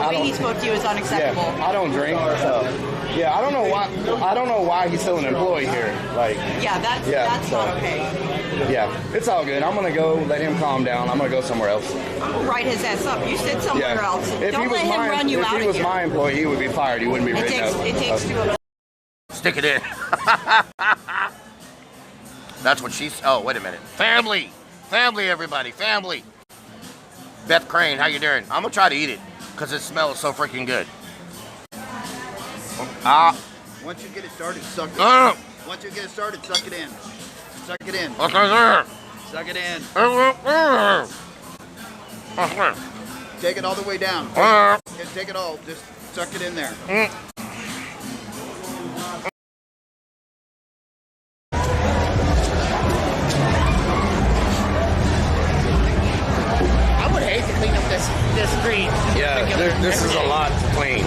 way he spoke to you is unacceptable. Yeah, I don't drink. So, yeah, I don't know why. I don't know why he's still an employee here. Like, that's not okay. Yeah, it's all good. I'm gonna go let him calm down. I'm gonna go somewhere else. Write his ass up. You said somewhere else. Don't let him run you out of here. If he was my employee, he would be fired. He wouldn't be written up. It takes two of us. Stick it in. That's what she's. Oh, wait a minute. Family, everybody, family. Beth Crane, how you doing? I'm gonna try to eat it because it smells so freaking good. Once you get it started, suck it. Once you get it started, suck it in. Suck it in. Okay. Suck it in. Take it all the way down. Take it all. Just suck it in there. This street. Yeah, this is a lot to clean.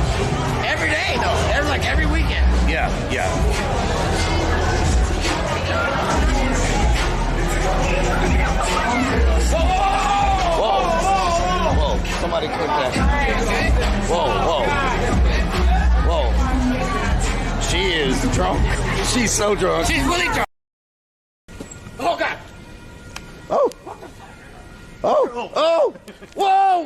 Every day, though. Like every weekend. Yeah. Whoa. Somebody clip that. Whoa. She is drunk. She's so drunk. She's really drunk. Oh, God. Oh. Whoa!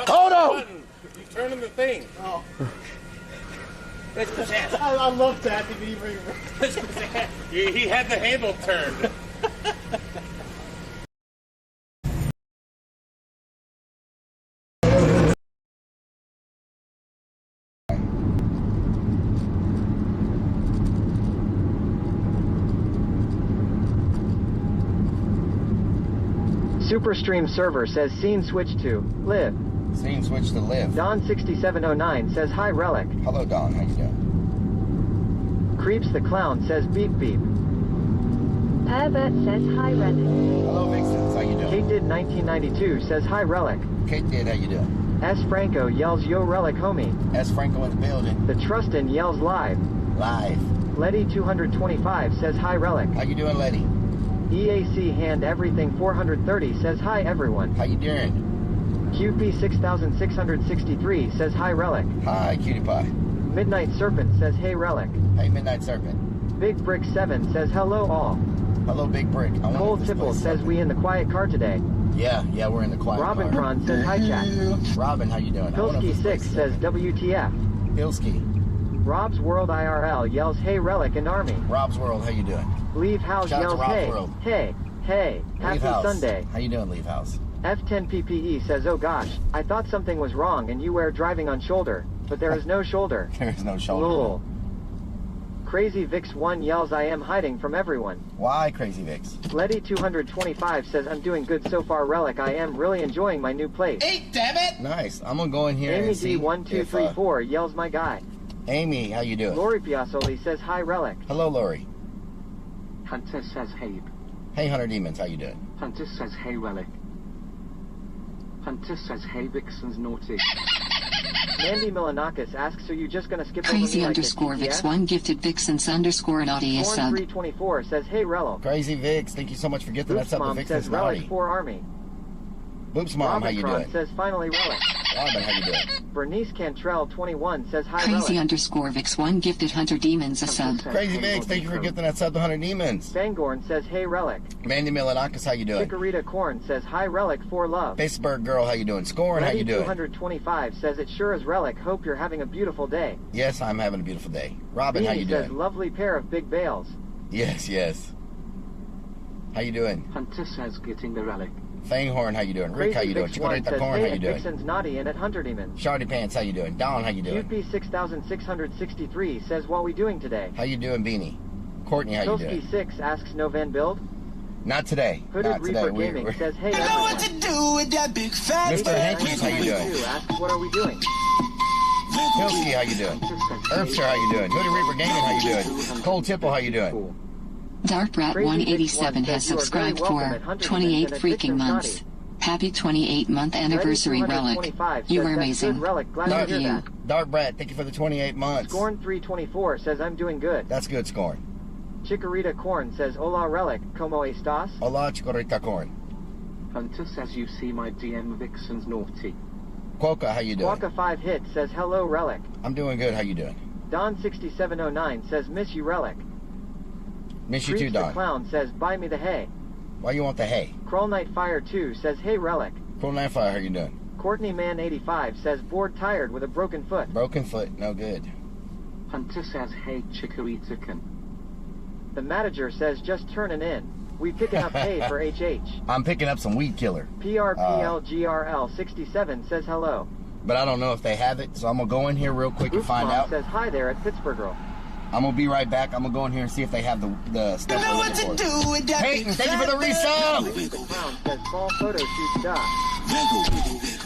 Hold on! You turning the thing. Oh. I love that. He had the handle turned. Superstream server says scene switch to live. Scene switch to live. Don6709 says hi Relic. Hello Don, how you doing? Creeps the Clown says beep beep. Herbert says hi Relic. Hello Vixens, how you doing? Kate did 1992 says hi Relic. Kate did, how you doing? S Franco yells yo Relic homie. S Franco in the building. The Trustin yells live. Letty 225 says hi Relic. How you doing Letty? EAC Hand Everything 430 says hi everyone. How you doing? QP 6663 says hi Relic. Hi Cutie Pie. Midnight Serpent says hey Relic. Hey Midnight Serpent. Big Brick 7 says hello all. Hello Big Brick. Cole Tipple says we in the quiet car today. Yeah, we're in the quiet Robin car. Cron says hi chat. Robin, how you doing? Pilsky 6 says WTF. Pilsky. Rob's World IRL yells hey Relic and Army. Rob's World, how you doing? Leave House Shout yells hey. Happy Sunday. How you doing, Leave House? F10PPE says oh gosh, I thought something was wrong and you were driving on shoulder, but there is no shoulder. There is no shoulder. Lol. Crazy Vix 1 yells I am hiding from everyone. Why Crazy Vix? Letty 225 says I'm doing good so far Relic, I am really enjoying my new place. Hey, damn it! Nice. I'm gonna go in here Amy and see D1234 yells my guy. Amy, how you doing? Lori Piazzoli says hi Relic. Hello Lori. Hunter says hey. Hey Hunter Demons, how you doing? Hunter says hey Relic. Hunter says hey Vixen's naughty. Mandy Milanakis asks, so you just gonna skip Crazy over me underscore like Vix 1 gifted Vixens underscore naughty is sub. 324 says hey Rello. Crazy Vix, thank you so much for getting that sub to Vixen's says Relic 4 Army. Boops Mom, how you doing? Says finally Relic. Robin, how you doing? Bernice Cantrell 21 says hi Crazy Relic. underscore Vix 1 gifted Hunter Demons a sub. Crazy Vix, thank you for gifting that sub to Hunter Demons. Bangorn says hey Relic. Mandy Milanakis, how you doing? Chikorita Corn says hi Relic for love. Baseburg Girl, how you doing? Scoring, how you doing? 225 says it sure is Relic. Hope you're having a beautiful day. Yes, I'm having a beautiful day. Robin, Beanie how you doing? says lovely pair of big bales. Yes. How you doing? Hunter says getting the Relic. Fanghorn, how you doing? Rick, how you doing? Chikorita Corn, how you doing? Vixen's naughty and at Hunter Demon. Shardy Pants, how you doing? Don, how you doing? QP 6663 says what we doing today? How you doing, Beanie? Courtney, how you doing? Pilsky 6 asks no Van Build. Not today. Hooded Not Reaper today. Gaming says hey I know what to do with that big fat Mr. Hankins, how you doing? Asks what are we doing? Pilsky, how you doing? Herbster, how you doing? Hooded Reaper Gaming, how you doing? Cole Tipple, how you doing? Dartbrat187 has subscribed for 28 freaking months. Happy 28-month anniversary, Relic. You are amazing. Love you. Dartbrat, thank you for the 28 months. Scorn 324 says I'm doing good. That's good, Scorn. Chikorita Corn says, Hola Relic, ¿cómo estás? Hola, Chikorita Corn. Hunter says you see my DM Vixen's naughty. Quokka, how you doing? Quokka 5 Hit says, hello Relic. I'm doing good, how you doing? Don6709 says, miss you Relic. Miss you too, Don. The Clown says, buy me the hay. Why you want the hay? Kroll Knight Fire 2 says, hey Relic. Kroll Knight Fire, how you doing? Courtney Man 85 says, bored tired with a broken foot. Broken foot, no good. Hunter says, hey Chikorita-kun. The manager says, just turning in. We picking up hay for HH. I'm picking up some weed killer. PRPLGRL67 says hello. But I don't know if they have it, so I'm going to go in here real quick and find out. Says hi there at Pittsburgh Girl. I'm going to be right back. I'm going to go in here and see if they have the stuff we're looking for. Peyton, thank you for the resub! Clown says fall photo shoot duh.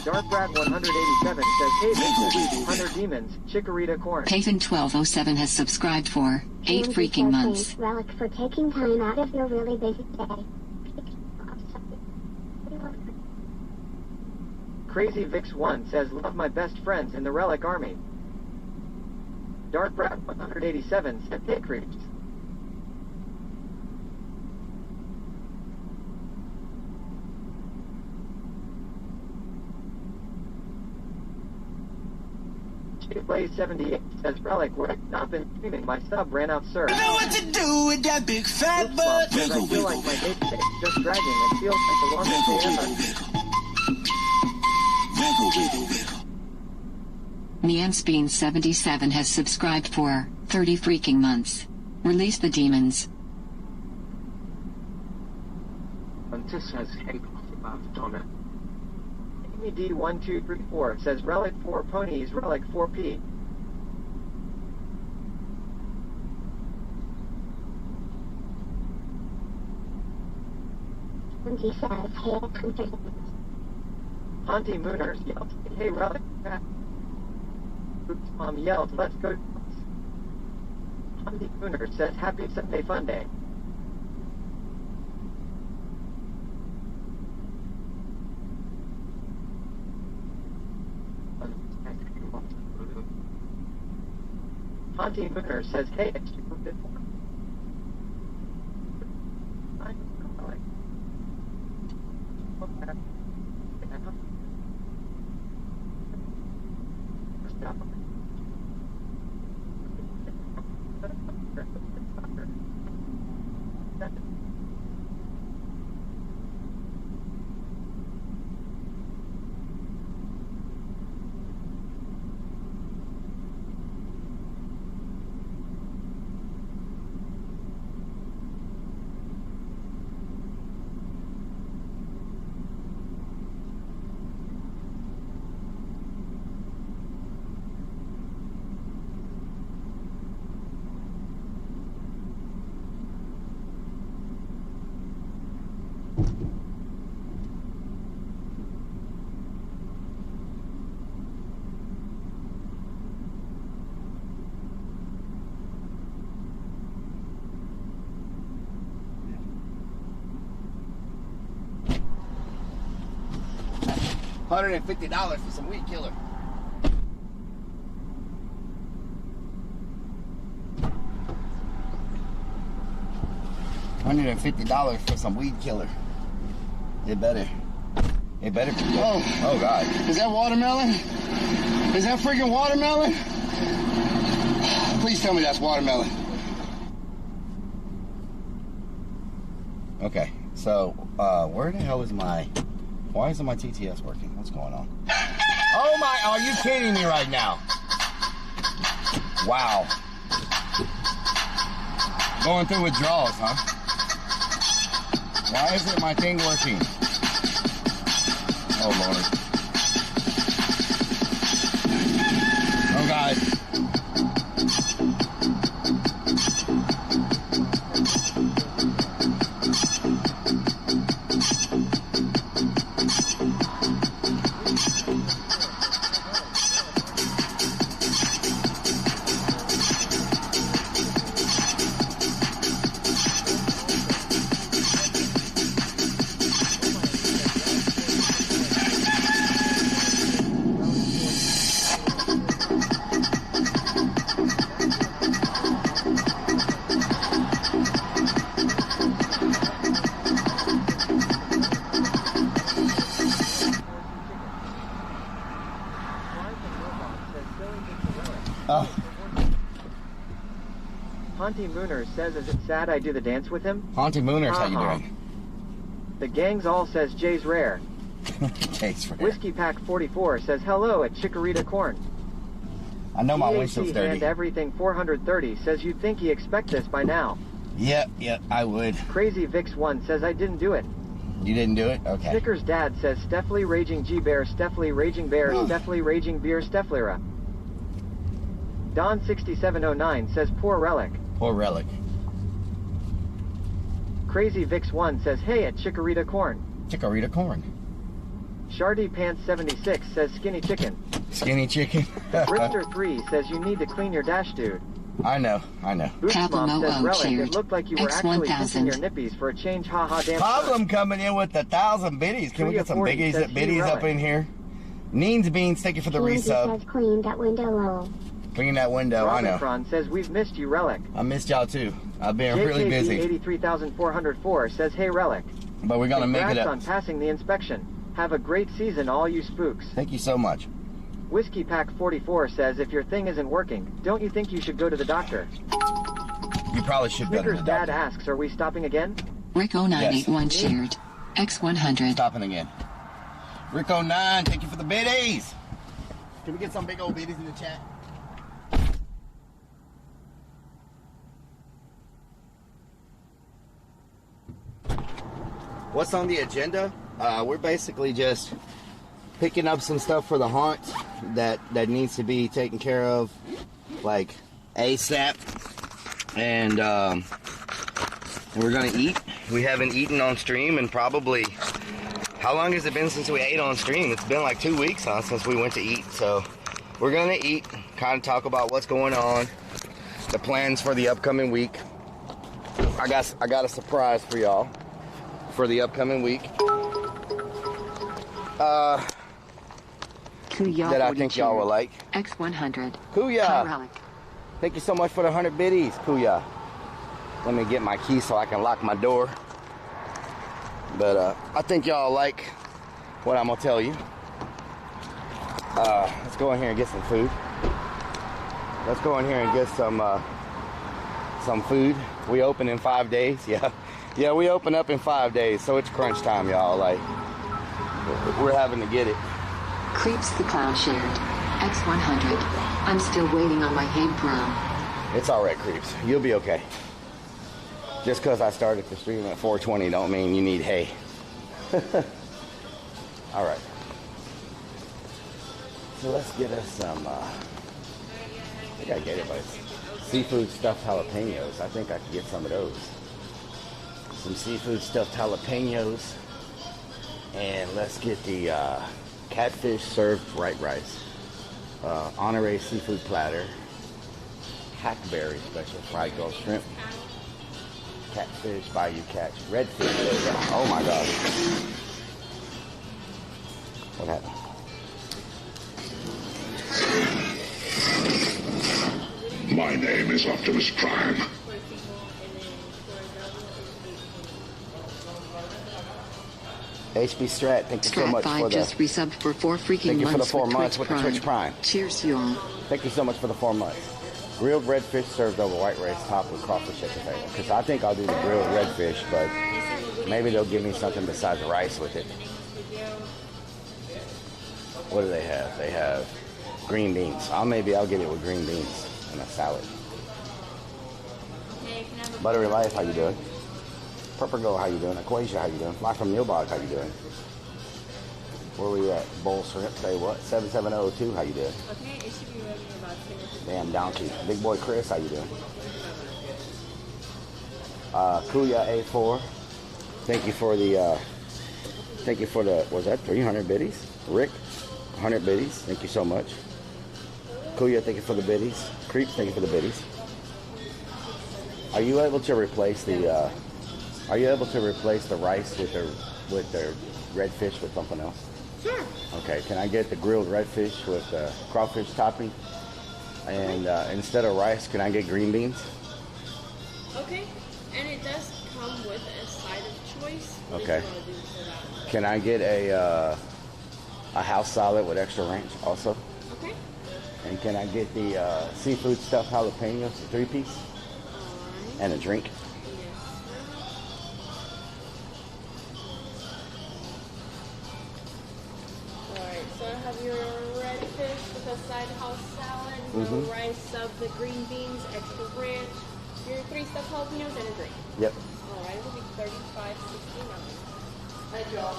Dark Brad 187 says hey Vixen, Hunter Demons, Chikorita Corn. Peyton 1207 has subscribed for 8 freaking months. Relic for taking time out of your really busy day. Crazy Vix 1 says love my best friends in the Relic Army. Dark Brad 187 said hey creeps. Blaze 78 says Relic, where I've not been streaming, my sub ran out, sir. You know what to do with that big fat butt. I feel like my day today is just dragging and feels like the longest day ever. Neamsbean 77 has subscribed for 30 freaking months. Release the demons. Hunter says, hey Donna. Amy D1234 says Relic 4 ponies, Relic 4P. He says, hey, Auntie Mooners yells, hey Relic. Oops, Mom yelled, let's go. Auntie Mooners says, happy Sunday fun day. Auntie Mooner says, hey, it's too good for $150 for some weed killer. $150 for some weed killer. It better be good. Oh God. Is that watermelon? Is that freaking watermelon? Please tell me that's watermelon. Okay, so where the hell is why isn't my TTS working? What's going on? Oh my, are you kidding me right now? Wow. Going through withdrawals, huh? Why isn't my thing working? Oh Lord. Oh God. Haunty Mooner says, is it sad I do the dance with him? Haunty Mooners, how you Uh-huh. doing? The Gangs All says Jay's rare. Jay's rare. Whiskey Pack 44 says hello at Chikorita Corn. I know my DAC windshield's dirty. and Everything 430 says you'd think he expect this by now. Yep, I would. Crazy Vix 1 says I didn't do it. You didn't do it? Okay. Snickers Dad says Steffly Raging G Bear, Steffly Raging Bear, Steffly Raging Beer, Stefflera. Don 6709 says poor Relic. Poor Relic. Crazy Vix 1 says hey at Chikorita Corn. Chikorita Corn. Shardy Pants 76 says skinny chicken. Skinny chicken. Brister 3 says you need to clean your dash, dude. I know. Boots Mom says Relic, cheered. it looked like you were actually kissing your nippies for a change, haha damn. Problem coming in with 1,000 biddies. Can we get some biggies up in here? Neens Beans, thank you for the resub. Says clean that window low. Clean that window, I know. Robinson says we've missed you, Relic. I missed y'all too. I've been really busy. 83,404 says hey Relic. But we're gonna make it up. Congrats on passing the inspection. Have a great season, all you spooks. Thank you so much. Whiskey Pack 44 says if your thing isn't working, don't you think you should go to the doctor? You probably should go to the Snickers Dad doctor. asks, are we stopping again? Rick0981 shared. X100. Stopping again. Rick09, thank you for the biddies. Can we get some big old biddies in the chat? What's on the agenda? We're basically just picking up some stuff for the haunt that needs to be taken care of, like ASAP. And we're gonna eat. We haven't eaten on stream in probably, how long has it been since we ate on stream? It's been like 2 weeks, huh, since we went to eat. So we're gonna eat, kind of talk about what's going on, the plans for the upcoming week. I got a surprise for y'all for the upcoming week. That I think y'all will like. X100. Kuya! Thank you so much for the 100 biddies, Kuya. Let me get my key so I can lock my door. But I think y'all like what I'm gonna tell you. Let's go in here and get some food. Let's go in here and get some food. We open in 5 days. Yeah, we open up in 5 days, so it's crunch time, y'all. Like, we're having to get it. Creeps the Clown shared. X100. I'm still waiting on my Hey Bro. It's all right, Creeps. You'll be okay. Just because I started the stream at 4:20 don't mean you need hay. All right. So let's get us some, I think I get it, but seafood stuffed jalapenos. I think I could get some of those. Some seafood stuffed jalapenos. And let's get the catfish served white rice. Honorary seafood platter. Hackberry special fried Gulf shrimp. Catfish, bayou catch, redfish. Oh my God. What happened? My name is Optimus Prime. HB Strat, thank you so much for the... just resubbed for 4 freaking thank you for the months 4 with months with the Twitch Prime. Cheers, y'all. Thank you so much for the 4 months. Grilled redfish served over white rice topped with crawfish at the table. Because I think I'll do the grilled redfish, but maybe they'll give me something besides rice with it. What do they have? They have green beans. Maybe I'll get it with green beans and a salad. Buttery Life, how you doing? Purple Go, how you doing? Equasia, how you doing? Fly from Nilbog, how you doing? Where we at? Bowl Shrimp, say what? 7702, how you doing? Okay, it should be ready in about 10 minutes. Damn donkey. Big boy Chris, how you doing? Kuya A4, thank you for the, was that 300 biddies? Rick, 100 biddies, thank you so much. Kuya, thank you for the biddies. Creeps, thank you for the biddies. Are you able to replace the rice with the redfish with something else? Sure. Okay, can I get the grilled redfish with the crawfish topping? And instead of rice, can I get green beans? Okay, and it does come with a side of choice. Okay. Can I get a house salad with extra ranch also? Okay. And can I get the seafood stuffed jalapenos, the 3-piece? And a drink. Alright, so I have your red fish with a side house salad, no rice, sub the green beans, extra ranch, your 3 stuffed jalapenos, and a drink. Yep. Alright, it will be $35.69. Thank y'all.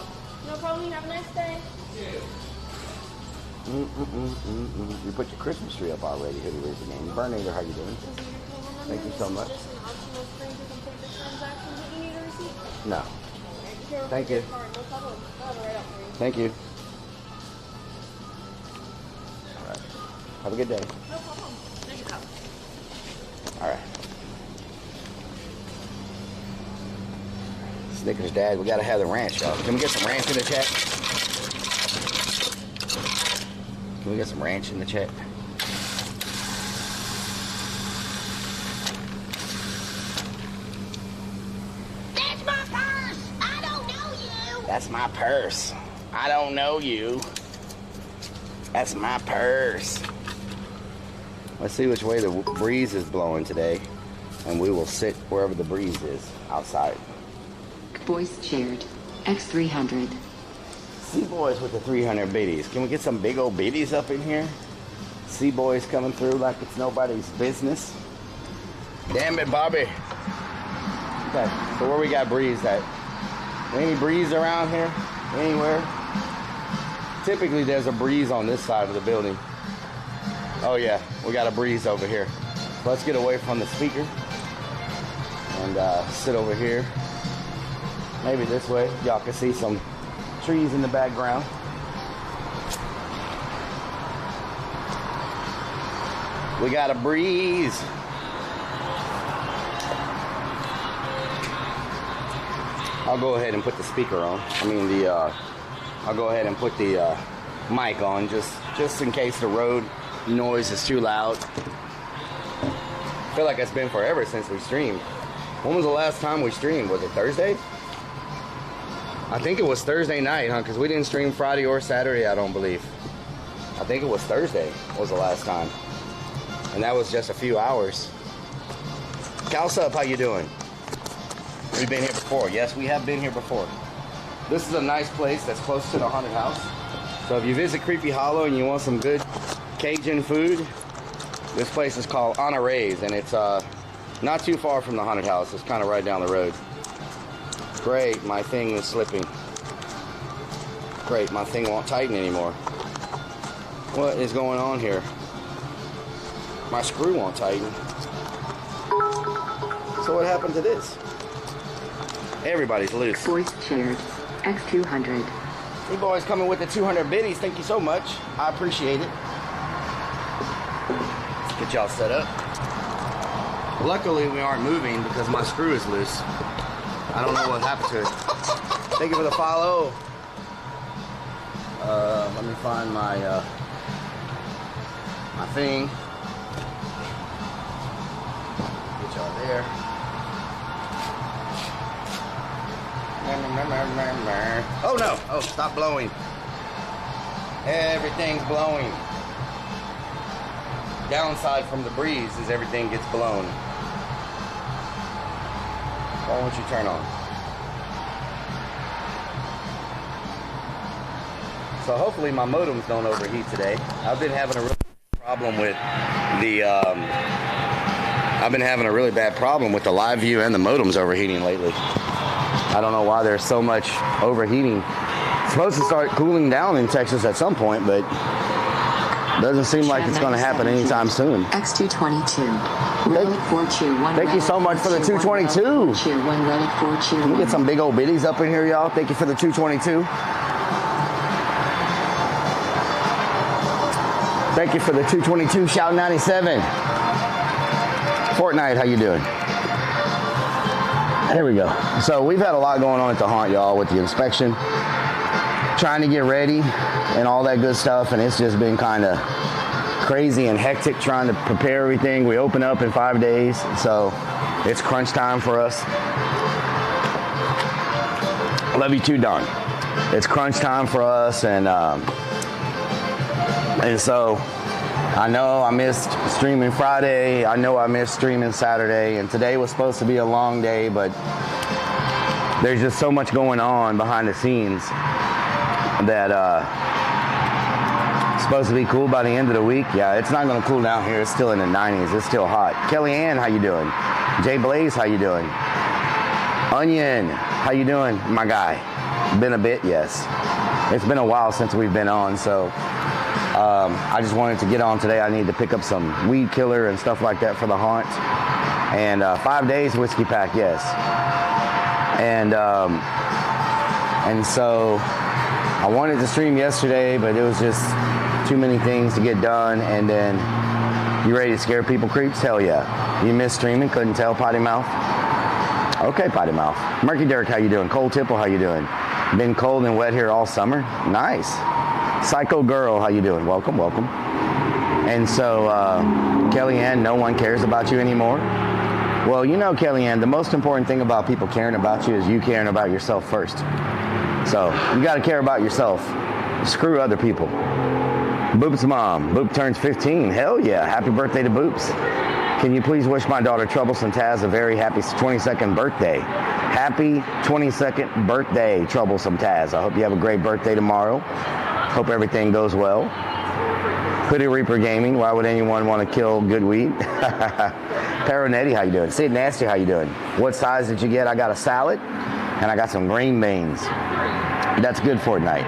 No problem, you have a nice day. You put your Christmas tree up already. Who is the name? Bernator, how you doing? Thank you so much. Just an optional screen to complete the transaction. Do you need a receipt? No. Thank you. No problem. I'll have it right up for you. Thank you. All right. Have a good day. No problem. Thank you. All right. Snickers, Dad. We gotta have the ranch, y'all. Can we get some ranch in the chat? Can we get some ranch in the chat? That's my purse. I don't know you. That's my purse. I don't know you. That's my purse. Let's see which way the breeze is blowing today, and we will sit wherever the breeze is outside. Voice shared. X300. Sea-Boys with the 300 biddies. Can we get some big old biddies up in here? Sea-Boys coming through like it's nobody's business. Damn it, Bobby. Okay, so where we got breeze at? Any breeze around here? Anywhere? Typically there's a breeze on this side of the building. Oh yeah, we got a breeze over here. Let's get away from the speaker and sit over here. Maybe this way. Y'all can see some trees in the background. We got a breeze. I'll go ahead and put the speaker on. I'll go ahead and put the mic on just in case the road noise is too loud. I feel like it's been forever since we streamed. When was the last time we streamed? Was it Thursday? I think it was Thursday night, huh? Because we didn't stream Friday or Saturday, I don't believe. I think it was Thursday was the last time. And that was just a few hours. Calsup, how you doing? We've been here before. Yes, we have been here before. This is a nice place that's close to the haunted house. So if you visit Creepy Hollow and you want some good Cajun food, this place is called Honorays, and it's not too far from the haunted house. It's kind of right down the road. Great, my thing is slipping. Great, my thing won't tighten anymore. What is going on here? My screw won't tighten. So what happened to this? Everybody's loose. Voice shared. X200. Hey boys, coming with the 200 biddies. Thank you so much. I appreciate it. Let's get y'all set up. Luckily, we aren't moving because my screw is loose. I don't know what happened to it. Thank you for the follow. Let me find my my thing. Get y'all there. Oh no! Oh, stop blowing. Everything's blowing. Downside from the breeze is everything gets blown. Why won't you turn on? So hopefully my modems don't overheat today. I've been having a really problem with the I've been having a really bad problem with the live view and the modems overheating lately. I don't know why there's so much overheating. It's supposed to start cooling down in Texas at some point, but doesn't seem like it's going to happen anytime soon. X222. Relic 4 cheer 1. Thank you so much for the 222. Cheer 1 relic 4 cheer 1. Can we get some big old biddies up in here, y'all? Thank you for the 222. Thank you for the 222. Shout 97. Fortnite, how you doing? There we go. So we've had a lot going on at the haunt, y'all, with the inspection, trying to get ready and all that good stuff, and it's just been kind of crazy and hectic trying to prepare everything. We open up in 5 days, so it's crunch time for us. Love you too, Don. It's crunch time for us, and so I know I missed streaming Friday. I know I missed streaming Saturday. And today was supposed to be a long day, but there's just so much going on behind the scenes that it's supposed to be cool by the end of the week. Yeah, it's not going to cool down here. It's still in the 90s. It's still hot. Kellyanne, how you doing? Jay Blaze, how you doing? Onion, how you doing, my guy? Been a bit, yes. It's been a while since we've been on, so I just wanted to get on today. I need to pick up some weed killer and stuff like that for the haunt. And 5 days whiskey pack, yes. And so I wanted to stream yesterday, but it was just too many things to get done. And then you ready to scare people, creeps? Hell yeah. You missed streaming, couldn't tell, potty mouth? Okay, potty mouth. Murky Dirk, how you doing? Cold Tipple, how you doing? Been cold and wet here all summer? Nice. Psycho Girl, how you doing? Welcome, welcome. And so, Kellyanne, no one cares about you anymore. Well, you know, Kellyanne, the most important thing about people caring about you is you caring about yourself first. So, you got to care about yourself. Screw other people. Boop's mom. Boop turns 15. Hell yeah. Happy birthday to Boops. Can you please wish my daughter Troublesome Taz a very happy 22nd birthday? Happy 22nd birthday, Troublesome Taz. I hope you have a great birthday tomorrow. Hope everything goes well. Hoodie Reaper Gaming. Why would anyone want to kill good weed? Paranetti, how you doing? Sid Nasty, how you doing? What size did you get? I got a salad and I got some green beans. That's good for tonight.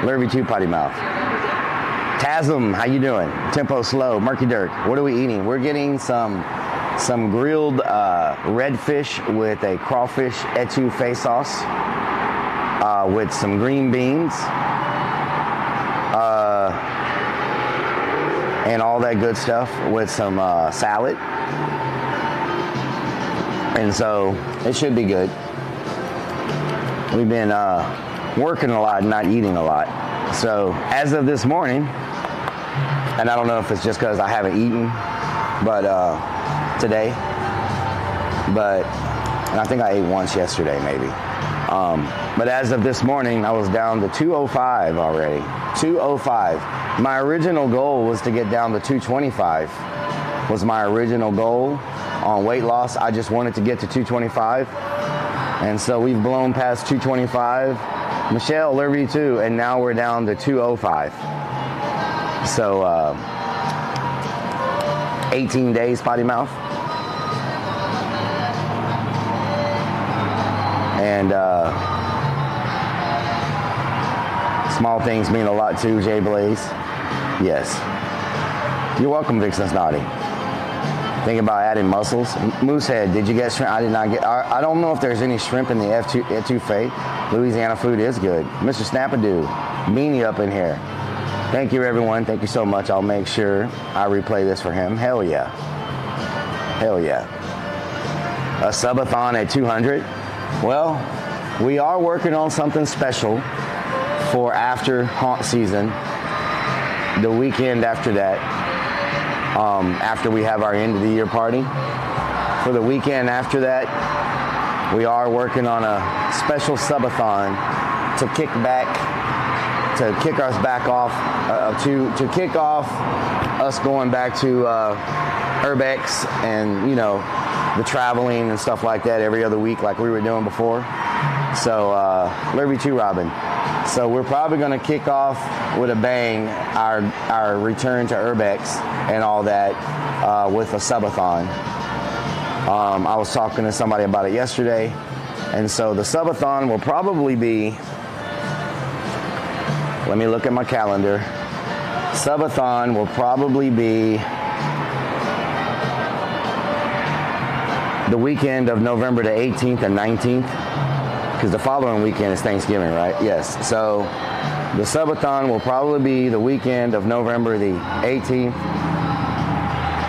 Lurvy 2 potty mouth. Tasm, how you doing? Tempo Slow, Murky Dirk. What are we eating? We're getting some grilled redfish with a crawfish etouffee sauce with some green beans and all that good stuff with some salad. And so it should be good. We've been working a lot, not eating a lot. So as of this morning, and I don't know if it's just because I haven't eaten, but today, and I think I ate once yesterday maybe. But as of this morning, I was down to 205 already. 205. My original goal was to get down to 225. Was my original goal on weight loss. I just wanted to get to 225. And so we've blown past 225. Michelle, Liberty 2, and now we're down to 205. So 18 days potty mouth. And small things mean a lot too, Jay Blaze. Yes. You're welcome, Vixen's Naughty. Thinking about adding mussels. Moosehead, did you get shrimp? I did not get. I don't know if there's any shrimp in the etouffee. Louisiana food is good. Mr. Snapadoo, Beanie up in here. Thank you, everyone. Thank you so much. I'll make sure I replay this for him. Hell yeah. Hell yeah. A subathon at 200. Well, we are working on something special for after haunt season. The weekend after that. After we have our end of the year party. For the weekend after that, we are working on a special subathon to kick us back off, to kick off us going back to Urbex and, you know, the traveling and stuff like that every other week like we were doing before. So, Liberty 2 Robin. So we're probably going to kick off with a bang our return to Urbex and all that with a subathon. I was talking to somebody about it yesterday, and so the subathon will probably be, let me look at my calendar. Subathon will probably be the weekend of November the 18th and 19th, because the following weekend is Thanksgiving, right? Yes. So the subathon will probably be the weekend of November the 18th,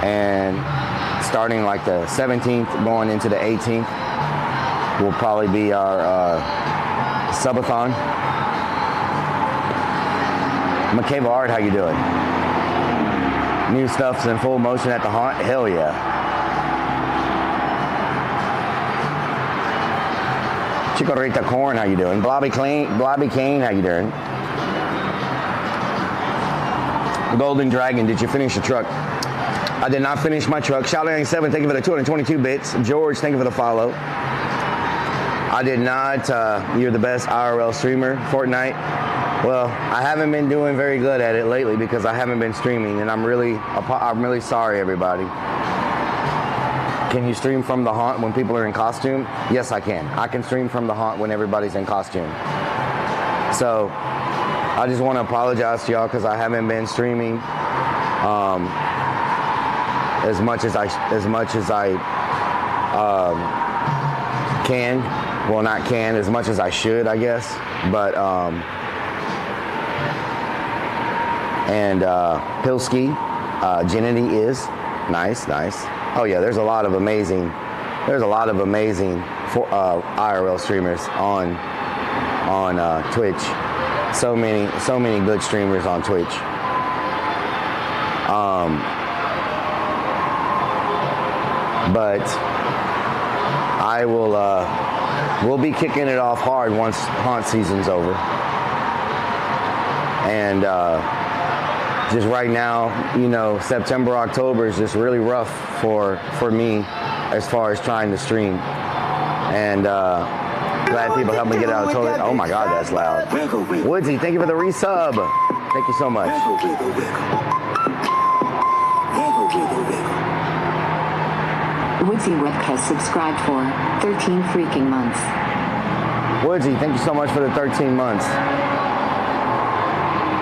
and starting like the 17th going into the 18th will probably be our subathon. McCabe Art, how you doing? New stuff's in full motion at the haunt? Hell yeah. Chikorita Corn, how you doing? Blobby Kane, how you doing? Golden Dragon, did you finish your truck? I did not finish my truck. Shaolin7, thank you for the 222 bits. George, thank you for the follow. I did not. You're the best IRL streamer, Fortnite. Well, I haven't been doing very good at it lately because I haven't been streaming, and I'm really sorry, everybody. Can you stream from the haunt when people are in costume? Yes, I can. I can stream from the haunt when everybody's in costume. So I just want to apologize to y'all because I haven't been streaming as much as I can. Well, not can, as much as I should, I guess. But Pilski, Genity is nice. Oh yeah, there's a lot of amazing IRL streamers on Twitch. So many good streamers on Twitch. But I will we'll be kicking it off hard once haunt season's over. And just right now, you know, September, October is just really rough for me as far as trying to stream. And glad people help me get out of the toilet. Oh my God, that's loud. Woodsy, thank you for the resub. Thank you so much. Woodsy Wick has subscribed for 13 freaking months. Woodsy, thank you so much for the 13 months.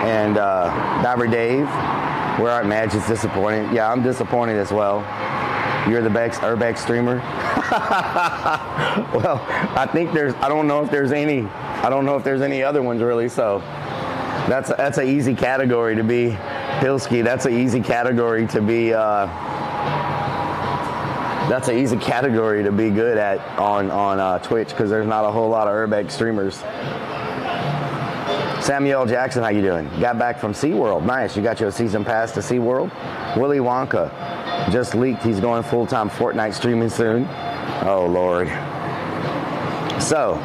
And Diver Dave, we're at Madge is disappointed. Yeah, I'm disappointed as well. You're the best Urbex streamer. Well, I don't know if there's any other ones really. So that's an easy category to be Pilski. That's an easy category to be. That's an easy category to be good at on Twitch because there's not a whole lot of Urbex streamers. Samuel Jackson, how you doing? Got back from SeaWorld. Nice. You got your season pass to SeaWorld? Willy Wonka just leaked. He's going full-time Fortnite streaming soon. Oh, Lord. So,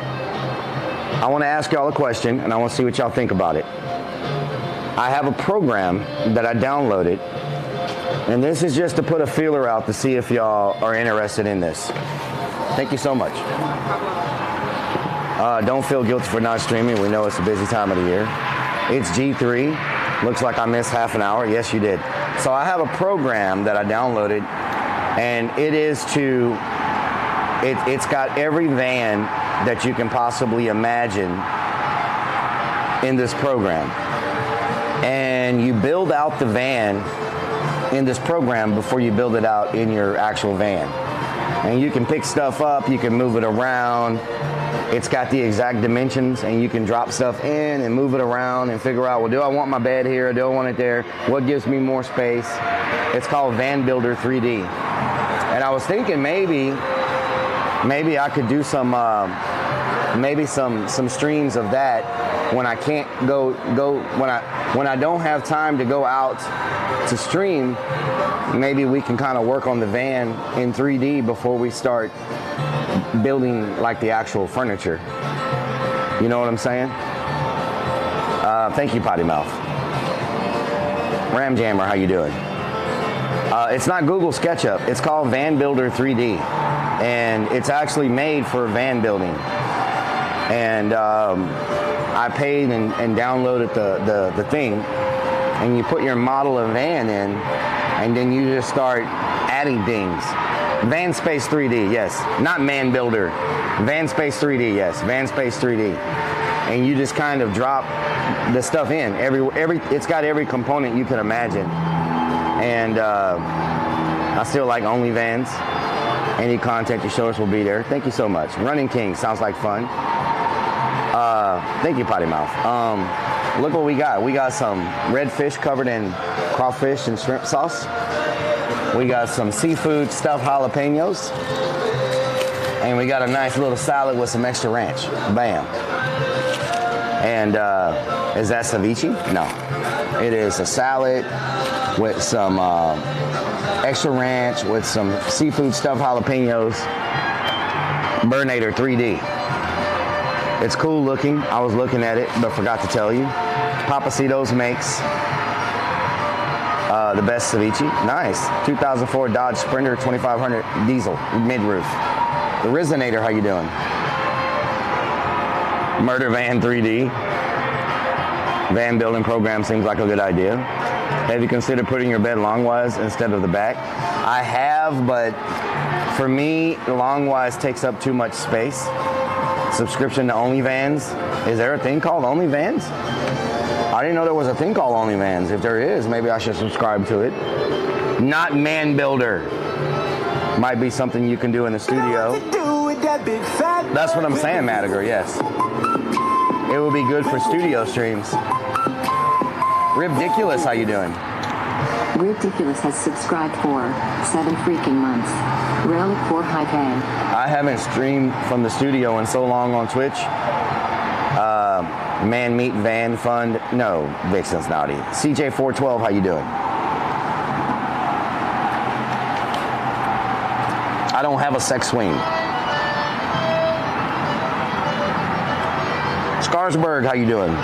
I want to ask y'all a question, and I want to see what y'all think about it. I have a program that I downloaded, and this is just to put a feeler out to see if y'all are interested in this. Thank you so much. Don't feel guilty for not streaming. We know it's a busy time of the year. It's G3. Looks like I missed half an hour. Yes, you did. So I have a program that I downloaded, and it's got every van that you can possibly imagine in this program. And you build out the van in this program before you build it out in your actual van. And you can pick stuff up, you can move it around. It's got the exact dimensions, and you can drop stuff in and move it around and figure out, well, do I want my bed here? Do I want it there? What gives me more space? It's called Van Builder 3D. And I was thinking maybe I could do some streams of that when I can't when I don't have time to go out to stream. Maybe we can kind of work on the van in 3D before we start building like the actual furniture. You know what I'm saying? Thank you, Potty Mouth. Ram Jammer, how you doing? It's not Google SketchUp. It's called Van Builder 3D, and it's actually made for van building. And I paid and downloaded the thing, and you put your model of van in, and then you just start adding things. Van Space 3D, yes. Not Man Builder. Van Space 3D, yes. Van Space 3D. And you just kind of drop the stuff in. It's got every component you can imagine. And I still like OnlyVans. Any content you show us will be there. Thank you so much. Running King sounds like fun. Thank you, Potty Mouth. Look what we got. We got some red fish covered in crawfish and shrimp sauce. We got some seafood stuffed jalapenos. And we got a nice little salad with some extra ranch. Bam. And is that ceviche? No. It is a salad with some extra ranch with some seafood stuffed jalapenos. Burnator 3D. It's cool looking. I was looking at it, but forgot to tell you. Papacitos makes The best ceviche. Nice. 2004 Dodge Sprinter 2500 diesel mid-roof. The Resonator, how you doing? Murder Van 3D. Van building program seems like a good idea. Have you considered putting your bed longwise instead of the back? I have, but for me, longwise takes up too much space. Subscription to OnlyVans. Is there a thing called OnlyVans? I didn't know there was a thing called OnlyVans. If there is, maybe I should subscribe to it. Not Man Builder. Might be something you can do in the studio. That's what I'm saying, Madiger, yes. It would be good for studio streams. Ridiculous, how you doing? Ridiculous has subscribed for 7 freaking months. Rellik for high pay. I haven't streamed from the studio in so long on Twitch. Man Meat Van Fund. No, Vixen's naughty. CJ412, how you doing? I don't have a sex swing. Scarsburg, how you doing?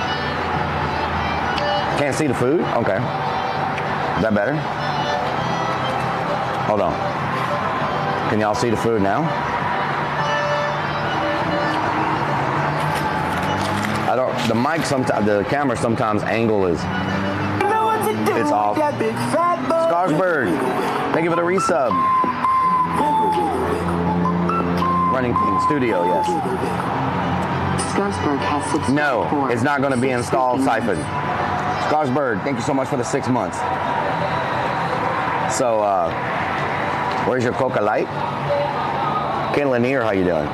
Can't see the food? Okay. Is that better? Hold on. Can y'all see the food now? I don't. The mic sometimes, the camera sometimes angle is. It's off. Scarsburg, thank you for the resub. Running studio, yes. Scarsburg has subscribed. No, it's not going to be installed, Siphon. Scarsburg, thank you so much for the 6 months. So, where's your Coca Light? Ken Lanier, how you doing?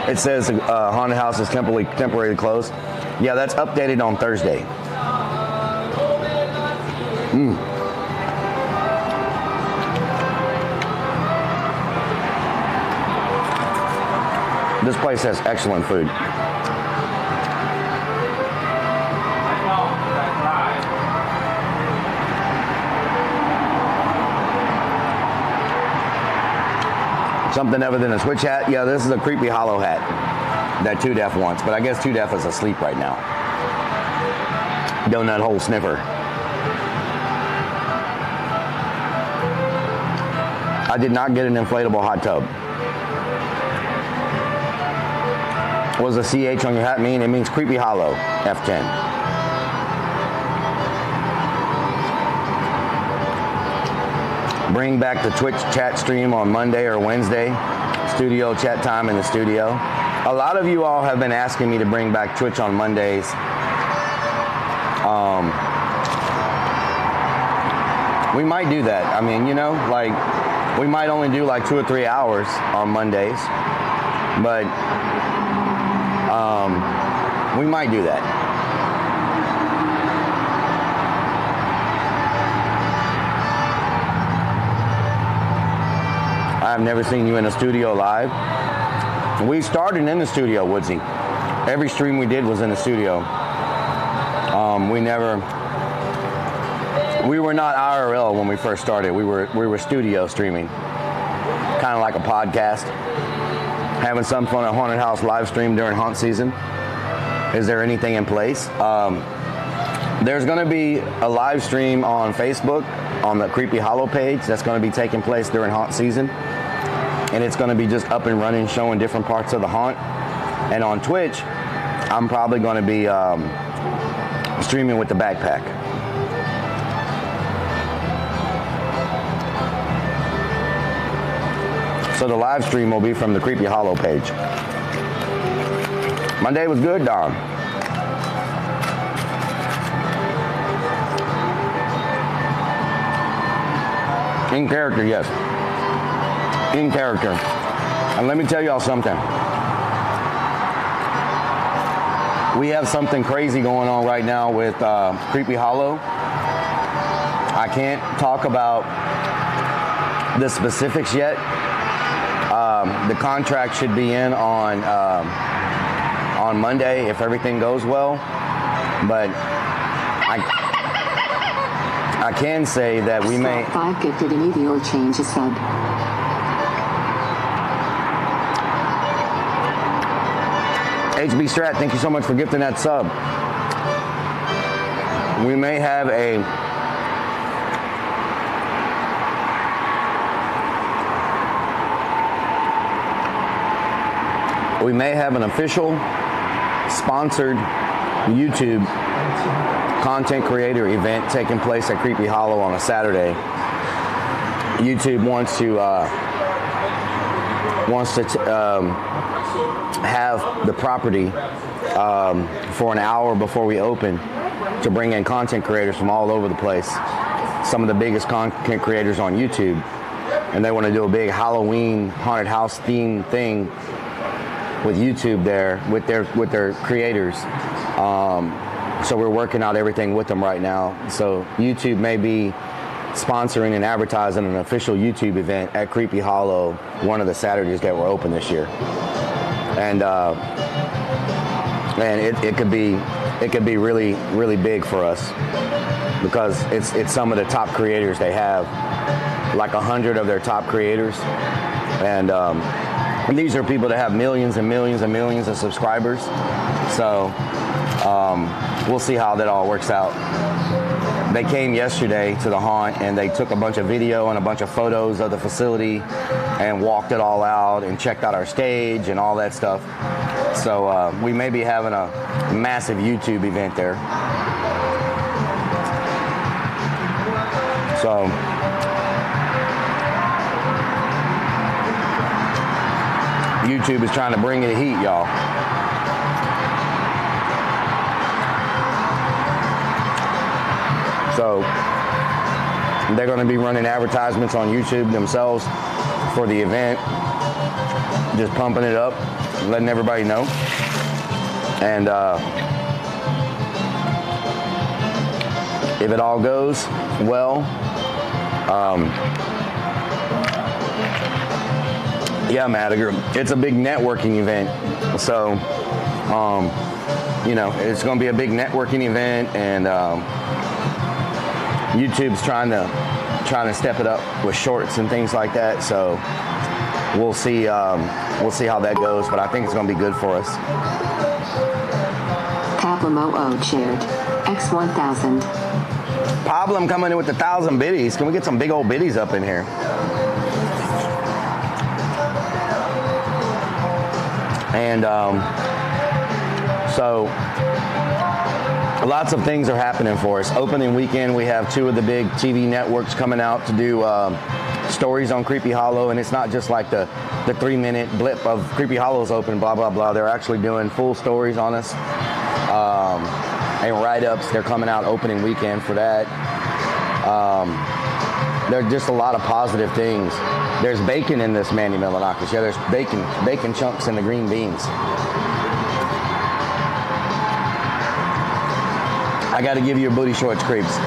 It says haunted house is temporarily closed. Yeah, that's updated on Thursday. This place has excellent food. Something other than a Switch hat? Yeah, this is a Creepy Hollow hat that 2Def wants, but I guess 2Def is asleep right now. Donut hole sniffer. I did not get an inflatable hot tub. What does the CH on your hat mean? It means Creepy Hollow, F10. Bring back the Twitch chat stream on Monday or Wednesday. Studio chat time in the studio. A lot of you all have been asking me to bring back Twitch on Mondays. We might do that. I mean, you know, like, we might only do like 2 or 3 hours on Mondays, but we might do that. I've never seen you in a studio live. We started in the studio, Woodsy. Every stream we did was in the studio. We were not IRL when we first started. We were studio streaming, kind of like a podcast. Having some fun at Haunted House live stream during haunt season. Is there anything in place? There's going to be a live stream on Facebook on the Creepy Hollow page that's going to be taking place during haunt season. And it's going to be just up and running, showing different parts of the haunt. And on Twitch, I'm probably going to be streaming with the backpack. So the live stream will be from the Creepy Hollow page. Monday was good, Dom. In character, yes. In character. And let me tell y'all something. We have something crazy going on right now with Creepy Hollow. I can't talk about the specifics yet. The contract should be in on Monday if everything goes well. But I can say that we may... 5 gifted an EV or change a sub. HB Strat, thank you so much for gifting that sub. we may have an official sponsored YouTube content creator event taking place at Creepy Hollow on a Saturday. YouTube wants to have the property for an hour before we open to bring in content creators from all over the place, some of the biggest content creators on YouTube, and they want to do a big Halloween haunted house theme thing with YouTube there with their creators. So we're working out everything with them right now. So YouTube may be sponsoring and advertising an official YouTube event at Creepy Hollow one of the Saturdays that were open this year, and it could be really, really big for us because it's some of the top creators they have, like 100 of their top creators, and these are people that have millions and millions and millions of subscribers. So we'll see how that all works out. They came yesterday to the haunt and they took a bunch of video and a bunch of photos of the facility and walked it all out and checked out our stage and all that stuff. So we may be having a massive YouTube event there. So YouTube is trying to bring it heat, y'all. So they're going to be running advertisements on YouTube themselves for the event, just pumping it up, letting everybody know. And if it all goes well, yeah, Madiger, it's a big networking event. So, it's going to be a big networking event, and YouTube's trying to step it up with shorts and things like that. So we'll see how that goes, but I think it's going to be good for us. Pablo shared X1000. Pablo, I'm coming in with 1,000 biddies. Can we get some big old biddies up in here? And so lots of things are happening for us. Opening weekend, we have 2 of the big TV networks coming out to do stories on Creepy Hollow, and it's not just like the 3-minute blip of Creepy Hollow's open, blah, blah, blah. They're actually doing full stories on us and write-ups. They're coming out opening weekend for that. There are just a lot of positive things. There's bacon in this Mandy Milanakis. Yeah, there's bacon chunks in the green beans. I got to give you a booty shorts, creeps.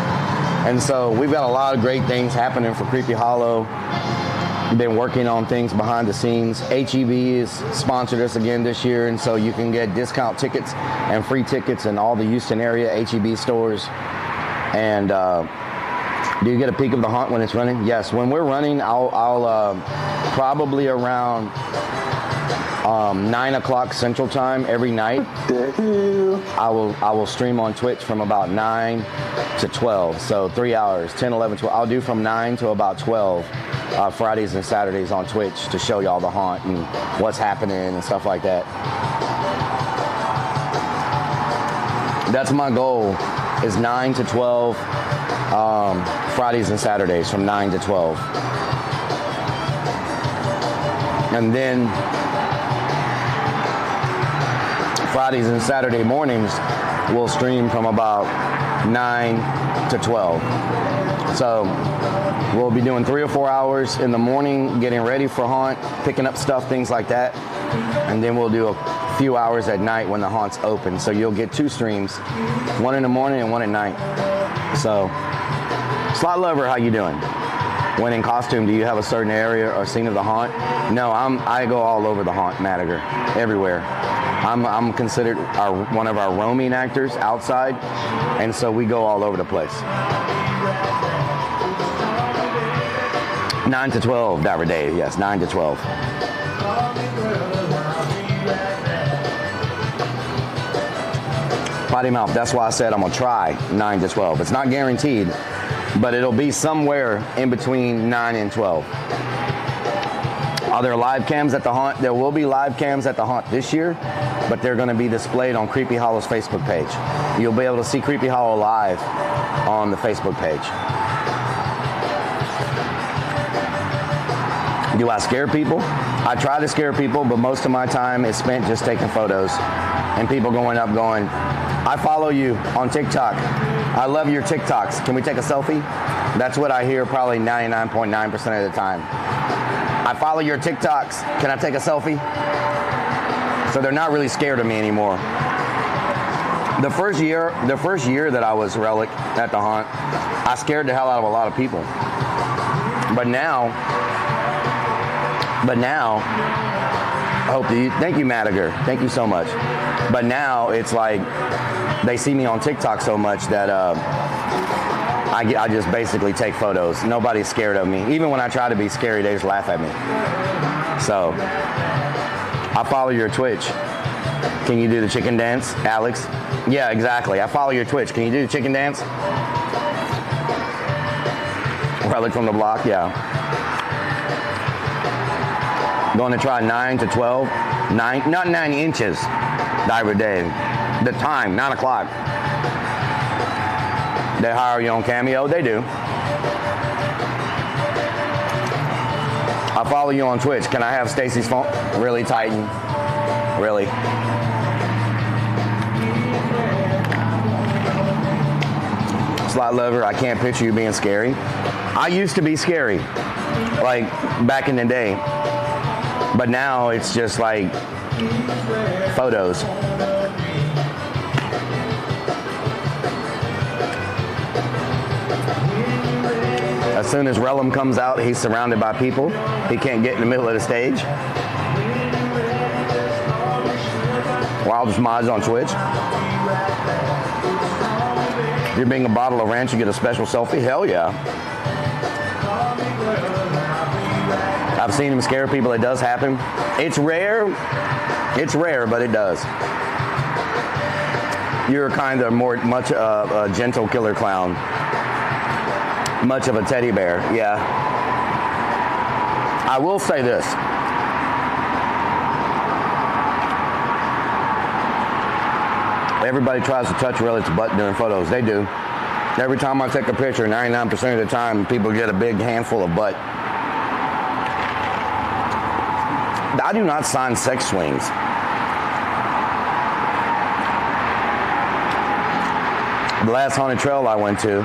And so we've got a lot of great things happening for Creepy Hollow. We've been working on things behind the scenes. HEB has sponsored us again this year, and so you can get discount tickets and free tickets in all the Houston area HEB stores. And do you get a peek of the haunt when it's running? Yes, when we're running, I'll probably around 9 o'clock Central Time every night. I will stream on Twitch from about 9 to 12, so 3 hours, 10, 11, 12. I'll do from 9 to about 12 Fridays and Saturdays on Twitch to show y'all the haunt and what's happening and stuff like that. That's my goal, is 9 to 12 Fridays and Saturdays from 9 to 12. And then Fridays and Saturday mornings we'll stream from about 9 to 12. So we'll be doing 3 or 4 hours in the morning getting ready for haunt, picking up stuff, things like that. And then we'll do a few hours at night when the haunt's open. So you'll get 2 streams, 1 in the morning and 1 at night. So Slot Lover, how you doing? When in costume, do you have a certain area or scene of the haunt? No, I go all over the haunt, Madiger, everywhere. I'm considered one of our roaming actors outside, and so we go all over the place. 9 to 12, Dapper Dave, yes, 9 to 12. Potty mouth. That's why I said I'm going to try 9 to 12. It's not guaranteed, but it'll be somewhere in between 9 and 12. Are there live cams at the haunt? There will be live cams at the haunt this year, but they're going to be displayed on Creepy Hollow's Facebook page. You'll be able to see Creepy Hollow live on the Facebook page. Do I scare people? I try to scare people, but most of my time is spent just taking photos and people going up going, I follow you on TikTok. I love your TikToks. Can we take a selfie? That's what I hear probably 99.9% of the time. I follow your TikToks. Can I take a selfie? So they're not really scared of me anymore. The first year that I was Rellik at the haunt, I scared the hell out of a lot of people. But now, thank you, Madiger. Thank you so much. But now it's like they see me on TikTok so much that I just basically take photos. Nobody's scared of me. Even when I try to be scary, they just laugh at me. So I follow your Twitch. Can you do the chicken dance, Alex? Yeah, exactly. I follow your Twitch. Can you do the chicken dance? Rellik from the block, yeah. Going to try 9 to 12. 9, not 9 inches. Diver Dave. The time, 9 o'clock. They hire you on Cameo? They do. I follow you on Twitch. Can I have Stacy's phone? Really, Titan? Really? Slot Lover, I can't picture you being scary. I used to be scary, like back in the day. But now it's just like photos. As soon as Relum comes out, he's surrounded by people. He can't get in the middle of the stage. Wildest Mods on Twitch. If you're being a bottle of ranch, you get a special selfie. Hell yeah. I've seen him scare people. It does happen. It's rare. It's rare, but it does. You're kind of much a gentle killer clown. Much of a teddy bear, yeah. I will say this. Everybody tries to touch Rellik's butt during photos. They do. Every time I take a picture, 99% of the time, people get a big handful of butt. I do not sign sex swings. The last haunted trail I went to,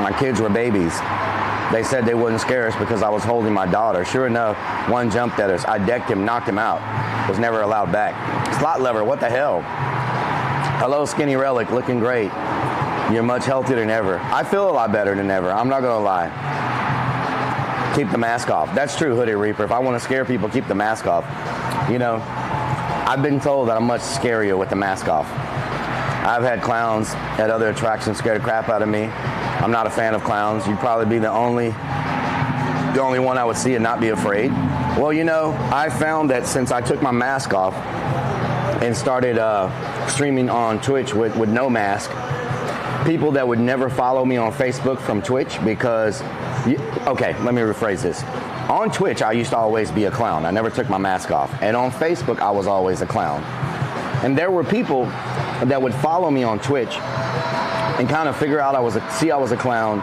my kids were babies. They said they wouldn't scare us because I was holding my daughter. Sure enough, one jumped at us. I decked him, knocked him out. Was never allowed back. Slot Lever, what the hell? Hello, Skinny Rellik, looking great. You're much healthier than ever. I feel a lot better than ever. I'm not gonna lie. Keep the mask off. That's true, Hoodie Reaper. If I want to scare people, keep the mask off. You know, I've been told that I'm much scarier with the mask off. I've had clowns at other attractions scare the crap out of me. I'm not a fan of clowns. You'd probably be the only one I would see and not be afraid. Well, you know, I found that since I took my mask off and started streaming on Twitch with no mask, people that would never follow me on Facebook from Twitch because, okay, let me rephrase this. On Twitch, I used to always be a clown. I never took my mask off. And on Facebook, I was always a clown. And there were people that would follow me on Twitch and kind of figure out I was a clown,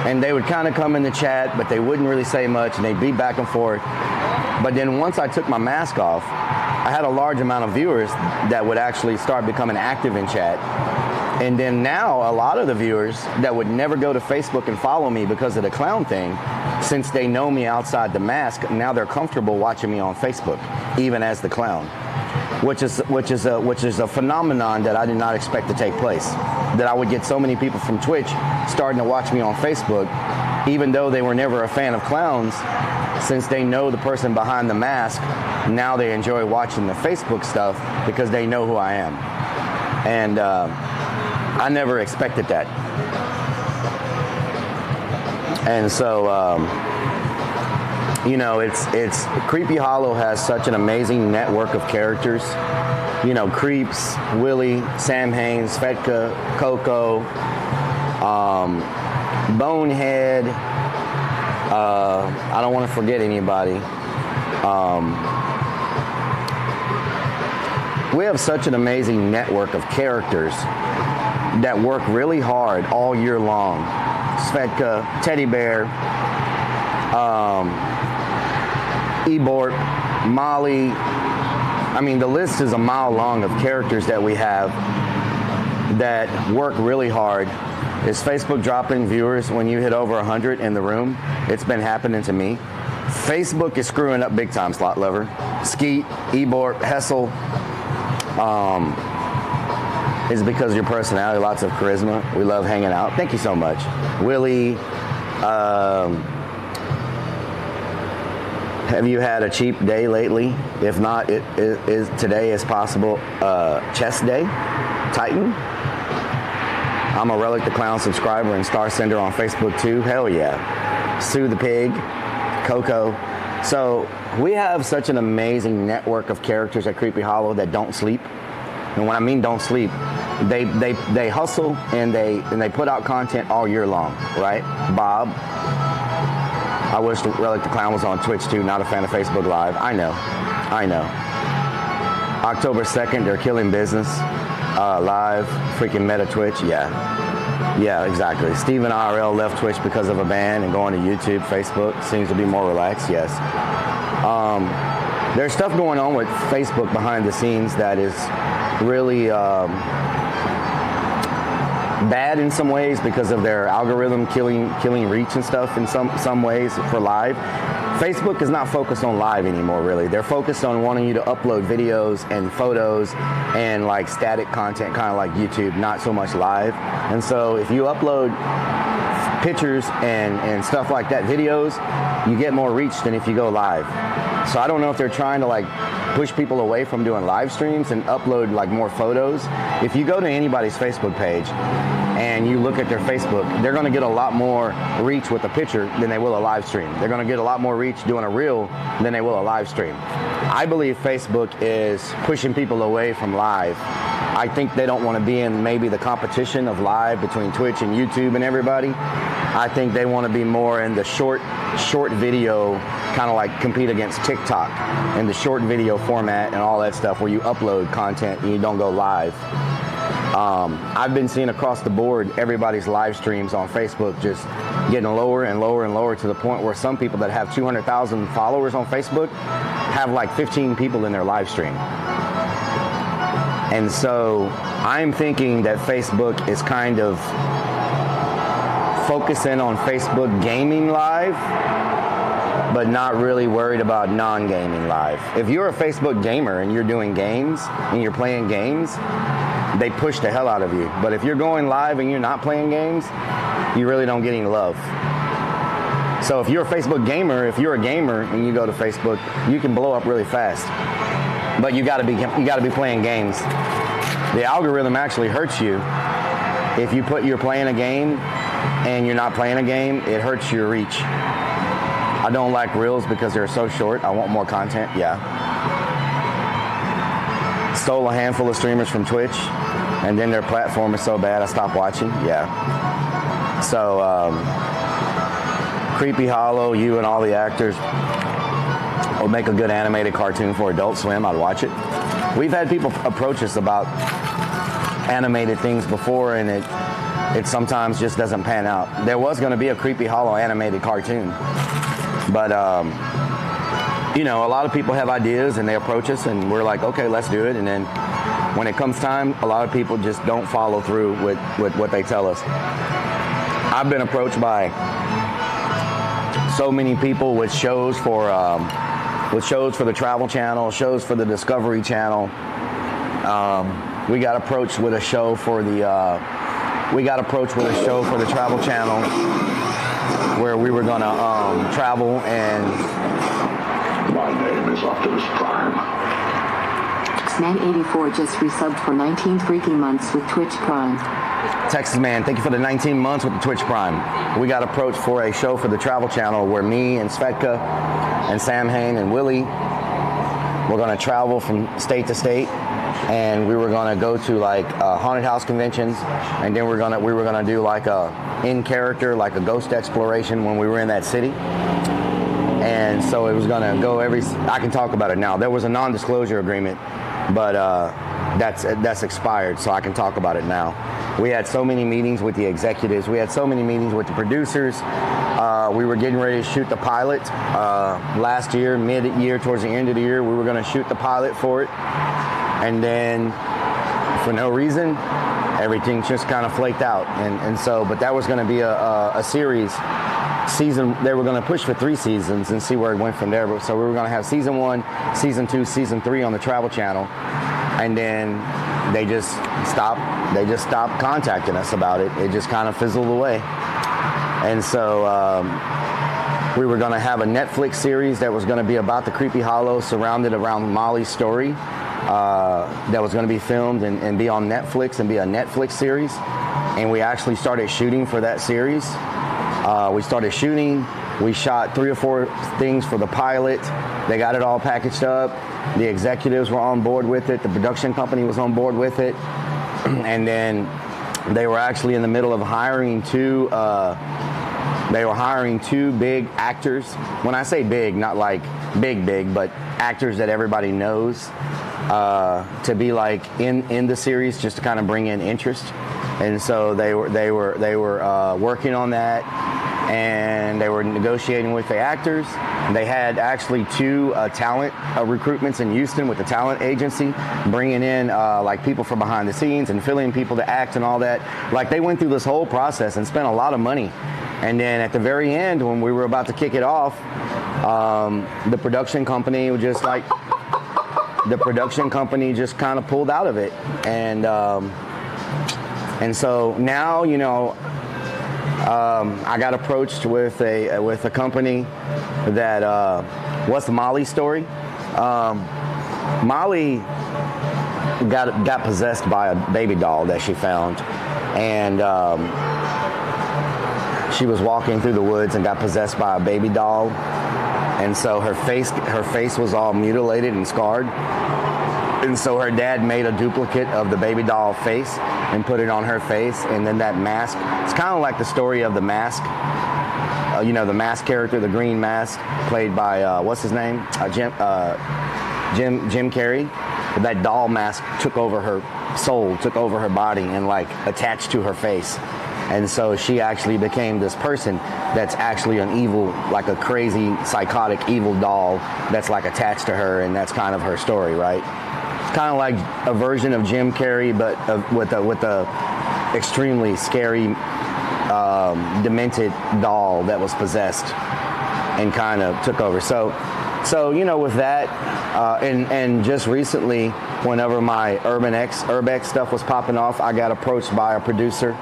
and they would kind of come in the chat, but they wouldn't really say much, and they'd be back and forth. But then once I took my mask off, I had a large amount of viewers that would actually start becoming active in chat. And then now a lot of the viewers that would never go to Facebook and follow me because of the clown thing, since they know me outside the mask, now they're comfortable watching me on Facebook, even as the clown. Which is a phenomenon that I did not expect to take place. That I would get so many people from Twitch starting to watch me on Facebook, even though they were never a fan of clowns, since they know the person behind the mask, now they enjoy watching the Facebook stuff because they know who I am. And I never expected that. And so, you know, it's Creepy Hollow has such an amazing network of characters you know, Creeps, Willie, Sam Hain, Svetka, Coco, Bonehead. I don't want to forget anybody. We have such an amazing network of characters that work really hard all year long. Svetka, Teddy Bear, Ebort, Molly. I mean, the list is a mile long of characters that we have that work really hard. Is Facebook dropping viewers when you hit over 100 in the room? It's been happening to me. Facebook is screwing up big time, Slot Lover. Skeet, Ebort, Hessel. It's because of your personality, lots of charisma. We love hanging out. Thank you so much. Willie, have you had a cheap day lately? If not, today is possible chest day. Titan. I'm a Rellik the Clown subscriber and star sender on Facebook too. Hell yeah. Sue the Pig, Coco. So we have such an amazing network of characters at Creepy Hollow that don't sleep. And when I mean don't sleep, they hustle and they put out content all year long, right? Bob. I wish Rellik the Clown was on Twitch too, not a fan of Facebook Live. I know. October 2nd, they're killing business. Live, freaking Meta Twitch, yeah, exactly. Steven IRL left Twitch because of a ban and going to YouTube, Facebook. Seems to be more relaxed, yes. There's stuff going on with Facebook behind the scenes that is really bad in some ways because of their algorithm killing reach and stuff in some ways for live. Facebook is not focused on live anymore, really. They're focused on wanting you to upload videos and photos and like static content, kind of like YouTube, not so much live. And so if you upload pictures and stuff like that, videos, you get more reach than if you go live. So I don't know if they're trying to like push people away from doing live streams and upload like more photos. If you go to anybody's Facebook page and you look at their Facebook, they're going to get a lot more reach with a picture than they will a live stream. They're going to get a lot more reach doing a reel than they will a live stream. I believe Facebook is pushing people away from live. I think they don't want to be in maybe the competition of live between Twitch and YouTube and everybody. I think they want to be more in the short video, kind of like compete against TikTok in the short video format and all that stuff where you upload content and you don't go live. I've been seeing across the board everybody's live streams on Facebook just getting lower and lower and lower to the point where some people that have 200,000 followers on Facebook have like 15 people in their live stream. And so I'm thinking that Facebook is kind of focusing on Facebook gaming live, but not really worried about non-gaming live. If you're a Facebook gamer and you're doing games and you're playing games, they push the hell out of you. But if you're going live and you're not playing games, you really don't get any love. So if you're a Facebook gamer, if you're a gamer and you go to Facebook, you can blow up really fast. But you gotta be playing games. The algorithm actually hurts you. If you're playing a game and you're not playing a game, it hurts your reach. I don't like reels because they're so short. I want more content, yeah. Stole a handful of streamers from Twitch, and then their platform is so bad I stopped watching, yeah. So, Creepy Hollow, you and all the actors will make a good animated cartoon for Adult Swim. I'd watch it. We've had people approach us about animated things before, and it sometimes just doesn't pan out. There was going to be a Creepy Hollow animated cartoon, but you know, a lot of people have ideas and they approach us and we're like, okay, let's do it. And then when it comes time, a lot of people just don't follow through with what they tell us. I've been approached by so many people with shows for the Travel Channel, shows for the Discovery Channel. We got approached with a show for the Travel Channel where we were gonna travel and. My name is Optimus Prime. Man84 just resubbed for 19 freaking months with Twitch Prime. Texas Man, thank you for the 19 months with the Twitch Prime. We got approached for a show for the Travel Channel where me and Svetka and Sam Hain and Willie We're going to travel from state to state, and we were going to go to like haunted house conventions, and then we were going to do like a in character, like a ghost exploration when we were in that city. And so it was going to go I can talk about it now. There was a non-disclosure agreement, but that's expired, so I can talk about it now. We had so many meetings with the executives. We had so many meetings with the producers. We were getting ready to shoot the pilot last year, mid-year, towards the end of the year. We were going to shoot the pilot for it. And then, for no reason, everything just kind of flaked out. And so, but that was going to be a series. Season, they were going to push for 3 seasons and see where it went from there. So we were going to have season 1, season 2, season 3 on the Travel Channel, and then they just stopped. They just stopped contacting us about it. It just kind of fizzled away. And so we were going to have a Netflix series that was going to be about the Creepy Hollow, surrounded around Molly's story. That was going to be filmed and be on Netflix and be a Netflix series. And we actually started shooting for that series. We started shooting. We shot 3 or 4 things for the pilot. They got it all packaged up. The executives were on board with it. The production company was on board with it. And then they were actually in the middle of hiring 2 big actors. When I say big, not like big, but actors that everybody knows, to be like in the series, just to kind of bring in interest. And so they were working on that, and they were negotiating with the actors. They had actually 2 talent recruitments in Houston with the talent agency, bringing in like people from behind the scenes and filling people to act and all that. Like, they went through this whole process and spent a lot of money. And then at the very end, when we were about to kick it off, the production company was just like, just kind of pulled out of it. And so now, you know, I got approached with a company that what's Molly's story. Molly got possessed by a baby doll that she found, and she was walking through the woods and got possessed by a baby doll, and so her face was all mutilated and scarred. And so her dad made a duplicate of the baby doll face and put it on her face, and then that mask. It's kind of like the story of The Mask. You know, the Mask character, the Green Mask, played by what's his name, Jim Carrey. That doll mask took over her soul, took over her body, and like attached to her face. And so she actually became this person that's actually an evil, like a crazy, psychotic, evil doll that's like attached to her, and that's kind of her story, right? Kind of like a version of Jim Carrey, but with a extremely scary, demented doll that was possessed and kind of took over. So you know, with that, and just recently, whenever my Urbex stuff was popping off, I got approached by a producer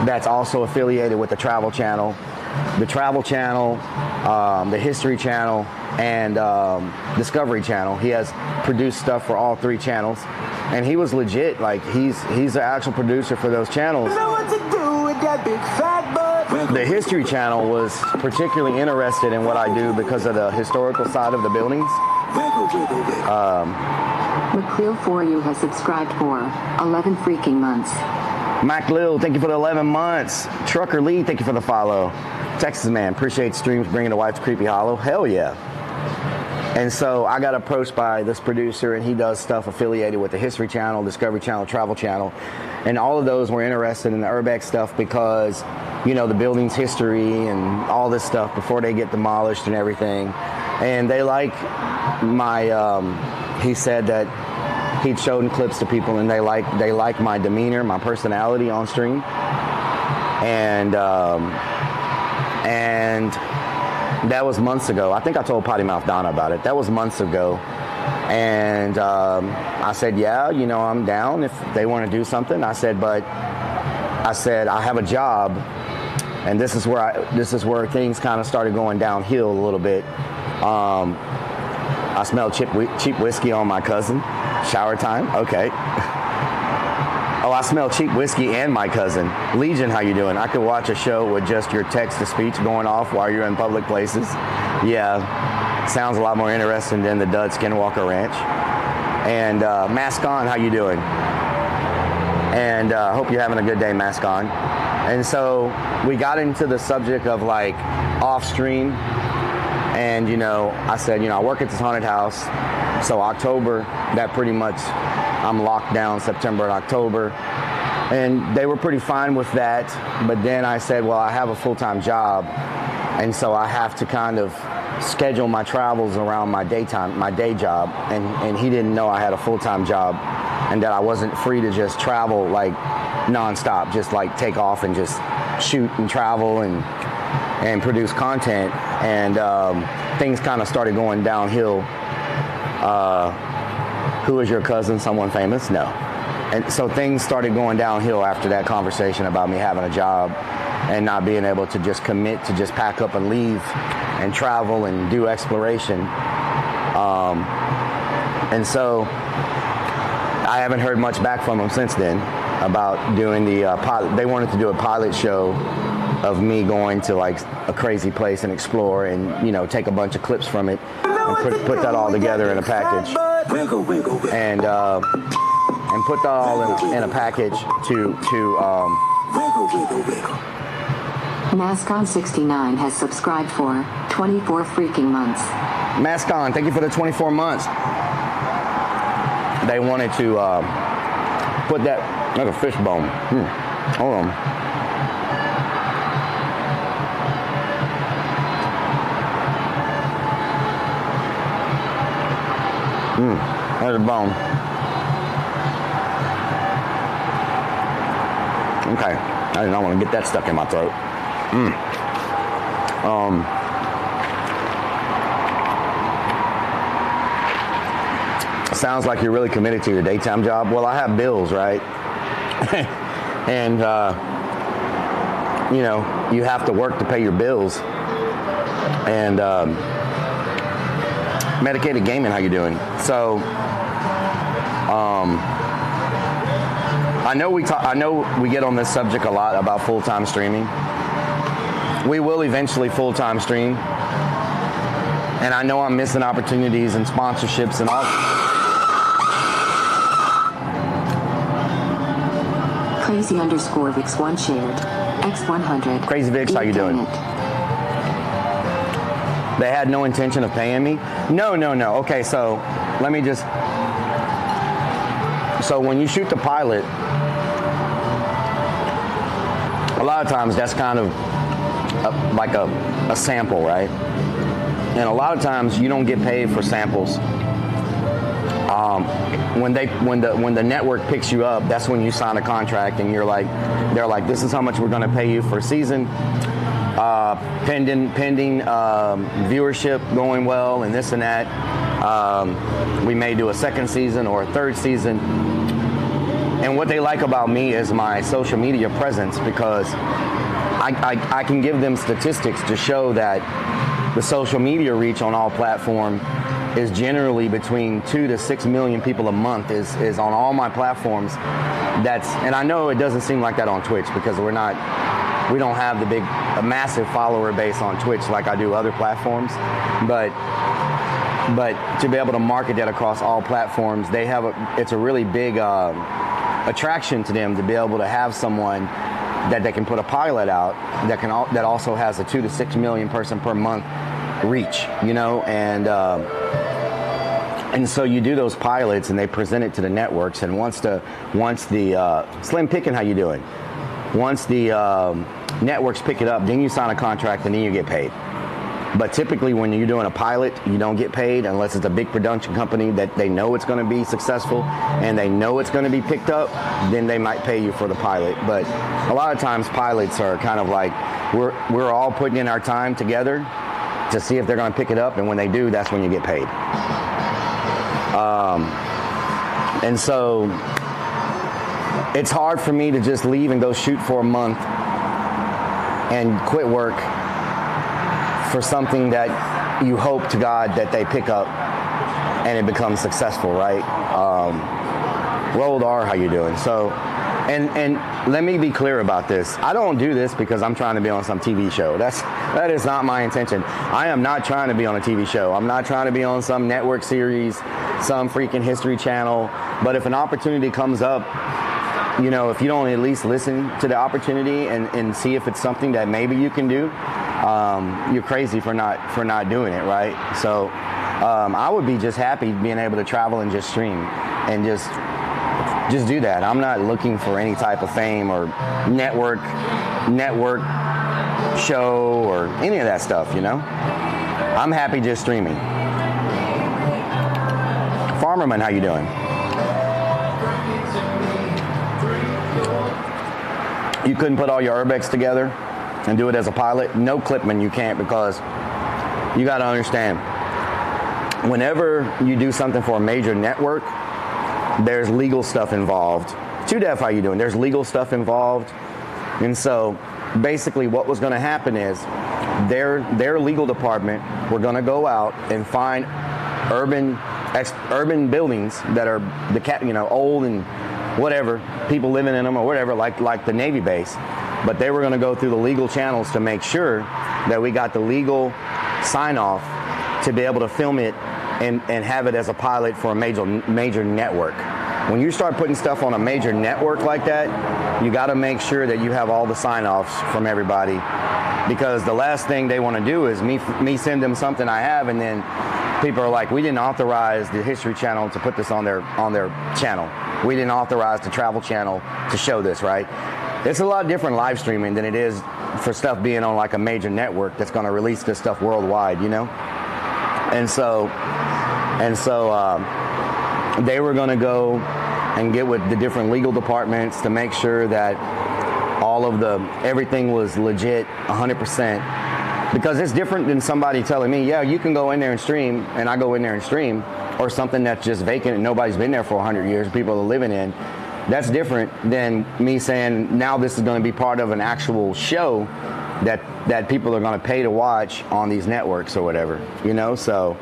that's also affiliated with the Travel Channel, the History Channel, and Discovery Channel. He has produced stuff for all 3 channels, and he was legit. Like, he's the actual producer for those channels. Know what to do with that big fat butt. The History Channel was particularly interested in what I do because of the historical side of the buildings. McLeal for you has subscribed for 11 freaking months. Mac Lil, thank you for the 11 months. Trucker Lee, thank you for the follow. Texas man, appreciate streams bringing the wife to Creepy Hollow. Hell yeah. And so I got approached by this producer, and he does stuff affiliated with the History Channel, Discovery Channel, Travel Channel. And all of those were interested in the Urbex stuff because, you know, the building's history and all this stuff before they get demolished and everything. And they like he said that he'd shown clips to people, and they like my demeanor, my personality on stream, and that was months ago. I think I told Potty Mouth Donna about it. That was months ago, and I said, yeah, you know, I'm down if they want to do something. I said I have a job, and this is where things kind of started going downhill a little bit. I smelled cheap whiskey on my cousin. Shower time? Okay. Oh, I smell cheap whiskey and my cousin. Legion, how you doing? I could watch a show with just your text-to-speech going off while you're in public places. Yeah. sounds a lot more interesting than the Dud Skinwalker Ranch. And Mask On, how you doing? And hope you're having a good day, Mask On. And so we got into the subject of like off stream. And, you know, I said, you know, I work at this haunted house. So October, that pretty much, I'm locked down September and October. And they were pretty fine with that. But then I said, well, I have a full-time job. And so I have to kind of schedule my travels around my day job. And he didn't know I had a full-time job and that I wasn't free to just travel like nonstop, just like take off and just shoot and travel and produce content. And things kind of started going downhill. Who is your cousin? Someone famous? No. And so things started going downhill after that conversation about me having a job and not being able to just commit to just pack up and leave and travel and do exploration. And so I haven't heard much back from them since then about doing the pilot. They wanted to do a pilot show of me going to like a crazy place and explore and, you know, take a bunch of clips from it and put that all together in a package and put that all in a package to Mascon69 has subscribed for 24 freaking months. Mascon, thank you for the 24 months. They wanted to put that like a fish bone. Hold on. There's a bone. Okay, I did not want to get that stuck in my throat. Sounds like you're really committed to your daytime job. Well, I have bills, right? And, you know, you have to work to pay your bills. And Medicated Gaming, how you doing? So, I know we get on this subject a lot about full-time streaming. We will eventually full-time stream. And I know I'm missing opportunities and sponsorships and all. Crazy_Vix1 shared. X100. Crazy Vix, how you doing? They had no intention of paying me? No. Okay, so let me just... So when you shoot the pilot, a lot of times that's kind of like a sample, right? And a lot of times you don't get paid for samples. When the network picks you up, that's when you sign a contract and they're like, this is how much we're going to pay you for a season, pending viewership going well and this and that. We may do a second season or a third season. And what they like about me is my social media presence, because I can give them statistics to show that the social media reach on all platforms is generally between 2 to 6 million people a month is on all my platforms. And I know it doesn't seem like that on Twitch because we don't have a massive follower base on Twitch like I do other platforms. But to be able to market that across all platforms, it's a really big attraction to them to be able to have someone that they can put a pilot out that also has a 2 to 6 million person per month reach, you know, and so you do those pilots and they present it to the networks, and once the Slim Pickin', how you doing? Once the networks pick it up, then you sign a contract and then you get paid. But typically when you're doing a pilot, you don't get paid unless it's a big production company that they know it's going to be successful and they know it's going to be picked up, then they might pay you for the pilot. But a lot of times pilots are kind of like, we're all putting in our time together to see if they're going to pick it up, and when they do, that's when you get paid. And so it's hard for me to just leave and go shoot for a month and quit work for something that you hope to God that they pick up and it becomes successful, right? Rolled R, how you doing? So, and let me be clear about this. I don't do this because I'm trying to be on some TV show. That's That is not my intention. I am not trying to be on a TV show. I'm not trying to be on some network series, some freaking History Channel. But if an opportunity comes up, you know, if you don't at least listen to the opportunity and see if it's something that maybe you can do, you're crazy for not doing it, right? So I would be just happy being able to travel and just stream and just do that. I'm not looking for any type of fame or network show or any of that stuff, you know? I'm happy just streaming. Farmerman, how you doing? You couldn't put all your urbex together and do it as a pilot? No, Clipman, you can't, because you got to understand, whenever you do something for a major network, there's legal stuff involved. 2Def, how you doing? There's legal stuff involved. And so basically what was going to happen is their legal department were going to go out and find urban buildings that are old and whatever, people living in them or whatever, like the Navy base. But they were going to go through the legal channels to make sure that we got the legal sign off to be able to film it and have it as a pilot for a major network. When you start putting stuff on a major network like that, you got to make sure that you have all the sign-offs from everybody, because the last thing they want to do is me send them something I have, and then people are like, we didn't authorize the History Channel to put this on their channel. We didn't authorize the Travel Channel to show this, right? It's a lot different live streaming than it is for stuff being on like a major network that's going to release this stuff worldwide, you know? And so they were going to go and get with the different legal departments to make sure that everything was legit 100%, because it's different than somebody telling me, yeah, you can go in there and stream, and I go in there and stream, or something that's just vacant and nobody's been there for 100 years, people are living in. That's different than me saying, now this is going to be part of an actual show that people are going to pay to watch on these networks or whatever, you know? So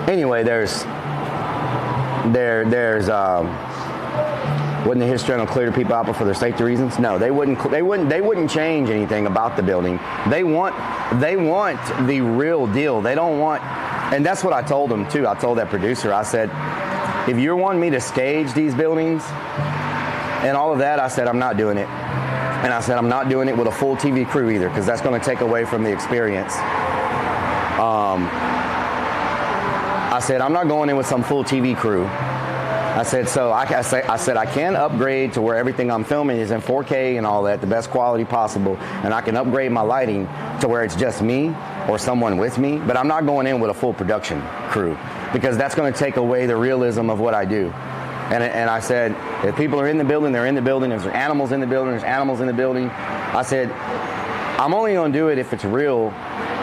anyway, wouldn't the History Channel clear the people out for their safety reasons? No, they wouldn't change anything about the building. They want the real deal. They don't want, and that's what I told them too. I told that producer, I said, if you're wanting me to stage these buildings and all of that, I said, I'm not doing it. And I said, I'm not doing it with a full TV crew either, because that's going to take away from the experience. I said, I'm not going in with some full TV crew. I said, I can upgrade to where everything I'm filming is in 4K and all that, the best quality possible, and I can upgrade my lighting to where it's just me or someone with me, but I'm not going in with a full production crew, because that's going to take away the realism of what I do. And I said, if people are in the building, they're in the building. If there's animals in the building, there's animals in the building. I said, I'm only going to do it if it's real.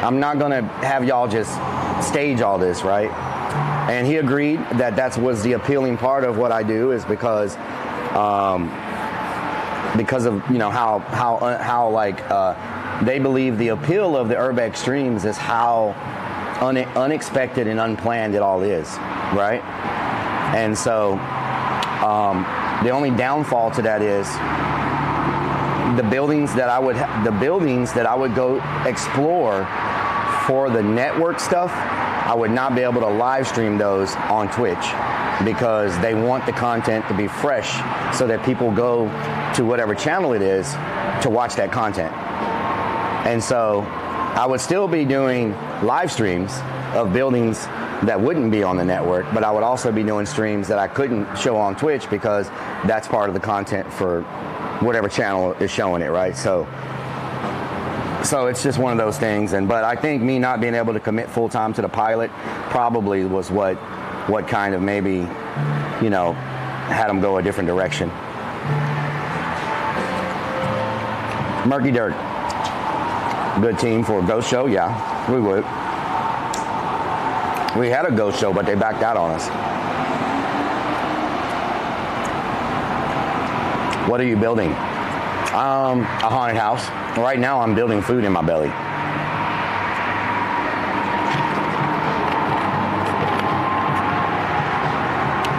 I'm not going to have y'all just stage all this, right? And he agreed that was the appealing part of what I do, is because of, you know, how they believe the appeal of the urbex streams is how unexpected and unplanned it all is, right? And so the only downfall to that is the buildings that I would go explore for the network stuff, I would not be able to live stream those on Twitch, because they want the content to be fresh so that people go to whatever channel it is to watch that content. And so I would still be doing live streams of buildings that wouldn't be on the network, but I would also be doing streams that I couldn't show on Twitch, because that's part of the content for whatever channel is showing it, right? So it's just one of those things. But I think me not being able to commit full time to the pilot probably was what kind of maybe, you know, had them go a different direction. Murky Dirt, good team for a ghost show. Yeah, we would. We had a ghost show, but they backed out on us. What are you building? A haunted house. Right now I'm building food in my belly.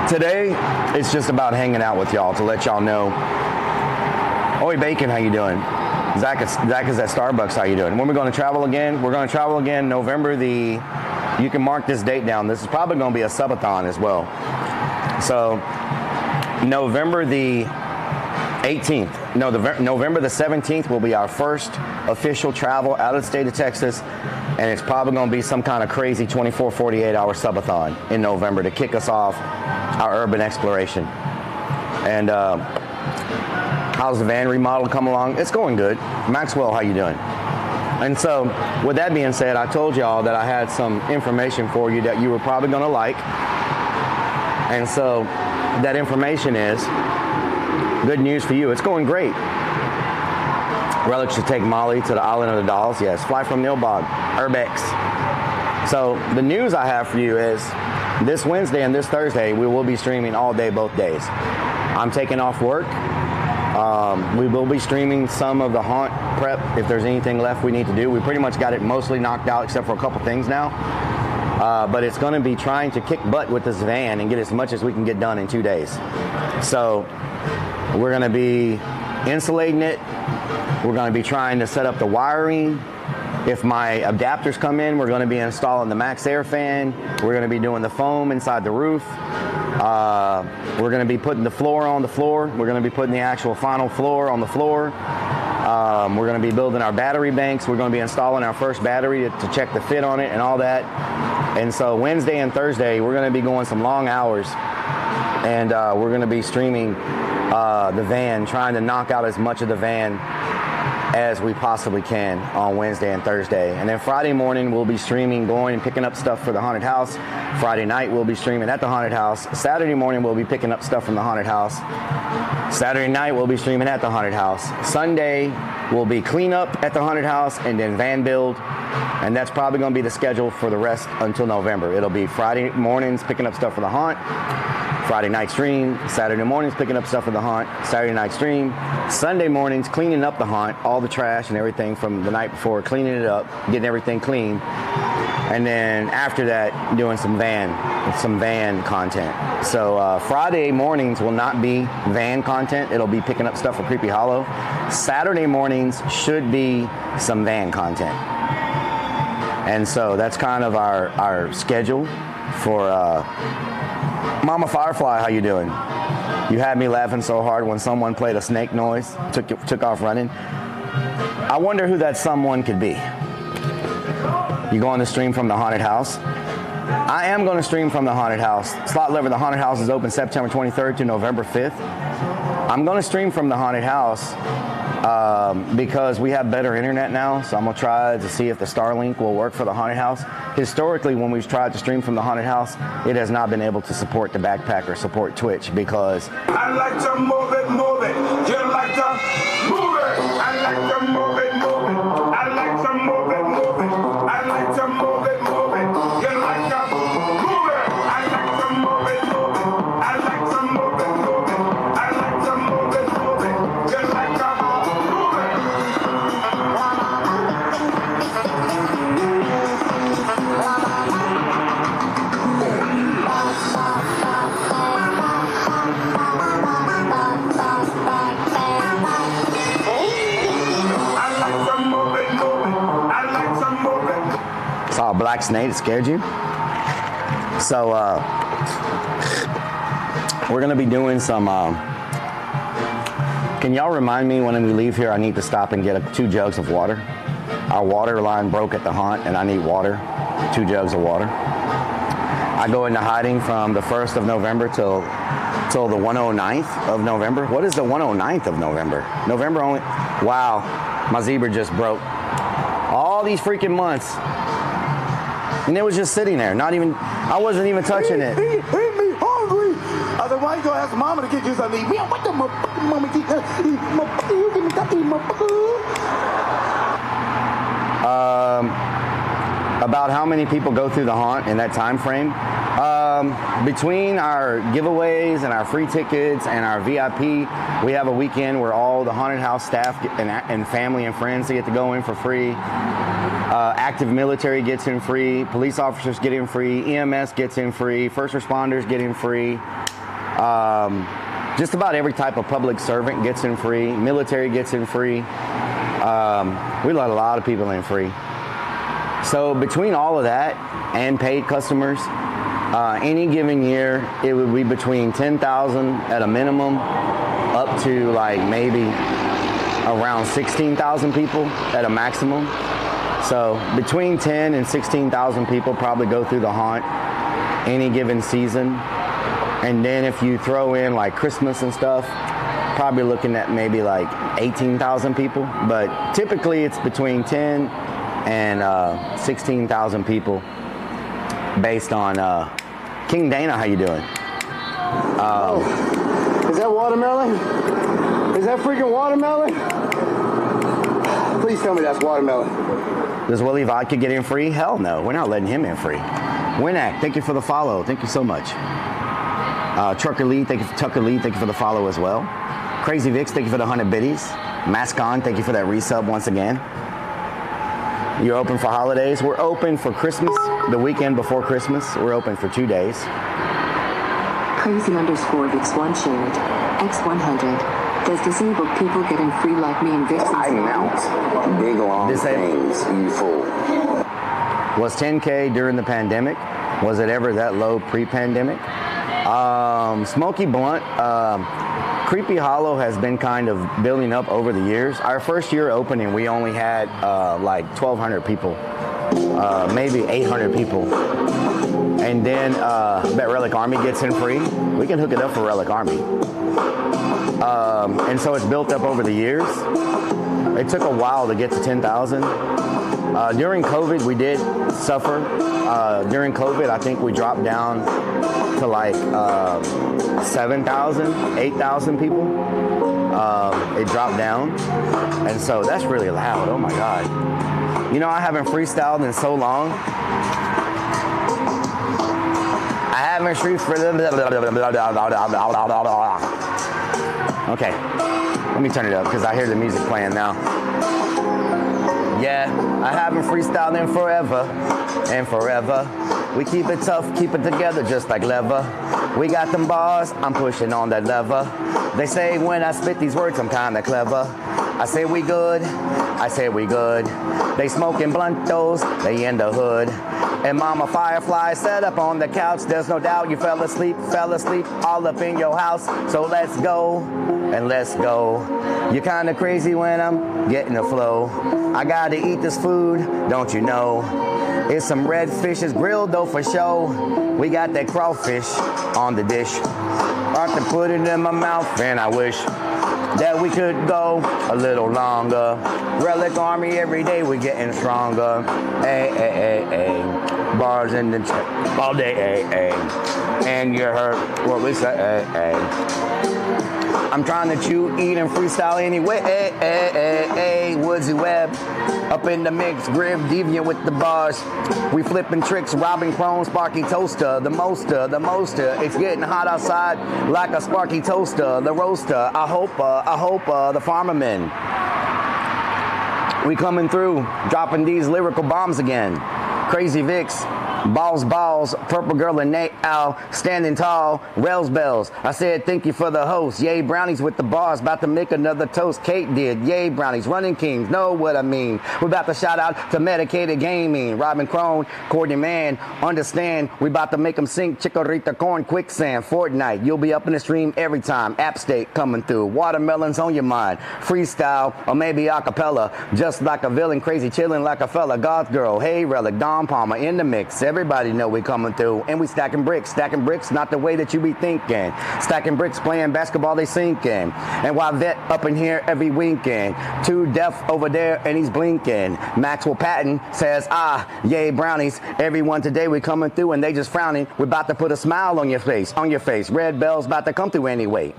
Today, it's just about hanging out with y'all to let y'all know Oi Bacon, how you doing? Zach is at Starbucks, how you doing? When we're going to travel again? We're going to travel again November you can mark this date down. This is probably going to be a subathon as well. So November the 18th, no, November the 17th will be our first official travel out of the state of Texas, and it's probably going to be some kind of crazy 24, 48-hour subathon in November to kick us off our urban exploration. And how's the van remodel come along? It's going good. Maxwell, how you doing? And so, with that being said, I told y'all that I had some information for you that you were probably going to like. And so, that information is good news for you. It's going great. Rellik should take Molly to the Island of the Dolls. Yes, fly from Nilbog, Urbex. So, the news I have for you is this Wednesday and this Thursday, we will be streaming all day, both days. I'm taking off work. We will be streaming some of the haunt prep if there's anything left we need to do. We pretty much got it mostly knocked out except for a couple things now. But it's going to be trying to kick butt with this van and get as much as we can get done in 2 days. So we're going to be insulating it. We're going to be trying to set up the wiring. If my adapters come in, we're going to be installing the Max Air fan. We're going to be doing the foam inside the roof. We're going to be putting the floor on the floor. We're going to be putting the actual final floor on the floor. We're going to be building our battery banks. We're going to be installing our first battery to check the fit on it and all that. And so Wednesday and Thursday, we're going to be going some long hours. And we're going to be streaming the van, trying to knock out as much of the van as we possibly can on Wednesday and Thursday. And then Friday morning, we'll be streaming, going and picking up stuff for the haunted house. Friday night, we'll be streaming at the haunted house. Saturday morning, we'll be picking up stuff from the haunted house. Saturday night, we'll be streaming at the haunted house. Sunday, we'll be cleanup at the haunted house and then van build. And that's probably going to be the schedule for the rest until November. It'll be Friday mornings picking up stuff for the haunt. Friday night stream, Saturday mornings picking up stuff for the haunt, Saturday night stream, Sunday mornings cleaning up the haunt, all the trash and everything from the night before, cleaning it up, getting everything clean, and then after that doing some van content. So Friday mornings will not be van content, it'll be picking up stuff for Creepy Hollow. Saturday mornings should be some van content. And so that's kind of our schedule for Mama Firefly, how you doing? You had me laughing so hard when someone played a snake noise, took off running. I wonder who that someone could be. You going to stream from the haunted house? I am going to stream from the haunted house. Slot Lever, the haunted house is open September 23rd to November 5th. I'm going to stream from the haunted house because we have better internet now, so I'm going to try to see if the Starlink will work for the haunted house. Historically, when we've tried to stream from the haunted house, it has not been able to support the backpack or support Twitch because I like to move it. You like to move it. I like to move it. I like to move it. I like to move it. You like to move it. I like to move it. I like to move it. I like to move it. You like to move it. Saw a black snake, it scared you? So, we're going to be doing some, can y'all remind me when we leave here I need to stop and get 2 jugs of water? Our water line broke at the haunt and I need water, 2 jugs of water. I go into hiding from the 1st of November till the 109th of November. What is the 109th of November? November only, wow, my zebra just broke. All these freaking months. And it was just sitting there, I wasn't even touching it. He me hungry. I said, why you gonna ask mama to get you something to eat? What the motherfucking mama get you give me something About how many people go through the haunt in that time frame? Between our giveaways and our free tickets and our VIP, we have a weekend where all the haunted house staff and family and friends get to go in for free. Active military gets in free. Police officers get in free. EMS gets in free. First responders get in free. just about every type of public servant gets in free. Military gets in free. We let a lot of people in free. So between all of that and paid customers, any given year, it would be between 10,000 at a minimum up to like maybe around 16,000 people at a maximum. So between 10 and 16,000 people probably go through the haunt any given season. And then if you throw in like Christmas and stuff, probably looking at maybe like 18,000 people. But typically it's between 10 and 16,000 people based on King Dana. How you doing? Is that watermelon? Is that freaking watermelon? Please tell me that's watermelon. Does Willie Vodka get in free? Hell no, we're not letting him in free. Winak, thank you for the follow. Thank you so much. Tucker Lee, thank you for the follow as well. Crazy Vix, thank you for the 100 biddies. Mascon, thank you for that resub once again. You're open for holidays. We're open for Christmas, the weekend before Christmas. We're open for 2 days. Crazy_Vix1 shared. X100. Does disabled people get in free like me and Vix? I mount big long things, you fool. Was 10K during the pandemic? Was it ever that low pre-pandemic? Smoky Blunt, Creepy Hollow has been kind of building up over the years. Our first year opening, we only had like 1,200 people, maybe 800 people. And then that Rellik Army gets in free. We can hook it up for Rellik Army. And so it's built up over the years. It took a while to get to 10,000. During COVID, we did suffer. During COVID, I think we dropped down to like 7,000, 8,000 people. It dropped down. And so that's really loud. Oh my God. You know, I haven't freestyled in so long. I haven't freestyled. Okay, let me turn it up because I hear the music playing now. Yeah, I haven't freestyled in forever and forever. We keep it tough, keep it together just like leather. We got them bars, I'm pushing on that lever. They say when I spit these words, I'm kinda clever. I say we good, I say we good. They smoking bluntos, they in the hood. And Mama Firefly sat up on the couch. There's no doubt you fell asleep all up in your house. So let's go and let's go. You're kinda crazy when I'm getting the flow. I gotta eat this food, don't you know? It's some red fish, it's grilled though for show. We got that crawfish on the dish. I can put it in my mouth and I wish that we could go a little longer. Rellik Army every day we getting stronger. Ay, ay, ay, ay. Bars in the all day, ay, ay. And you heard what we say, ay, ay. I'm trying to chew, eat, and freestyle anyway. Ay, ay, ay, ay. Woodsy Webb up in the mix, Griff deviant with the bars. We flipping tricks, robbing chrome, Sparky Toaster, the moster. It's getting hot outside like a Sparky Toaster, the roaster. I hope the farmermen. We coming through, dropping these lyrical bombs again. Crazy Vix. Balls, Purple Girl and Nate Owl, standing tall, Rails Bells. I said thank you for the host. Yay, brownies with the bars, about to make another toast. Kate did. Yay, brownies, running kings, know what I mean. We're about to shout out to Medicated Gaming, Robin Crone, Courtney Mann. Understand, we about to make them sing Chikorita Corn Quicksand, Fortnite. You'll be up in the stream every time. App State coming through. Watermelons on your mind. Freestyle or maybe acapella. Just like a villain, crazy chilling like a fella. Goth Girl, hey Rellik, Don Palmer in the mix. Everybody know we coming through, and we stacking bricks, not the way that you be thinking. Stacking bricks, playing basketball, they sinking. And while Vet up in here every weekend, Too Deaf over there and he's blinking. Maxwell Patton says, yay brownies. Everyone today we coming through and they just frowning. We're about to put a smile on your face, Red Bell's about to come through anyway.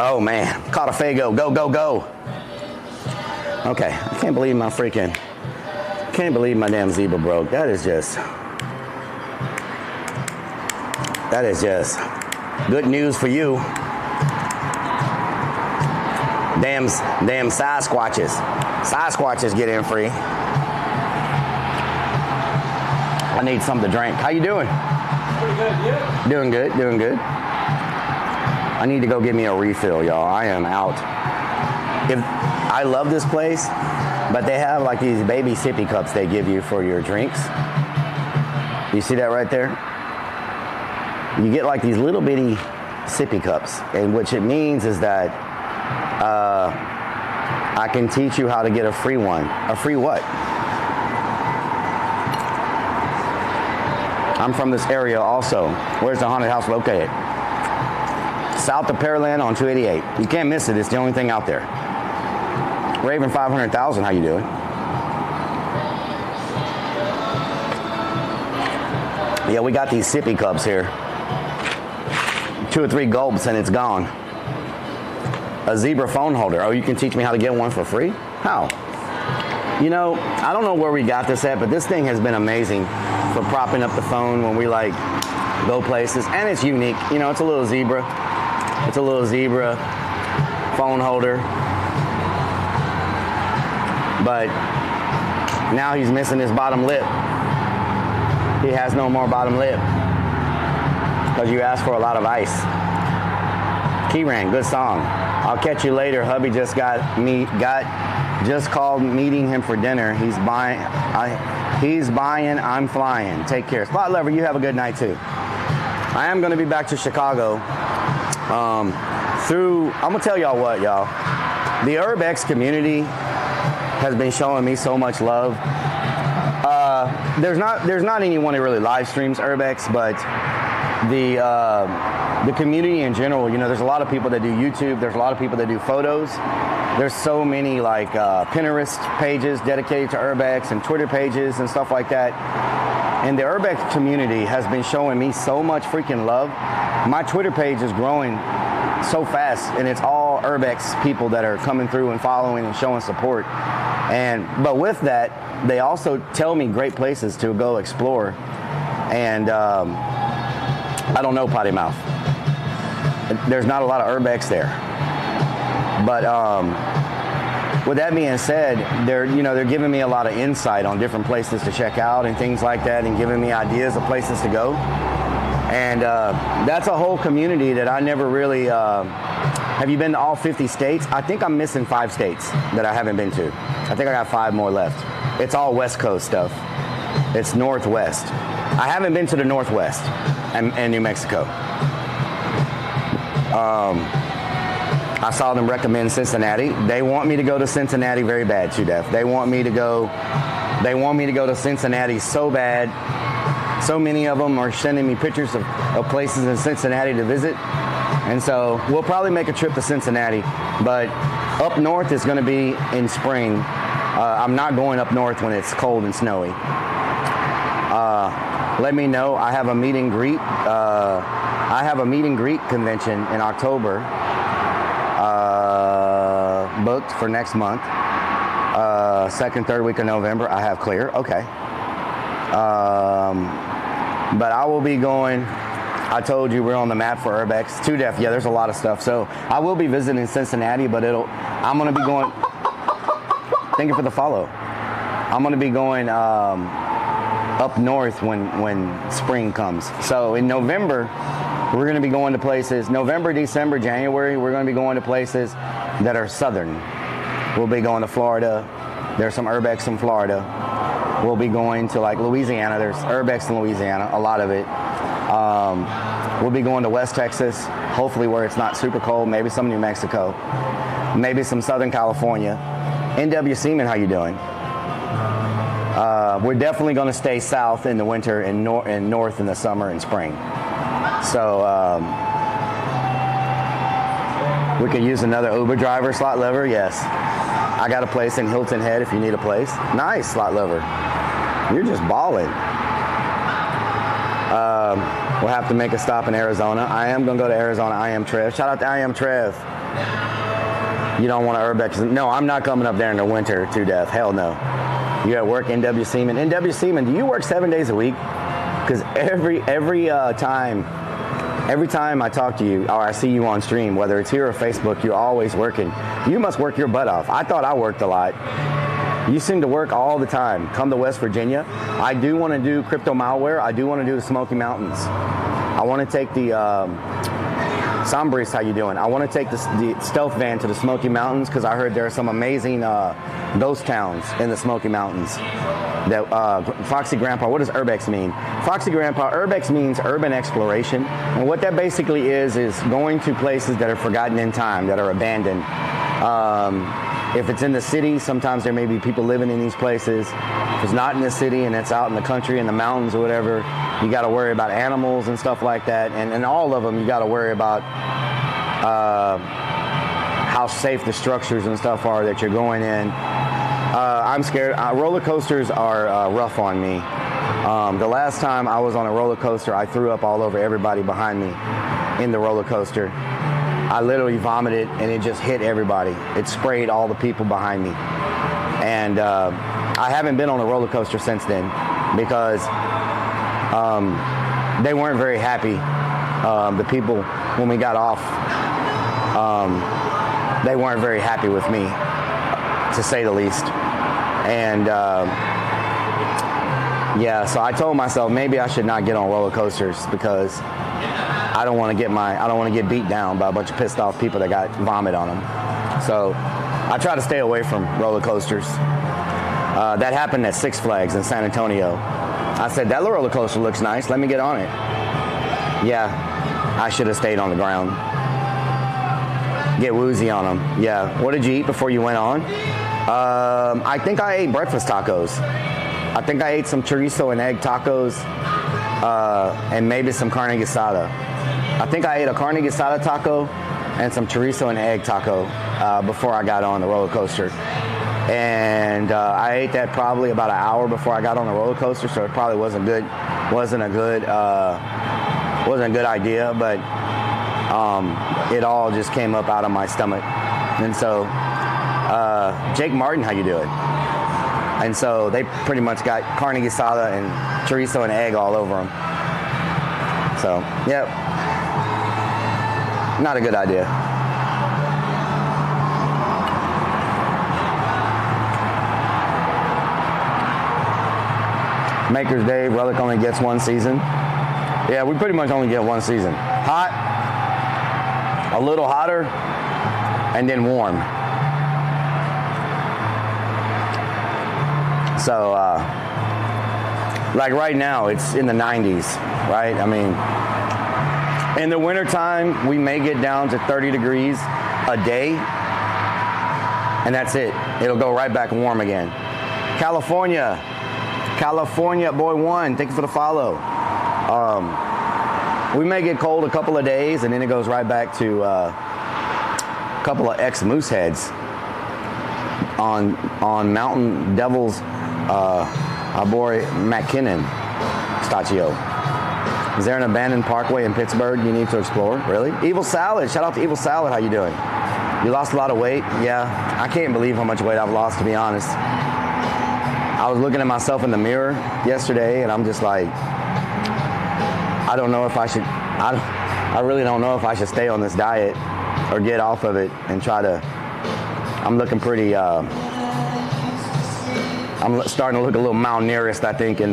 Oh man, caught a Fago, go. Okay, I can't believe my damn zebra broke. That is just good news for you. Damn Sasquatches get in free. I need something to drink. How you doing? Pretty good, yeah. Doing good, doing good. I need to go get me a refill, y'all. I am out. I love this place, but they have like these baby sippy cups they give you for your drinks. You see that right there? You get like these little bitty sippy cups, and what it means is that I can teach you how to get a free one. A free what? I'm from this area also. Where's the haunted house located? South of Pearland on 288. You can't miss it. It's the only thing out there. Raven 500,000, how you doing? Yeah, we got these sippy cups here. 2 or 3 gulps and it's gone. A zebra phone holder. Oh, you can teach me how to get one for free? How? You know, I don't know where we got this at, but this thing has been amazing for propping up the phone when we like go places. And it's unique. You know, it's a little zebra. It's a little zebra phone holder. But now he's missing his bottom lip. He has no more bottom lip. Because you asked for a lot of ice. Keyran, good song. I'll catch you later. Hubby just just called meeting him for dinner. He's buying, I'm flying. Take care. Spot Lover, you have a good night too. I am going to be back to Chicago. I'm going to tell y'all what, y'all. The Urbex community has been showing me so much love. There's not anyone who really live streams Urbex, but the community in general, you know, there's a lot of people that do YouTube. There's a lot of people that do photos. There's so many like Pinterest pages dedicated to Urbex and Twitter pages and stuff like that. And the Urbex community has been showing me so much freaking love. My Twitter page is growing so fast, and it's all Urbex people that are coming through and following and showing support. But with that, they also tell me great places to go explore. And I don't know Potty Mouth. There's not a lot of Urbex there. But with that being said, they're giving me a lot of insight on different places to check out and things like that, and giving me ideas of places to go. And that's a whole community that I never really. Have you been to all 50 states? I think I'm missing 5 states that I haven't been to. I think I got 5 more left. It's all West Coast stuff. It's Northwest. I haven't been to the Northwest and New Mexico. I saw them recommend Cincinnati. They want me to go to Cincinnati very bad, Too Deaf. They want me to go to Cincinnati so bad. So many of them are sending me pictures of places in Cincinnati to visit. And so we'll probably make a trip to Cincinnati. But up north is going to be in spring. I'm not going up north when it's cold and snowy. Let me know. I have a meet and greet. I have a meet and greet convention in October. Booked for next month. 2nd, 3rd week of November. I have clear. Okay. But I will be going. I told you we're on the map for Urbex. Too Deaf. Yeah, there's a lot of stuff. So I will be visiting Cincinnati, but I'm going to be going. Thank you for the follow. I'm going to be going up north when spring comes. So in November, we're going to be going to places. November, December, January, we're going to be going to places that are southern. We'll be going to Florida. There's some Urbex in Florida. We'll be going to like Louisiana. There's Urbex in Louisiana, a lot of it. We'll be going to West Texas, hopefully where it's not super cold, maybe some New Mexico, maybe some Southern California. NW Seaman, how you doing? We're definitely going to stay south in the winter and north in the summer and spring. So we could use another Uber driver, Slot Lover, yes. I got a place in Hilton Head if you need a place. Nice, Slot Lover. You're just balling. We'll have to make a stop in Arizona. I am going to go to Arizona. I am Trev. Shout out to I am Trev. You don't want to Urbex. No, I'm not coming up there in the winter, Too Deaf. Hell no. You at work, NW Seaman. NW Seaman, do you work 7 days a week? Because every time I talk to you or I see you on stream, whether it's here or Facebook, you're always working. You must work your butt off. I thought I worked a lot. You seem to work all the time. Come to West Virginia. I do want to do crypto malware. I do want to do the Smoky Mountains. I want to take the Sombris, how you doing? I want to take the stealth van to the Smoky Mountains because I heard there are some amazing ghost towns in the Smoky Mountains. That Foxy Grandpa, what does Urbex mean? Foxy Grandpa, Urbex means urban exploration. And what that basically is going to places that are forgotten in time, that are abandoned. If it's in the city, sometimes there may be people living in these places. If it's not in the city and it's out in the country, in the mountains or whatever, you got to worry about animals and stuff like that. And all of them, you got to worry about how safe the structures and stuff are that you're going in. I'm scared. Roller coasters are rough on me. The last time I was on a roller coaster, I threw up all over everybody behind me in the roller coaster. I literally vomited and it just hit everybody. It sprayed all the people behind me. And I haven't been on a roller coaster since then because they weren't very happy. The people, when we got off, they weren't very happy with me, to say the least. And yeah, so I told myself maybe I should not get on roller coasters because I don't want to get beat down by a bunch of pissed off people that got vomit on them. So I try to stay away from roller coasters. That happened at Six Flags in San Antonio. I said, that roller coaster looks nice. Let me get on it. Yeah, I should have stayed on the ground. Get woozy on them. Yeah. What did you eat before you went on? I think I ate breakfast tacos. I think I ate some chorizo and egg tacos and maybe some carne asada. I think I ate a carne asada taco and some chorizo and egg taco before I got on the roller coaster. And I ate that probably about an hour before I got on the roller coaster, so it probably wasn't a good idea, but it all just came up out of my stomach. And so, Jake Martin, how you doing? And so they pretty much got carne asada and chorizo and egg all over them. So, yep, not a good idea. Maker's Day, Rellik only gets one season. Yeah, we pretty much only get one season. Hot, a little hotter, and then warm. So, like right now, it's in the 90s, right? I mean, in the wintertime, we may get down to 30 degrees a day, and that's it. It'll go right back warm again. California, boy one, thank you for the follow. We may get cold a couple of days, and then it goes right back to a couple of ex-moose heads on Mountain Devils, our boy McKinnon, Stachio. Is there an abandoned parkway in Pittsburgh you need to explore? Really? Evil Salad, shout out to Evil Salad, how you doing? You lost a lot of weight? Yeah, I can't believe how much weight I've lost, to be honest. I was looking at myself in the mirror yesterday, and I'm just like, I don't know if I should, I really don't know if I should stay on this diet or get off of it and try to, I'm looking pretty, I'm starting to look a little mountaineerist, I think, in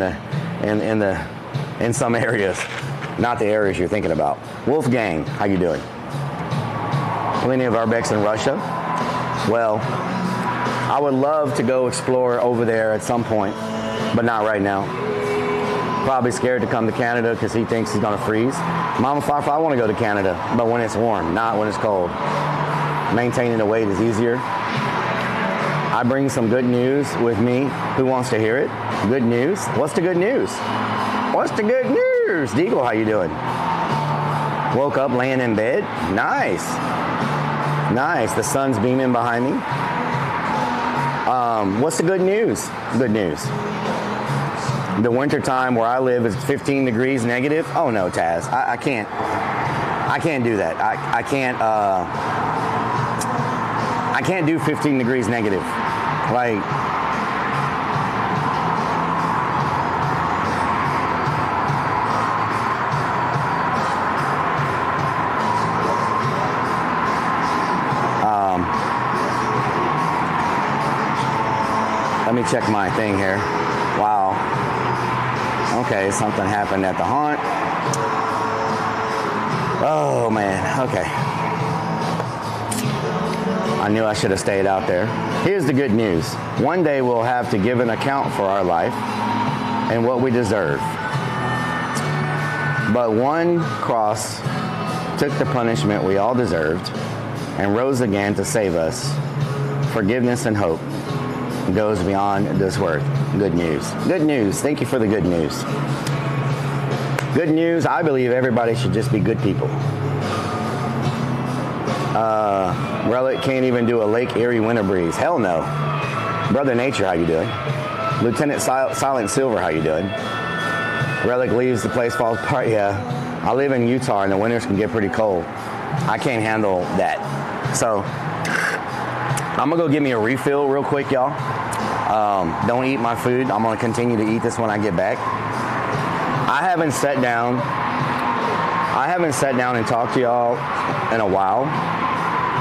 some areas, not the areas you're thinking about. Wolfgang, how you doing? Plenty of Arbex in Russia. Well, I would love to go explore over there at some point, but not right now. Probably scared to come to Canada because he thinks he's gonna freeze. Mama Fafa, I want to go to Canada, but when it's warm, not when it's cold. Maintaining the weight is easier. I bring some good news with me. Who wants to hear it? Good news? What's the good news? What's the good news? Deagle, how you doing? Woke up laying in bed? Nice. Nice. The sun's beaming behind me. What's the good news? Good news. The winter time where I live is 15 degrees negative. Oh no, Taz, I can't do that. I can't do 15 degrees negative. Like, Let me check my thing here. Wow. Okay, something happened at the haunt. Oh man, okay. I knew I should have stayed out there. Here's the good news. One day we'll have to give an account for our life and what we deserve. But one cross took the punishment we all deserved and rose again to save us. Forgiveness and hope goes beyond this worth. Good news. Good news. Thank you for the good news. Good news. I believe everybody should just be good people. Rellik can't even do a Lake Erie winter breeze. Hell no. Brother Nature, how you doing? Lieutenant Silent Silver, how you doing? Rellik leaves, the place falls apart. Yeah. I live in Utah and the winters can get pretty cold. I can't handle that. So I'm gonna go get me a refill real quick, y'all. Don't eat my food. I'm gonna continue to eat this when I get back. I haven't sat down and talked to y'all in a while.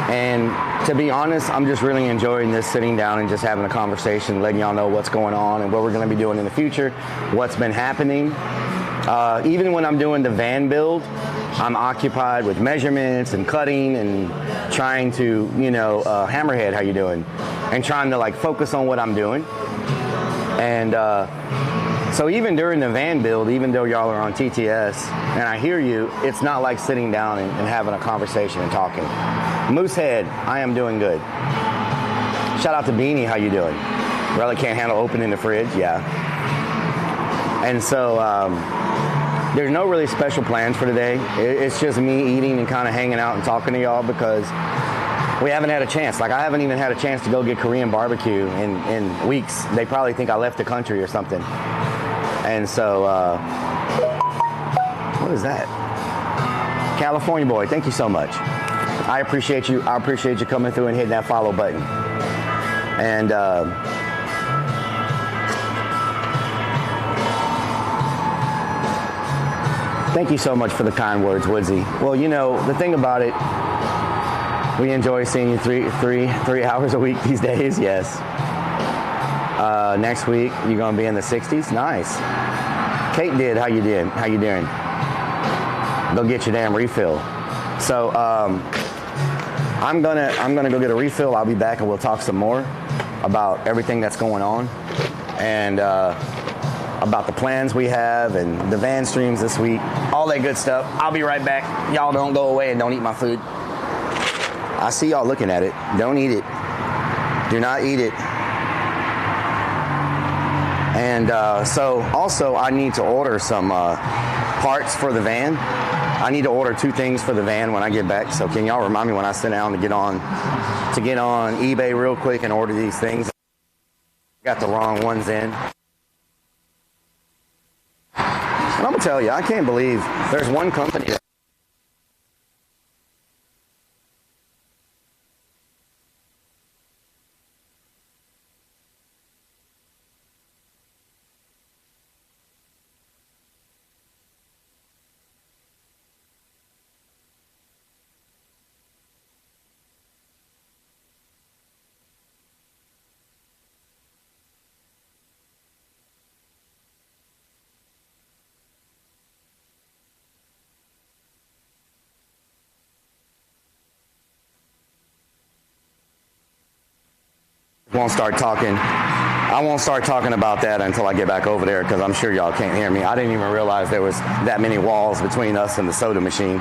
And to be honest, I'm just really enjoying this, sitting down and just having a conversation, letting y'all know what's going on and what we're gonna be doing in the future, what's been happening. Even when I'm doing the van build, I'm occupied with measurements and cutting and trying to, Hammerhead, how you doing? And trying to like focus on what I'm doing. And so even during the van build, even though y'all are on TTS and I hear you, it's not like sitting down and having a conversation and talking. Moosehead, I am doing good. Shout out to Beanie, how you doing? Really can't handle opening the fridge, yeah. And so there's no really special plans for today. It's just me eating and kind of hanging out and talking to y'all because we haven't had a chance. Like I haven't even had a chance to go get Korean barbecue in weeks. They probably think I left the country or something. And so, what is that? California boy, thank you so much. I appreciate you. I appreciate you coming through and hitting that follow button. And thank you so much for the kind words, Woodsy. Well, the thing about it, we enjoy seeing you three hours a week these days. Yes. Next week you're gonna be in the 60s. Nice. Kate did. How you doing? How you doing? Go get your damn refill. So I'm gonna go get a refill. I'll be back and we'll talk some more about everything that's going on and about the plans we have and the van streams this week, all that good stuff. I'll be right back. Y'all don't go away and don't eat my food. I see y'all looking at it. Don't eat it. Do not eat it. And so also I need to order some parts for the van. I need to order 2 things for the van when I get back. So can y'all remind me when I sit down to get on eBay real quick and order these things? Got the wrong ones in. And I'm gonna tell you, I can't believe there's one company that won't start talking. I won't start talking about that until I get back over there because I'm sure y'all can't hear me. I didn't even realize there was that many walls between us and the soda machine.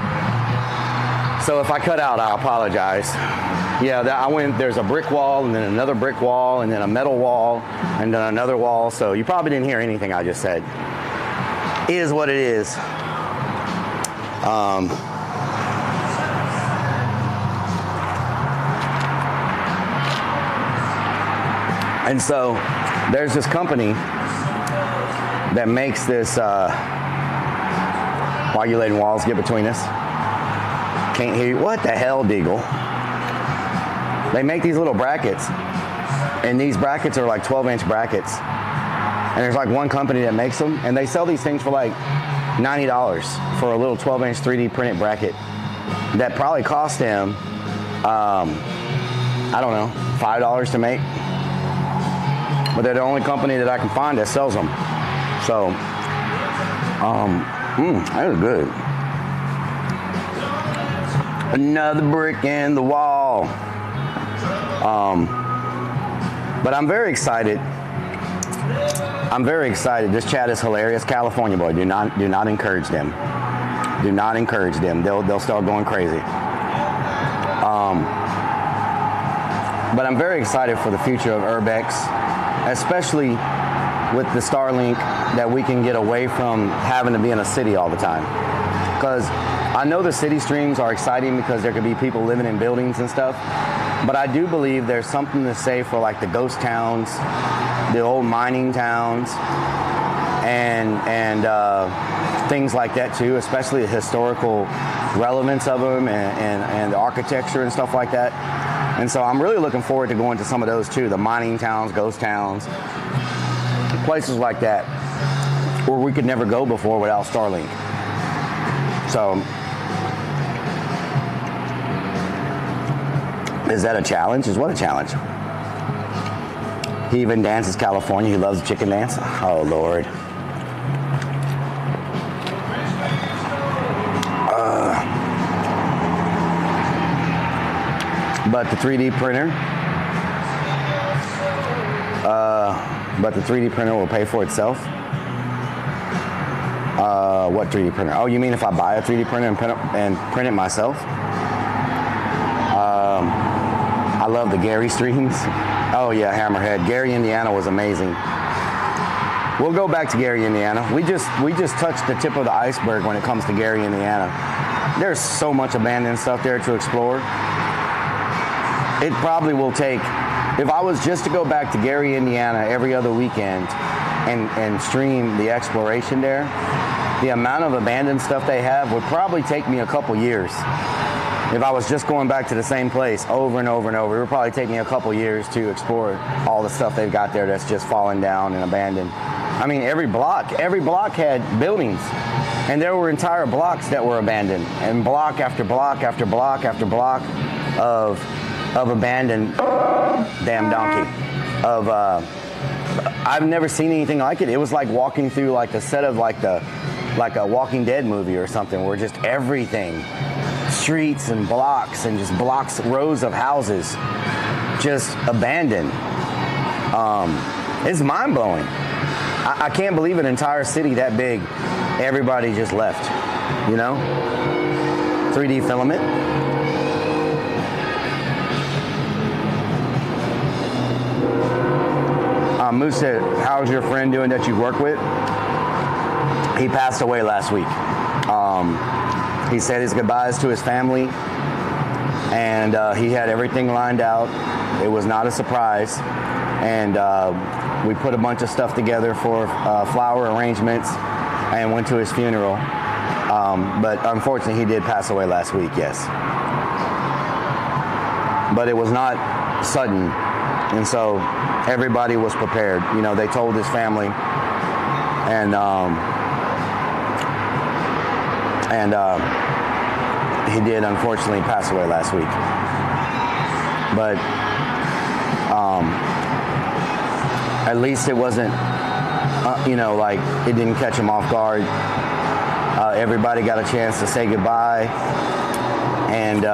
So if I cut out, I apologize. Yeah, there's a brick wall and then another brick wall and then a metal wall and then another wall. So you probably didn't hear anything I just said. It is what it is. And so there's this company that makes this, why you letting walls get between us? Can't hear you. What the hell, Deagle? They make these little brackets, and these brackets are like 12-inch brackets. And there's like one company that makes them, and they sell these things for like $90 for a little 12-inch 3D printed bracket that probably cost him, I don't know, $5 to make. but they're the only company that I can find that sells them. So, that was good. Another brick in the wall. But I'm very excited. This chat is hilarious. California boy, do not encourage them. Do not encourage them. They'll start going crazy. But I'm very excited for the future of Urbex, especially with the Starlink, that we can get away from having to be in a city all the time. Because I know the city streams are exciting because there could be people living in buildings and stuff, but I do believe there's something to say for like the ghost towns, the old mining towns, and things like that too, especially the historical relevance of them and the architecture and stuff like that. And so I'm really looking forward to going to some of those too, the mining towns, ghost towns, places like that, where we could never go before without Starlink. So, is that a challenge? Is what a challenge? He even dances California. He loves chicken dance. Oh, Lord. But the 3D printer will pay for itself. What 3D printer? Oh, you mean if I buy a 3D printer and print it myself? I love the Gary streams. Oh yeah, Hammerhead. Gary, Indiana was amazing. We'll go back to Gary, Indiana. We just touched the tip of the iceberg when it comes to Gary, Indiana. There's so much abandoned stuff there to explore. It probably will take, if I was just to go back to Gary, Indiana every other weekend and stream the exploration there, the amount of abandoned stuff they have would probably take me a couple years. If I was just going back to the same place over and over and over, it would probably take me a couple years to explore all the stuff they've got there that's just fallen down and abandoned. I mean, every block had buildings, and there were entire blocks that were abandoned, and block after block after block after block of abandoned, damn donkey, I've never seen anything like it. It was like walking through like the set of like a Walking Dead movie or something, where just everything, streets and blocks and just blocks, rows of houses, just abandoned. It's mind-blowing. I can't believe an entire city that big, everybody just left, you know? 3D filament. Moose said, how's your friend doing that you work with? He passed away last week. He said his goodbyes to his family, and he had everything lined out. It was not a surprise, and we put a bunch of stuff together for flower arrangements and went to his funeral. But unfortunately, he did pass away last week, yes. But it was not sudden, and so everybody was prepared. You know, they told his family, and he did unfortunately pass away last week. But at least it wasn't, you know, like it didn't catch him off guard. Everybody got a chance to say goodbye, and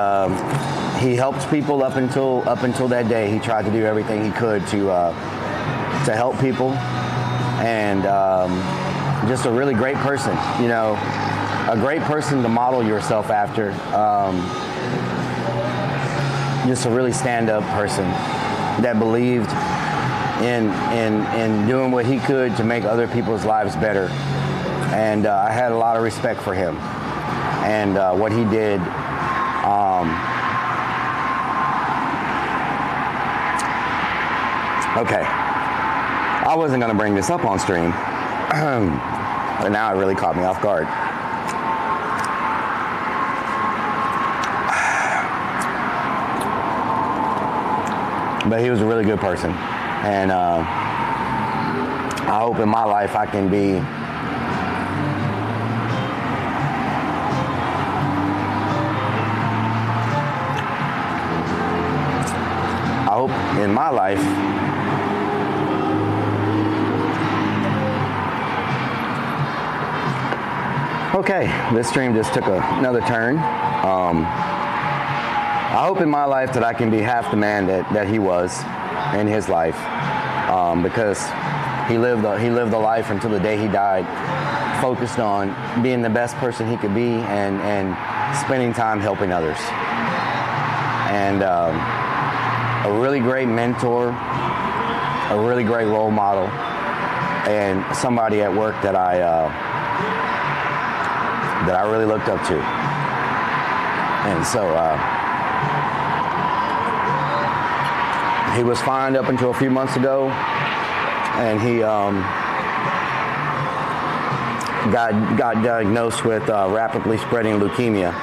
he helped people up until that day. He tried to do everything he could to help people, and just a really great person, you know, a great person to model yourself after. Just a really stand-up person that believed in doing what he could to make other people's lives better, and I had a lot of respect for him and what he did. Okay, I wasn't going to bring this up on stream, but now it really caught me off guard. But he was a really good person, and I hope in my life I can be Okay, this stream just took another turn. I hope in my life that I can be half the man that he was in his life, because he lived a life until the day he died, focused on being the best person he could be and spending time helping others. And a really great mentor, a really great role model, and somebody at work that I really looked up to. And so he was fine up until a few months ago, and he got diagnosed with rapidly spreading leukemia,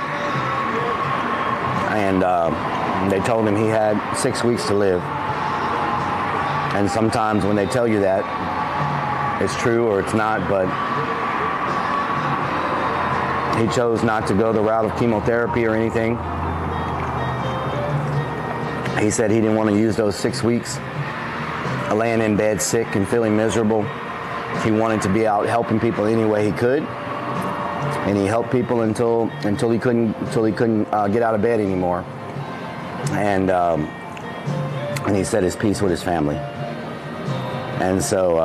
and they told him he had 6 weeks to live. And sometimes when they tell you that, it's true or it's not, but he chose not to go the route of chemotherapy or anything. He said he didn't want to use those 6 weeks laying in bed sick and feeling miserable. He wanted to be out helping people any way he could, and he helped people until he couldn't get out of bed anymore. And he said his piece with his family. And so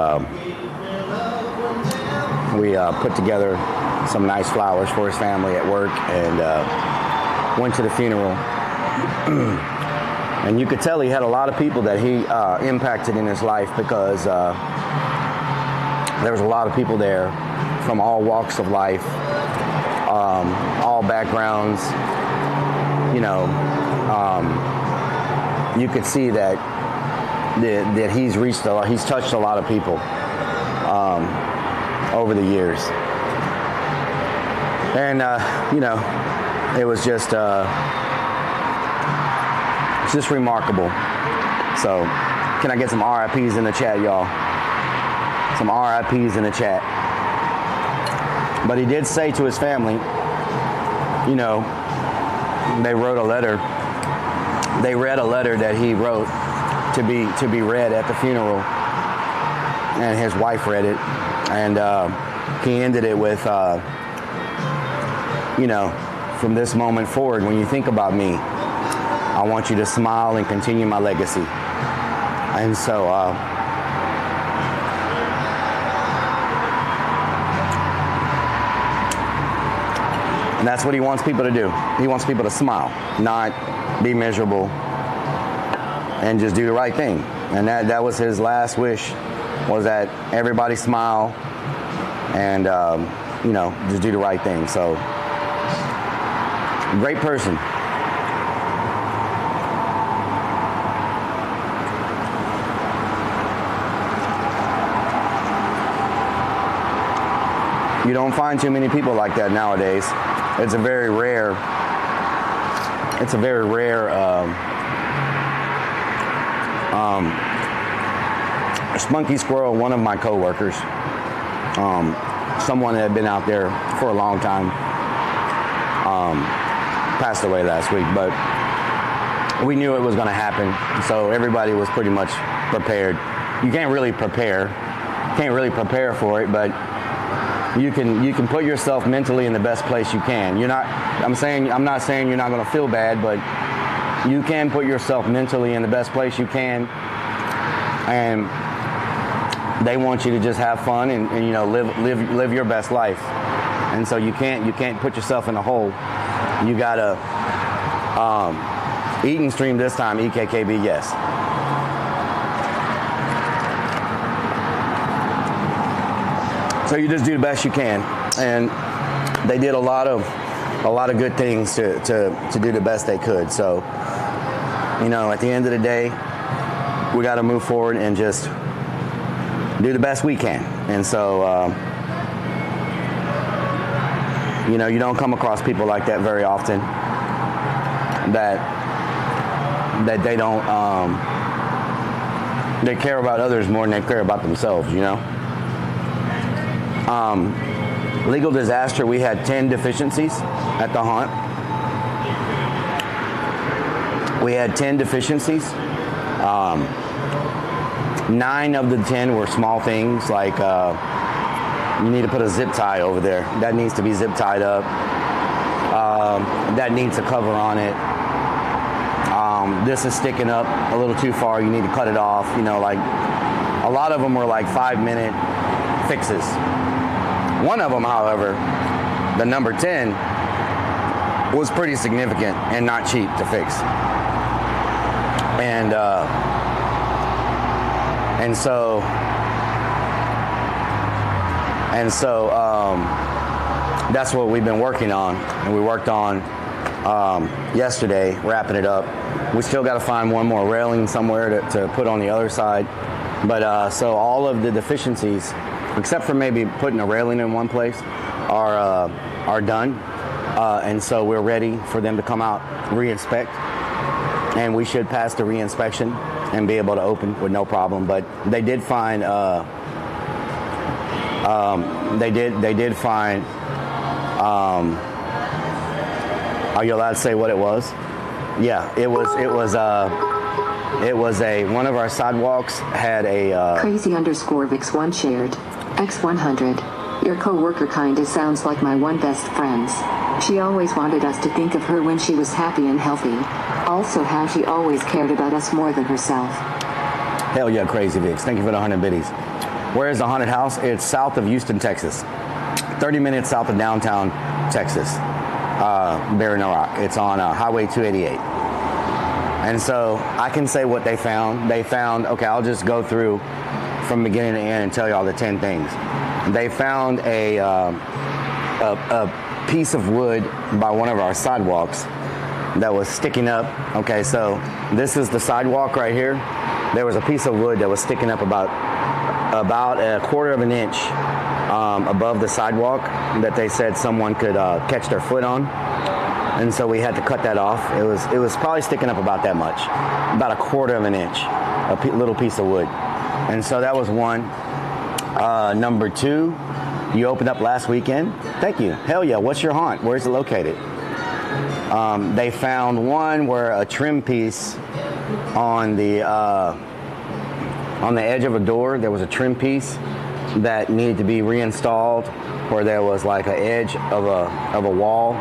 we put together some nice flowers for his family at work, and went to the funeral. And you could tell he had a lot of people that he impacted in his life, because there was a lot of people there from all walks of life, all backgrounds. You know, you could see that he's touched a lot of people over the years. And you know, it was just remarkable. So, can I get some RIPs in the chat, y'all? Some RIPs in the chat. But he did say to his family, you know, they wrote a letter. They read a letter that he wrote to be read at the funeral, and his wife read it, and he ended it with, you know, from this moment forward, when you think about me, I want you to smile and continue my legacy. And so and that's what he wants people to do. He wants people to smile, not be miserable, and just do the right thing. And that was his last wish, was that everybody smile and you know, just do the right thing. So, great person. You don't find too many people like that nowadays. It's a very rare Spunky Squirrel, one of my coworkers, someone that had been out there for a long time, passed away last week, but we knew it was going to happen, so everybody was pretty much prepared. You can't really prepare for it, but you can put yourself mentally in the best place you can. I'm not saying you're not going to feel bad, but you can put yourself mentally in the best place you can, and they want you to just have fun and you know, live your best life. And so you can't put yourself in a hole. You gotta eat and stream this time. EKKB, yes. So you just do the best you can, and they did a lot of good things to do the best they could. So, you know, at the end of the day, we got to move forward and just do the best we can. And so, you know, you don't come across people like that very often, that they don't they care about others more than they care about themselves, you know. Legal disaster, we had 10 deficiencies at the haunt. We had 10 deficiencies. 9 of the 10 were small things, like You need to put a zip tie over there. That needs to be zip tied up. That needs a cover on it. This is sticking up a little too far. You need to cut it off. You know, like a lot of them were like 5-minute fixes. One of them, however, the number 10, was pretty significant and not cheap to fix. And so that's what we've been working on, and we worked on yesterday, wrapping it up. We still got to find one more railing somewhere to put on the other side. But so all of the deficiencies, except for maybe putting a railing in one place, are done. And so we're ready for them to come out, re-inspect, and we should pass the re-inspection and be able to open with no problem. But they did find are you allowed to say what it was? Yeah, it was one of our sidewalks had a Crazy_Vix1 shared. X100. Your co-worker kinda sounds like my one best friends. She always wanted us to think of her when she was happy and healthy. Also how she always cared about us more than herself. Hell yeah, Crazy Vix. Thank you for the 100 biddies. Where is the haunted house? It's south of Houston, Texas. 30 minutes south of downtown Texas. Barren Rock. It's on Highway 288. And so I can say what they found. They found, okay, I'll just go through from beginning to end and tell you all the 10 things. They found a piece of wood by one of our sidewalks that was sticking up. Okay, so this is the sidewalk right here. There was a piece of wood that was sticking up about a quarter of an inch above the sidewalk that they said someone could catch their foot on. And so we had to cut that off. It was probably sticking up about that much, about a quarter of an inch, little piece of wood. And so that was one. Number 2, you opened up last weekend. Thank you. Hell yeah. What's your haunt? Where's it located? They found one where a trim piece on the edge of a door, there was a trim piece that needed to be reinstalled, where there was like an edge of a wall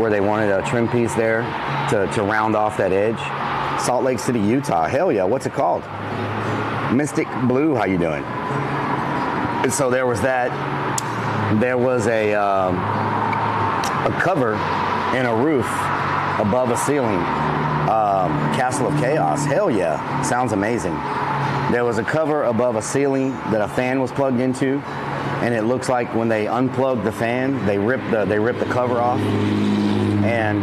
where they wanted a trim piece there to round off that edge. Salt Lake City, Utah. Hell yeah. What's it called? Mystic Blue. How you doing? And so there was that. There was a cover in a roof above a ceiling. Castle of Chaos. Hell yeah. Sounds amazing. There was a cover above a ceiling that a fan was plugged into, and it looks like when they unplugged the fan, they ripped the cover off. And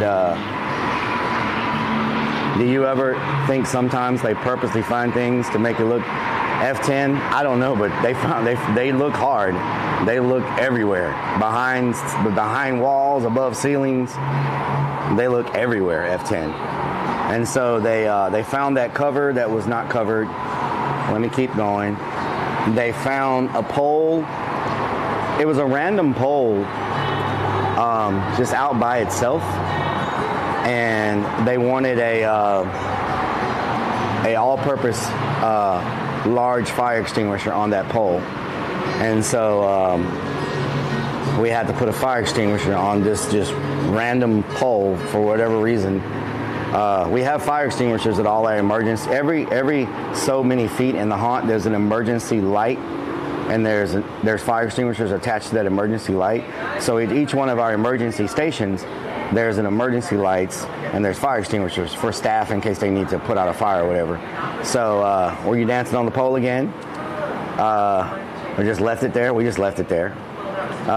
do you ever think sometimes they purposely find things to make it look F10? I don't know, but they look hard. They look everywhere, behind walls, above ceilings. They look everywhere, F10. And so they found that cover that was not covered. Let me keep going. They found a pole. It was a random pole, just out by itself, and they wanted a all-purpose large fire extinguisher on that pole. And so we had to put a fire extinguisher on this just random pole for whatever reason. We have fire extinguishers at all our emergency. Every so many feet in the haunt, there's an emergency light, and there's fire extinguishers attached to that emergency light. So at each one of our emergency stations, there's an emergency lights, and there's fire extinguishers for staff in case they need to put out a fire or whatever. So were you dancing on the pole again? We just left it there? We just left it there.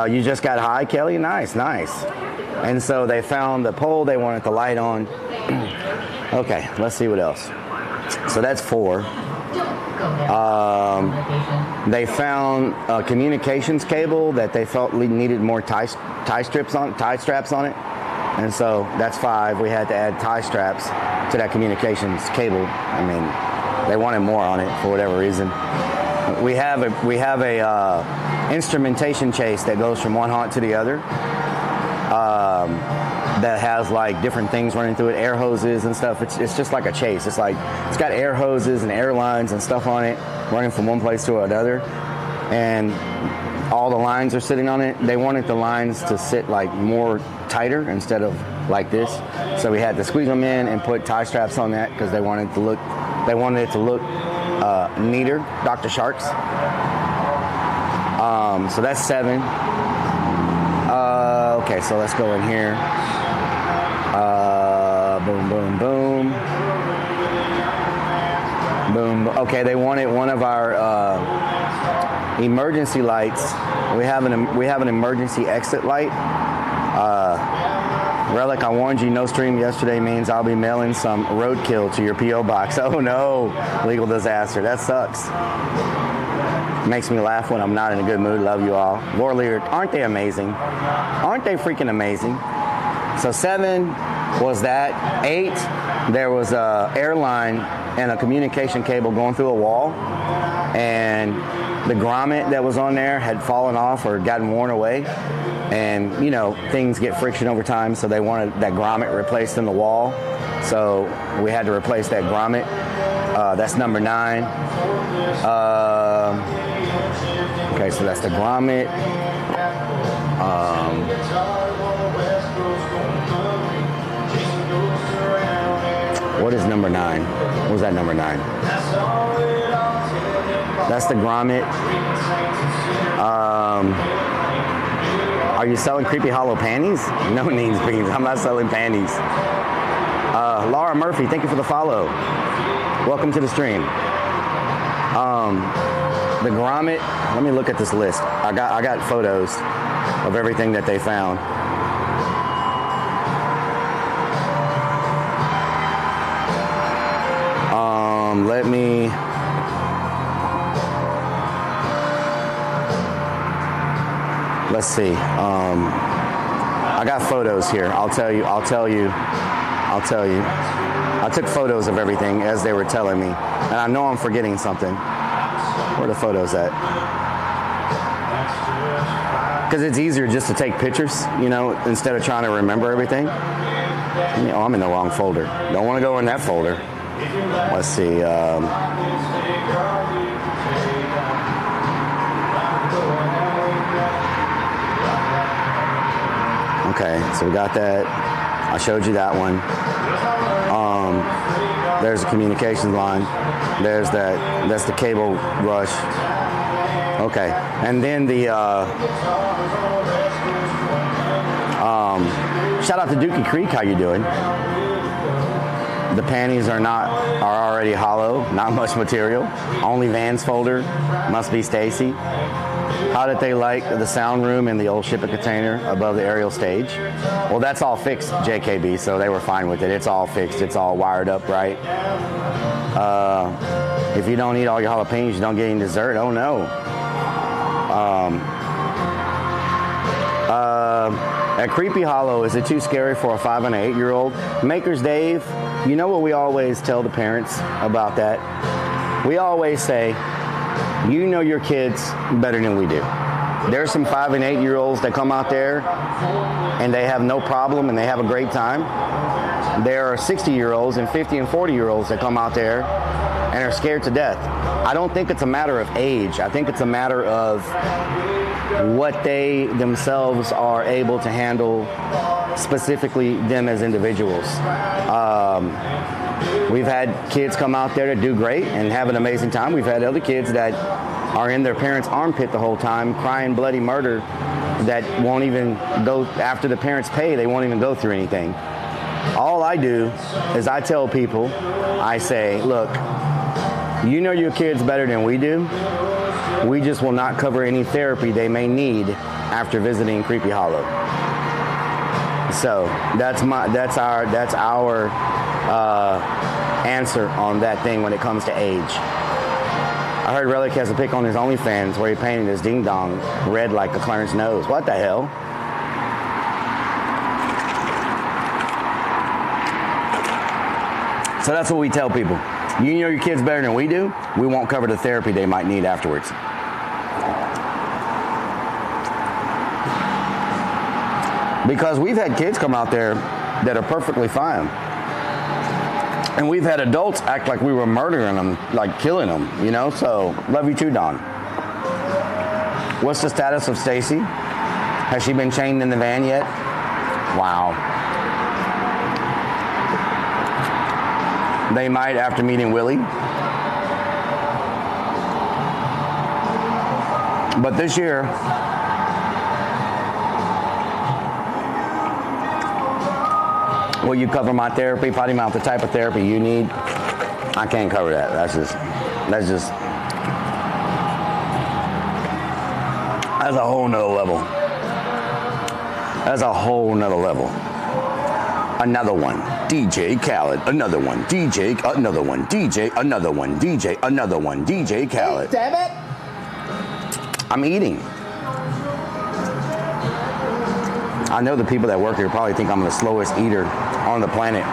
You just got high, Kelly? Nice. And so they found the pole they wanted the light on. Okay, let's see what else. So that's 4. They found a communications cable that they felt needed more tie straps on it. And so that's 5. We had to add tie straps to that communications cable. I mean, they wanted more on it for whatever reason. We have a instrumentation chase that goes from one haunt to the other. That has like different things running through it, air hoses and stuff. It's just like a chase. It's got air hoses and air lines and stuff on it, running from one place to another. and all the lines are sitting on it. They wanted the lines to sit like more tighter instead of like this. So we had to squeeze them in and put tie straps on that because they wanted it to look neater. Dr. Sharks. So that's 7. Okay, so let's go in here. Boom, boom, boom. Boom. Okay, they wanted one of our emergency lights. We have an emergency exit light. Rellik, I warned you, no stream yesterday means I'll be mailing some roadkill to your P.O. box. Oh no, legal disaster. That sucks. Makes me laugh when I'm not in a good mood. Love you all. War Leader, aren't they amazing? Aren't they freaking amazing? So 7 was that. 8, there was a airline and a communication cable going through a wall, and the grommet that was on there had fallen off or gotten worn away, and you know things get friction over time, so they wanted that grommet replaced in the wall, so we had to replace that grommet. That's number 9. Okay, so that's the grommet. What is number 9? What was that number 9? That's the grommet. Are you selling Creepy Hollow panties? No needs, beans. I'm not selling panties. Laura Murphy, thank you for the follow. Welcome to the stream. The grommet. Let me look at this list. I got photos of everything that they found. Let me. Let's see. I got photos here. I'll tell you. I took photos of everything as they were telling me, and I know I'm forgetting something. Where are the photos at? Because it's easier just to take pictures, you know, instead of trying to remember everything. Oh, I'm in the wrong folder. Don't want to go in that folder. Let's see. Okay, so we got that. I showed you that one. There's a communications line. There's that. That's the cable rush. Okay, and then the shout out to Dookie Creek. How you doing? The panties are already hollow. Not much material. Only Vans folder. Must be Stacy. How did they like the sound room and the old shipping container above the aerial stage? Well, that's all fixed, JKB, so they were fine with it. It's all fixed. It's all wired up right. If you don't eat all your jalapenos, you don't get any dessert. Oh, no. At Creepy Hollow, is it too scary for a 5 and 8-year-old? Makers Dave, you know what we always tell the parents about that? We always say, you know your kids better than we do. There's some 5 and 8-year-olds that come out there and they have no problem and they have a great time. There are 60-year-olds and 50 and 40-year-olds that come out there and are scared to death. I don't think it's a matter of age. I think it's a matter of what they themselves are able to handle, specifically them as individuals. We've had kids come out there that do great and have an amazing time. We've had other kids that are in their parents' armpit the whole time, crying bloody murder, that won't even go after the parents pay. They won't even go through anything. All I do is I tell people, I say, look, you know your kids better than we do. We just will not cover any therapy they may need after visiting Creepy Hollow. So that's our answer on that thing when it comes to age. I heard Rellik has a pic on his OnlyFans where he painted his ding dong red like a Clarence nose. What the hell? So that's what we tell people. You know your kids better than we do. We won't cover the therapy they might need afterwards. Because we've had kids come out there that are perfectly fine. And we've had adults act like we were murdering them, like killing them, you know? So, love you too, Don. What's the status of Stacy? Has she been chained in the van yet? Wow. They might after meeting Willie. But this year, will you cover my therapy? Fighting out the type of therapy you need? I can't cover that. That's a whole nother level. That's a whole nother level. Another one, DJ Khaled. Another one, DJ. Another one, DJ. Another one, DJ. Another one, DJ Khaled. Hey, damn it! I'm eating. I know the people that work here probably think I'm the slowest eater on the planet.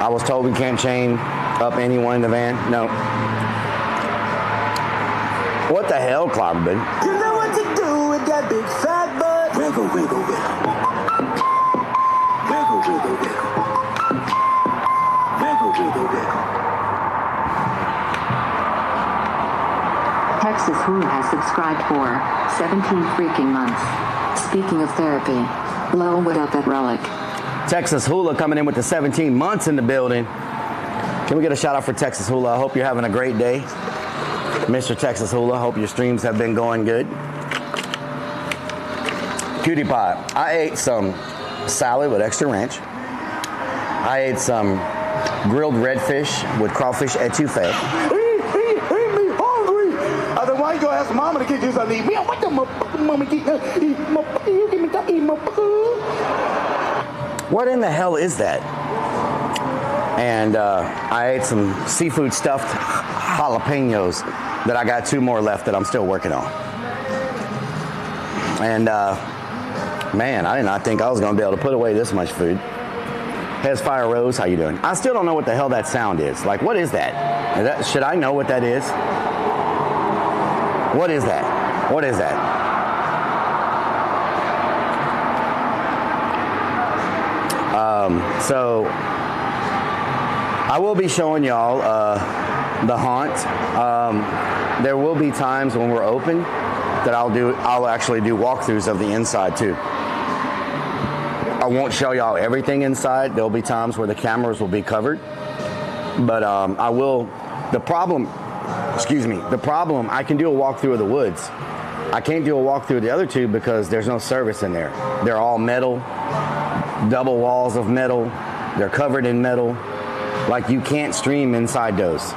I was told we can't chain up anyone in the van. No. What the hell, Clobberbin? You know what to do with that big fat butt. Wiggle, wiggle, wiggle. Wiggle, wiggle, wiggle. Wiggle, wiggle, wiggle. Texas Who has subscribed for 17 freaking months. Speaking of therapy, Lil, what up at Rellik? Texas Hula coming in with the 17 months in the building. Can we get a shout out for Texas Hula? I hope you're having a great day. Mr. Texas Hula, hope your streams have been going good. Cutie Pie, I ate some salad with extra ranch. I ate some grilled redfish with crawfish etouffee. He me hungry. Otherwise, go ask mama to get you something. Man, what the motherfucker mama get? You give me that eat motherfucker. What in the hell is that? And I ate some seafood stuffed jalapenos that I got 2 more left that I'm still working on. And man, I did not think I was going to be able to put away this much food. Hez Fire Rose, how you doing? I still don't know what the hell that sound is. Like, what is that? Should I know what that is? What is that? What is that? So I will be showing y'all the haunt. There will be times when we're open that I'll actually do walkthroughs of the inside too. I won't show y'all everything inside. There'll be times where the cameras will be covered, but I will. The problem, I can do a walkthrough of the woods. I can't do a walkthrough of the other 2 because there's no service in there. They're all metal, double walls of metal. They're covered in metal. Like, you can't stream inside those.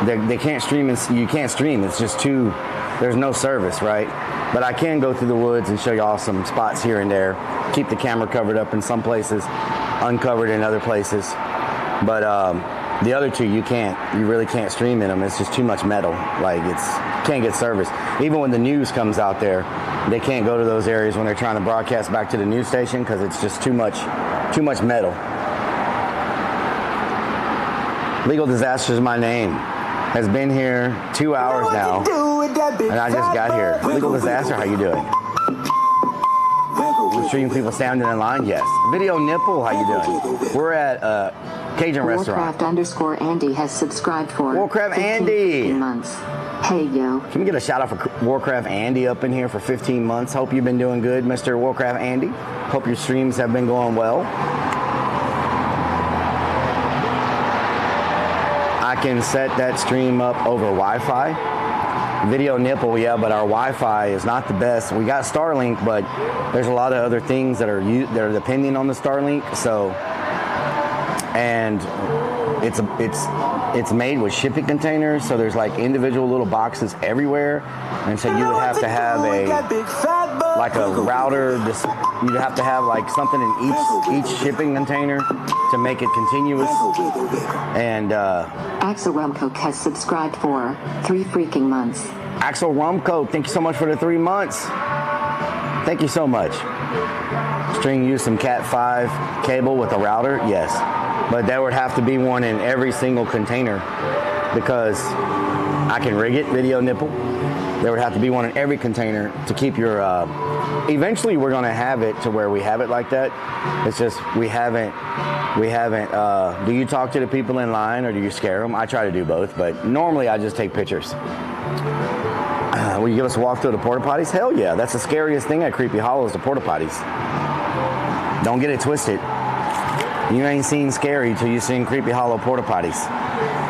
They can't stream. You can't stream. It's just too. There's no service, right? But I can go through the woods and show y'all some spots here and there. Keep the camera covered up in some places, uncovered in other places. But the other 2, you can't. You really can't stream in them. It's just too much metal. Like, can't get service. Even when the news comes out there, they can't go to those areas when they're trying to broadcast back to the news station because it's just too much metal. Legal Disaster is my name. Has been here 2 hours now, and I just got here. Legal Disaster, how you doing? We're seeing people standing in line. Yes. Video Nipple, how you doing? We're at Cajun Restaurant. Warcraft_Andy has subscribed for Warcraft Andy months. Hey yo. Can we get a shout out for Warcraft Andy up in here for 15 months? Hope you've been doing good, Mr. Warcraft Andy. Hope your streams have been going well. I can set that stream up over Wi-Fi. Video Nipple, yeah, but our Wi-Fi is not the best. We got Starlink, but there's a lot of other things that are depending on the Starlink. So, and it's made with shipping containers, so there's like individual little boxes everywhere, and so you would have to have a router. You'd have to have like something in each shipping container to make it continuous. And Axel Rumcoke has subscribed for 3 freaking months. Axel Rumcoke, thank you so much for the 3 months. Thank you so much. String use some Cat 5 cable with a router, yes, but there would have to be one in every single container because I can rig it. Video Nipple. There would have to be one in every container to keep your, eventually we're going to have it to where we have it like that. It's just we haven't, do you talk to the people in line or do you scare them? I try to do both, but normally I just take pictures. Will you give us a walk through the porta potties? Hell yeah, that's the scariest thing at Creepy Hollow is the porta potties. Don't get it twisted. You ain't seen scary till you seen Creepy Hollow porta potties,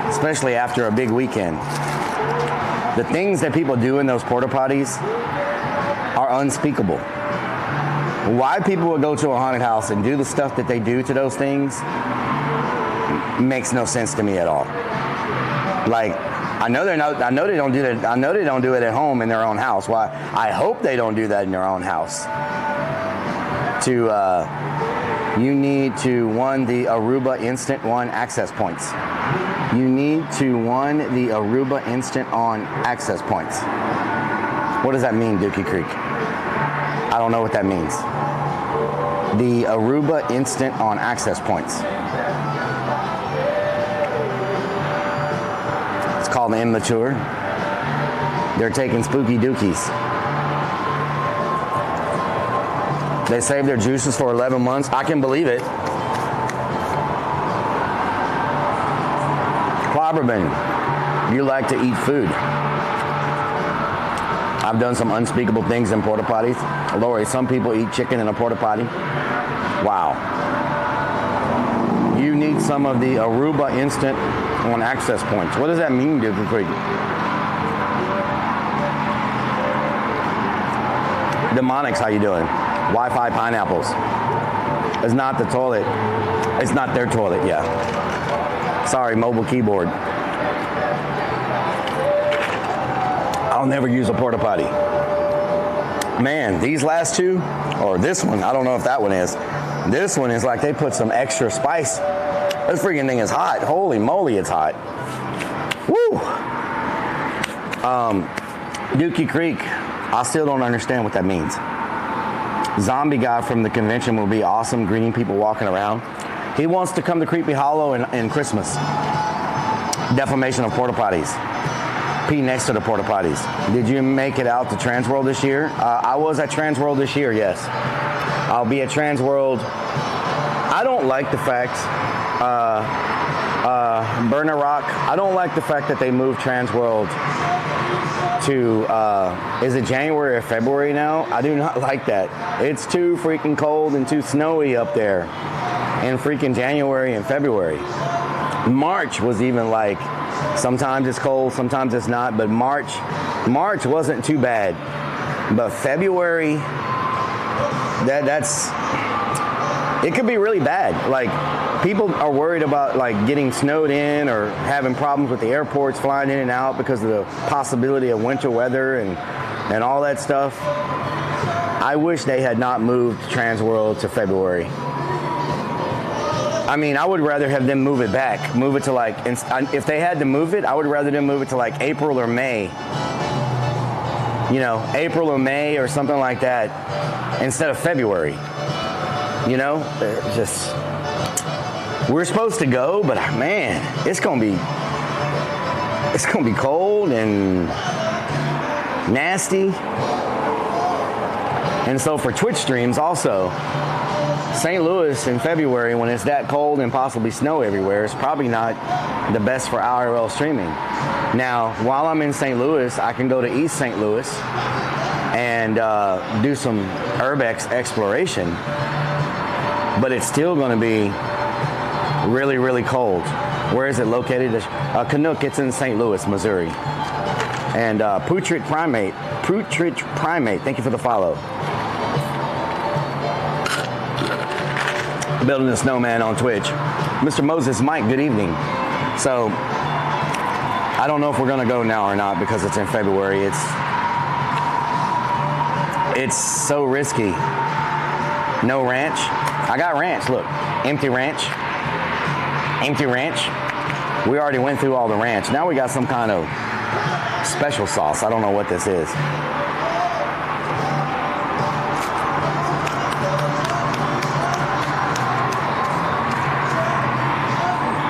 especially after a big weekend. The things that people do in those porta potties are unspeakable. Why people would go to a haunted house and do the stuff that they do to those things makes no sense to me at all. Like, I know they don't do that. I know they don't do it at home in their own house. Why? I hope they don't do that in their own house. You need to the Aruba Instant On access points. You need to the Aruba Instant On access points. What does that mean, Dookie Creek? I don't know what that means. The Aruba Instant On access points. It's called Immature. They're taking spooky dookies. They save their juices for 11 months. I can believe it. Clobberbin, you like to eat food. I've done some unspeakable things in porta potties. Lori, some people eat chicken in a porta potty. Wow. You need some of the Aruba Instant On access points. What does that mean, Dookie Creek? Demonics, how you doing? Wi-Fi pineapples. It's not the toilet. It's not their toilet, yeah. Sorry, mobile keyboard. I'll never use a porta potty. Man, these last two, or this one, I don't know if that one is. This one is like they put some extra spice. This freaking thing is hot. Holy moly, it's hot. Woo! Dookie Creek, I still don't understand what that means. Zombie guy from the convention will be awesome, greeting people walking around. He wants to come to Creepy Hollow in Christmas. Defamation of porta potties. Pee next to the porta potties. Did you make it out to Transworld this year? I was at Transworld this year, yes. I'll be at Transworld. I don't like the fact, Burner Rock, I don't like the fact that they moved Transworld to, is it January or February now? I do not like that. It's too freaking cold and too snowy up there in freaking January and February. March was even like, sometimes it's cold, sometimes it's not, but March wasn't too bad. But February, it could be really bad. Like, people are worried about like getting snowed in or having problems with the airports flying in and out because of the possibility of winter weather and all that stuff. I wish they had not moved Transworld to February. I mean, I would rather have them move it back, move it to like, if they had to move it, I would rather them move it to like April or May. You know, April or May or something like that instead of February. You know, just, we're supposed to go, but man, it's gonna be cold and nasty. And so for Twitch streams also, St. Louis in February, when it's that cold and possibly snow everywhere, is probably not the best for IRL streaming. Now, while I'm in St. Louis, I can go to East St. Louis and do some urbex exploration, but it's still going to be really, really cold. Where is it located? Canuck, it's in St. Louis, Missouri. And Putrid Primate, thank you for the follow. Building a Snowman on Twitch. Mr. Moses Mike, good evening. So, I don't know if we're gonna go now or not because it's in February. It's so risky. No ranch. I got ranch, look. Empty ranch. Empty ranch. We already went through all the ranch. Now we got some kind of special sauce. I don't know what this is.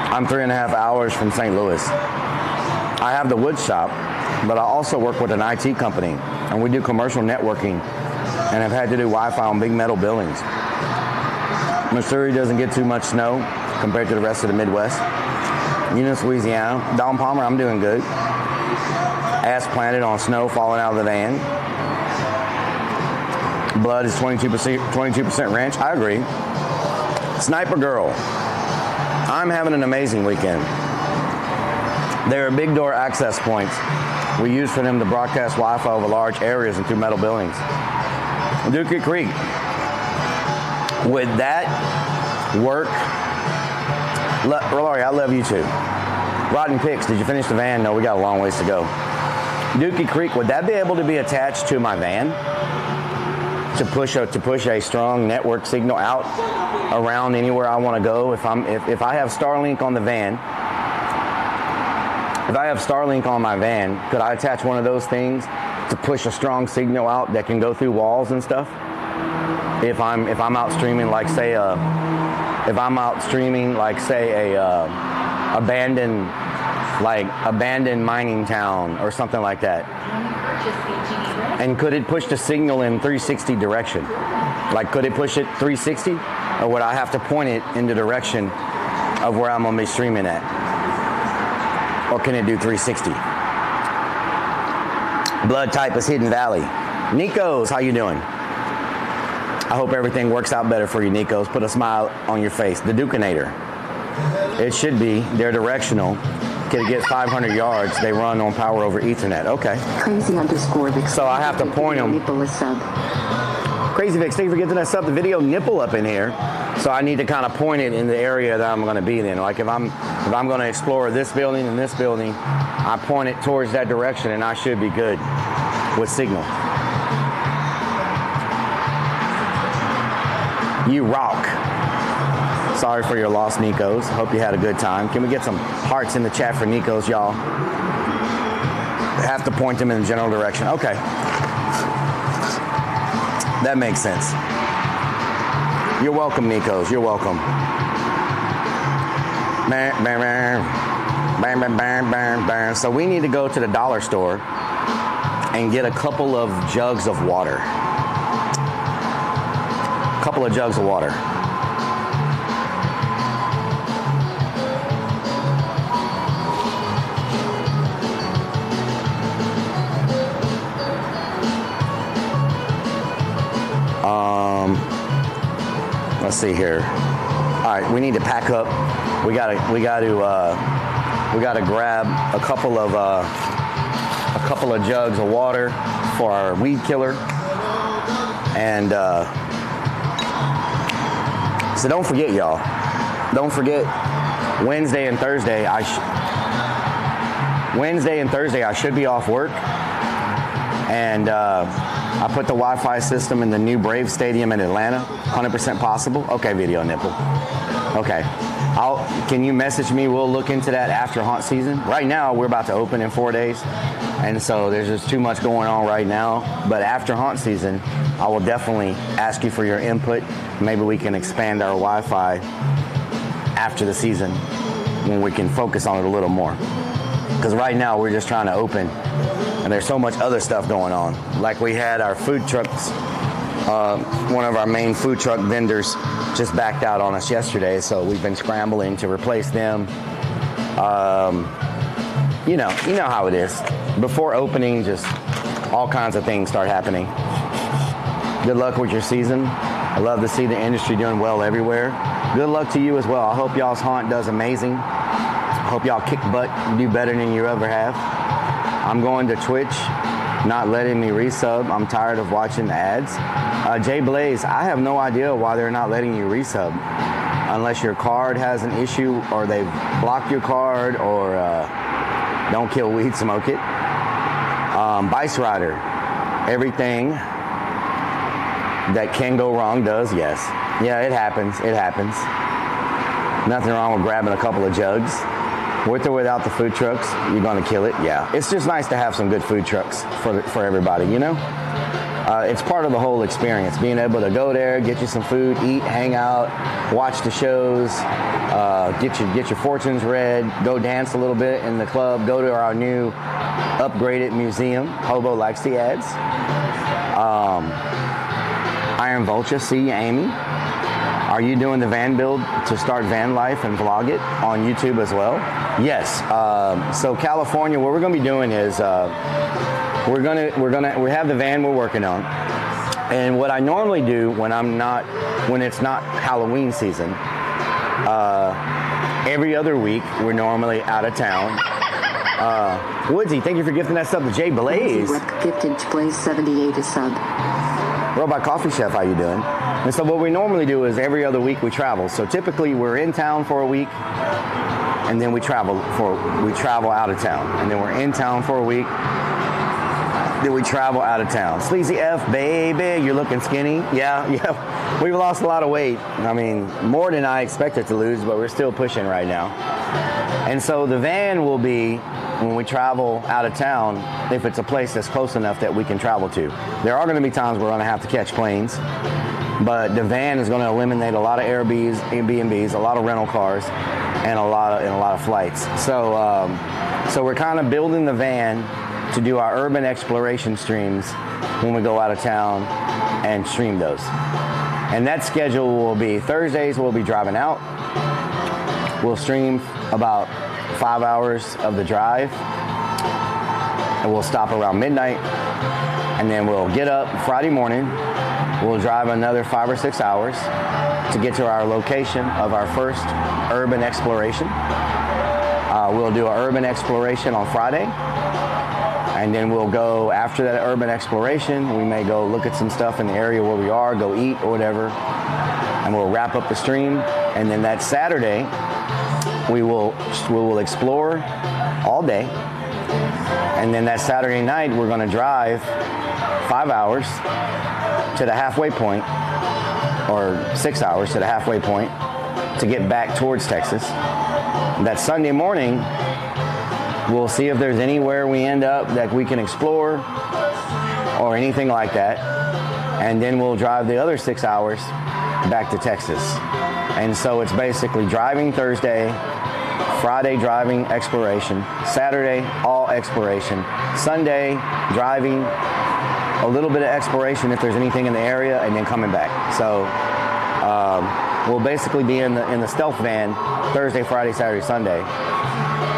I'm 3.5 hours from St. Louis. I have the wood shop. but I also work with an IT company, and we do commercial networking, and I've had to do Wi-Fi on big metal buildings. Missouri doesn't get too much snow compared to the rest of the Midwest. Eunice, Louisiana. Don Palmer, I'm doing good. Ass planted on snow falling out of the van. Blood is 22% ranch. I agree. Sniper Girl. I'm having an amazing weekend. There are big door access points we use for them to broadcast Wi-Fi over large areas and through metal buildings. Dookie Creek. Would that work? Lori, I love you too. Rotten Picks, did you finish the van? No, we got a long ways to go. Dookie Creek, would that be able to be attached to my van to push a strong network signal out around anywhere I want to go? If I have Starlink on the van, if I have Starlink on my van, could I attach one of those things to push a strong signal out that can go through walls and stuff? If I'm out streaming, like say a abandoned mining town or something like that. And could it push the signal in 360 direction? Like, could it push it 360, or would I have to point it in the direction of where I'm gonna be streaming at? Or can it do 360? Blood type is Hidden Valley. Nikos, how you doing? I hope everything works out better for you, Nikos. Put a smile on your face. The Dukinator. It should be. They're directional. Can it get 500 yards? They run on power over Ethernet. Okay. Crazy_Vic. So I have to point them. Crazy Vic, thank you for getting that sub. The video nipple up in here. So I need to kind of point it in the area that I'm going to be in. Like if I'm going to explore this building and this building, I point it towards that direction, and I should be good with signal. You rock. Sorry for your loss, Nikos. Hope you had a good time. Can we get some hearts in the chat for Nikos, y'all? Have to point them in the general direction. Okay. That makes sense. You're welcome, Nikos. You're welcome. So we need to go to the dollar store and get a couple of jugs of water. Couple of jugs of water. Let's see here. All right, we need to pack up. We gotta grab a couple of jugs of water for our weed killer. And so don't forget, y'all. Don't forget Wednesday and Thursday. I should be off work, and I put the Wi-Fi system in the new Brave Stadium in Atlanta. 100% possible. Okay, video nipple. Okay. Can you message me? We'll look into that after haunt season. Right now, we're about to open in 4 days, and so there's just too much going on right now. But after haunt season, I will definitely ask you for your input. Maybe we can expand our Wi-Fi after the season when we can focus on it a little more. Because right now, we're just trying to open, and there's so much other stuff going on. Like we had our food trucks. One of our main food truck vendors just backed out on us yesterday, so we've been scrambling to replace them. You know how it is. Before opening, just all kinds of things start happening. Good luck with your season. I love to see the industry doing well everywhere. Good luck to you as well. I hope y'all's haunt does amazing. I hope y'all kick butt and do better than you ever have. I'm going to Twitch, not letting me resub. I'm tired of watching the ads. Jay Blaze, I have no idea why they're not letting you resub. Unless your card has an issue, or they've blocked your card, or don't kill weed, smoke it. Vice Rider, everything that can go wrong does, yes. Yeah, it happens. It happens. Nothing wrong with grabbing a couple of jugs. With or without the food trucks, you're going to kill it. Yeah. It's just nice to have some good food trucks for everybody, you know? it's part of the whole experience. Being able to go there, get you some food, eat, hang out, watch the shows, get your fortunes read, go dance a little bit in the club, go to our new upgraded museum. Hobo likes the ads. Iron Vulture, see Amy. Are you doing the van build to start van life and vlog it on YouTube as well? Yes. So California, what we're going to be doing is we have the van we're working on, and what I normally do when it's not Halloween season, every other week we're normally out of town. Woodsy, thank you for gifting that sub to Jay Blaze. Gifted to Blaze 78 a sub. Robot Coffee Chef, how you doing? And so what we normally do is every other week we travel. So typically we're in town for a week, and then we travel out of town, and then we're in town for a week, then we travel out of town. Sleazy F, baby, you're looking skinny. Yeah, we've lost a lot of weight. I mean, more than I expected to lose, but we're still pushing right now. And so the van will be, when we travel out of town, if it's a place that's close enough that we can travel to. There are going to be times we're going to have to catch planes, but the van is going to eliminate a lot of Airbnbs, a lot of rental cars, and a lot of flights. So we're kind of building the van to do our urban exploration streams when we go out of town and stream those. And that schedule will be Thursdays we'll be driving out. We'll stream about 5 hours of the drive, and we'll stop around midnight, and then we'll get up Friday morning. We'll drive another 5 or 6 hours to get to our location of our first urban exploration. We'll do an urban exploration on Friday, and then we'll go after that urban exploration. We may go look at some stuff in the area where we are, go eat or whatever, and we'll wrap up the stream. And then that Saturday, we will explore all day, and then that Saturday night we're going to drive 5 hours to the halfway point, or 6 hours to the halfway point, to get back towards Texas. That Sunday morning we'll see if there's anywhere we end up that we can explore or anything like that, and then we'll drive the other 6 hours back to Texas. And so it's basically driving Thursday, Friday driving exploration, Saturday all exploration, Sunday driving a little bit of exploration if there's anything in the area, and then coming back. So we'll basically be in the stealth van Thursday, Friday, Saturday, Sunday.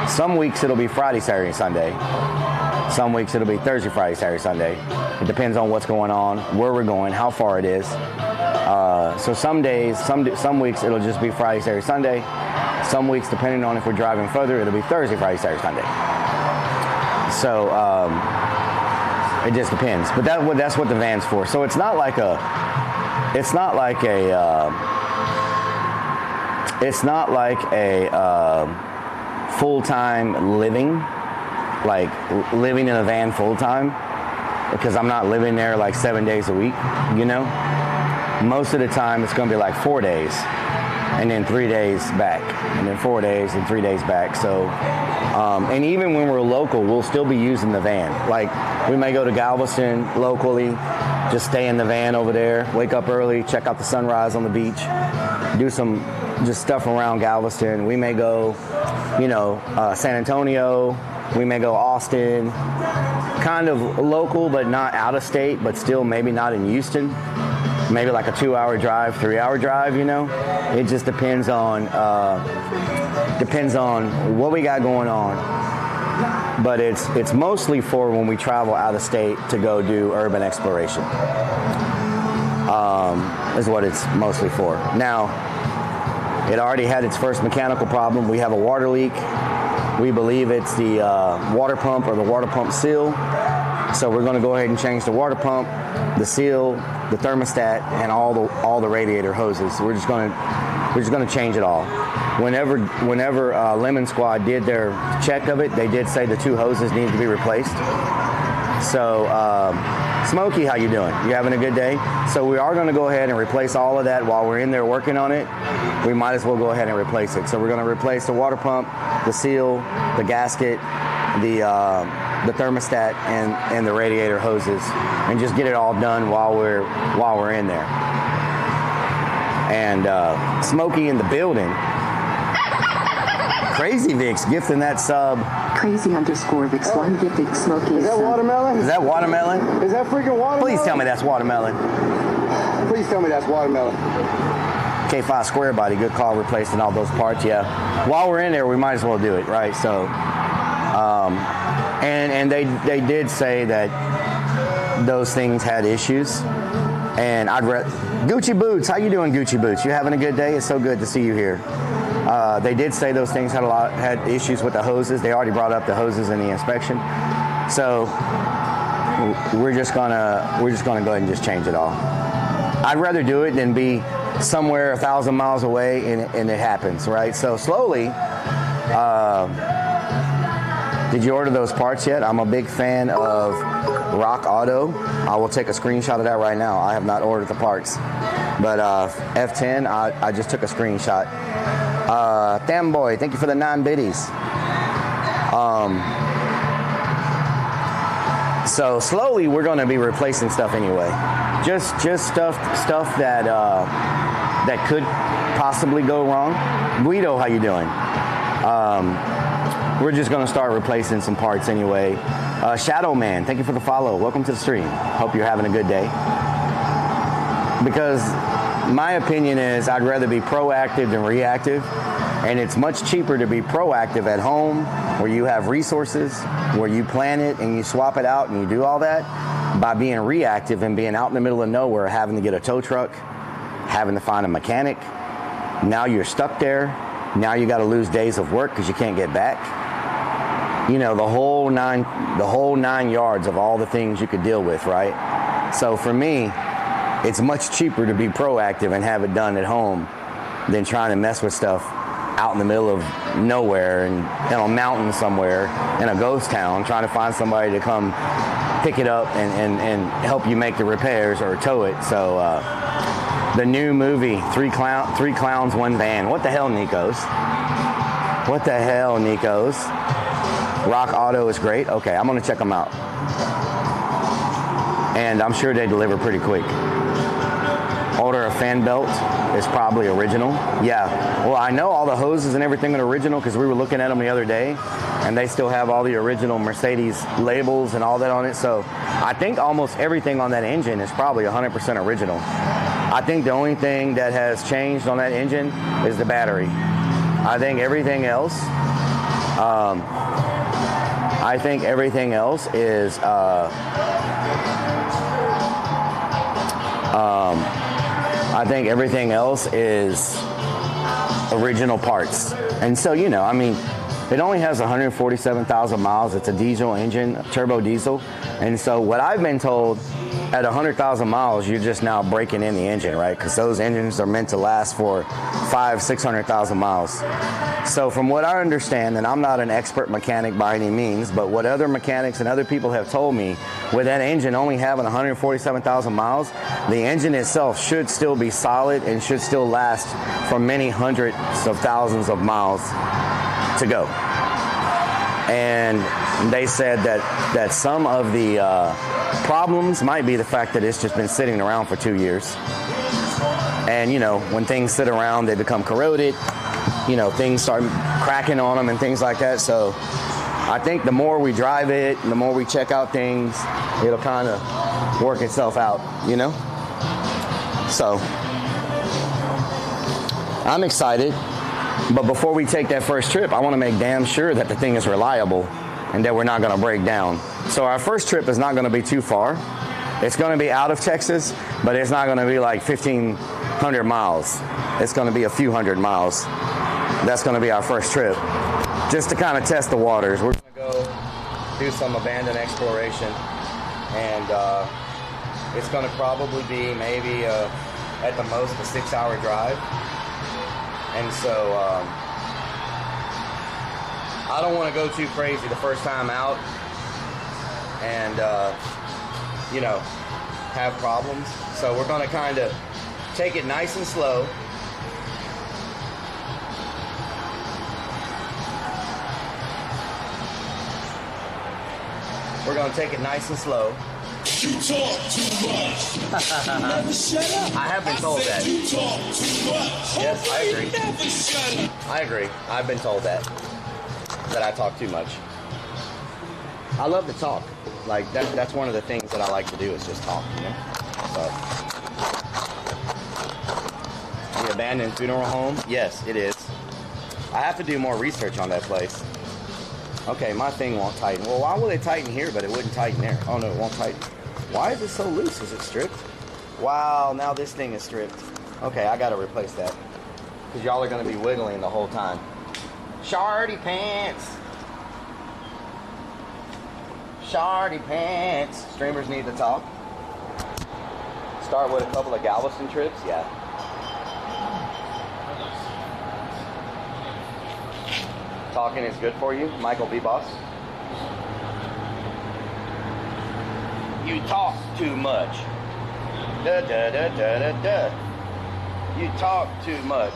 Some weeks it'll be Friday, Saturday, Sunday. Some weeks it'll be Thursday, Friday, Saturday, Sunday. It depends on what's going on, where we're going, how far it is. So some days, some weeks it'll just be Friday, Saturday, Sunday. Some weeks, depending on if we're driving further, it'll be Thursday, Friday, Saturday, Sunday. So it just depends. But that's what the van's for. So it's not like a full-time living, like living in a van full-time, because I'm not living there like 7 days a week, you know? Most of the time it's going to be like 4 days, and then 3 days back, and then 4 days and 3 days back. So, and even when we're local, we'll still be using the van. Like, we may go to Galveston locally, just stay in the van over there, wake up early, check out the sunrise on the beach, do some just stuff around Galveston. We may go, San Antonio, we may go Austin, kind of local, but not out of state, but still maybe not in Houston. Maybe like a 2-hour drive, 3-hour drive, It just depends on what we got going on. But it's mostly for when we travel out of state to go do urban exploration. Is what it's mostly for. Now, it already had its first mechanical problem. We have a water leak. We believe it's the water pump or the water pump seal. So we're going to go ahead and change the water pump, the seal, the thermostat, and all the radiator hoses. We're just going to change it all. Whenever Lemon Squad did their check of it, they did say the 2 hoses needed to be replaced. So Smokey, how you doing? You having a good day? So we are going to go ahead and replace all of that while we're in there working on it. We might as well go ahead and replace it. So we're going to replace the water pump, the seal, the gasket, the the thermostat and the radiator hoses, and just get it all done while we're in there. And Smokey in the building. Crazy Vix gifting that sub. Crazy_Vix1 gifted Smokey. Is that watermelon? Is that watermelon? Is that freaking watermelon? Please tell me that's watermelon. Please tell me that's watermelon. K5 Square Body, good call, replacing all those parts. Yeah. While we're in there, we might as well do it, right? So, and they did say that those things had issues. And Gucci Boots, how you doing, Gucci Boots? You having a good day? It's so good to see you here. They did say those things had issues with the hoses. They already brought up the hoses in the inspection. So we're just gonna go ahead and just change it all. I'd rather do it than be somewhere 1,000 miles away and it happens, right? So slowly. Did you order those parts yet? I'm a big fan of Rock Auto. I will take a screenshot of that right now. I have not ordered the parts. But F10, I just took a screenshot. Damn boy, thank you for the 9 biddies. So slowly we're going to be replacing stuff anyway. Just stuff that could possibly go wrong. Guido, how you doing? We're just going to start replacing some parts anyway. Shadow Man, thank you for the follow. Welcome to the stream. Hope you're having a good day. Because my opinion is I'd rather be proactive than reactive. And it's much cheaper to be proactive at home where you have resources, where you plan it and you swap it out and you do all that, by being reactive and being out in the middle of nowhere, having to get a tow truck, having to find a mechanic. Now you're stuck there. Now you got to lose days of work because you can't get back. You know, the whole nine yards of all the things you could deal with, right? So for me, it's much cheaper to be proactive and have it done at home than trying to mess with stuff out in the middle of nowhere and in a mountain somewhere in a ghost town, trying to find somebody to come pick it up and help you make the repairs or tow it. So the new movie, Three Clowns, One Van. What the hell, Nikos? What the hell, Nikos? Rock Auto is great. Okay, I'm going to check them out. And I'm sure they deliver pretty quick. Order a fan belt is probably original. Yeah. Well, I know all the hoses and everything are original because we were looking at them the other day, and they still have all the original Mercedes labels and all that on it. So I think almost everything on that engine is probably 100% original. I think the only thing that has changed on that engine is the battery. I think everything else is I think everything else is original parts. And so, you know, I mean, it only has 147,000 miles. It's a diesel engine, a turbo diesel. And so what I've been told, at 100,000 miles, you're just now breaking in the engine, right? Because those engines are meant to last for 500,000-600,000 miles. So from what I understand, and I'm not an expert mechanic by any means, but what other mechanics and other people have told me, with that engine only having 147,000 miles, the engine itself should still be solid and should still last for many hundreds of thousands of miles to go. And they said that some of the problems might be the fact that it's just been sitting around for 2 years. And, you know, when things sit around, they become corroded. You know, things start cracking on them and things like that. So I think the more we drive it, the more we check out things, it'll kind of work itself out, you know? So I'm excited. But before we take that first trip, I want to make damn sure that the thing is reliable and that we're not going to break down. So our first trip is not going to be too far. It's going to be out of Texas, but it's not going to be like 1,500 miles. It's going to be a few hundred miles. That's going to be our first trip, just to kind of test the waters. We're going to go do some abandoned exploration, and it's going to probably be maybe at the most a 6-hour drive. And so I don't want to go too crazy the first time out and, you know, have problems. So we're going to kind of take it nice and slow. We're gonna take it nice and slow. You talk too much. Never shut up. I have been told that. You talk too much. Yes, I Okay, agree. never shut up. I agree. I've been told that I talk too much. I love to talk. Like that's one of the things that I like to do is just talk, you know? So the abandoned funeral home? Yes, it is. I have to do more research on that place. Okay, my thing won't tighten. Well, why will it tighten here, but it wouldn't tighten there? Oh no, it won't tighten. Why is it so loose? Is it stripped? Wow, now this thing is stripped. Okay, I gotta replace that. Because y'all are gonna be wiggling the whole time. Shardy pants. Shardy pants. Streamers need to talk. Start with a couple of Galveston trips, yeah. Talking is good for you, Michael B. Boss. You talk too much. Da da da da da da. You talk too much.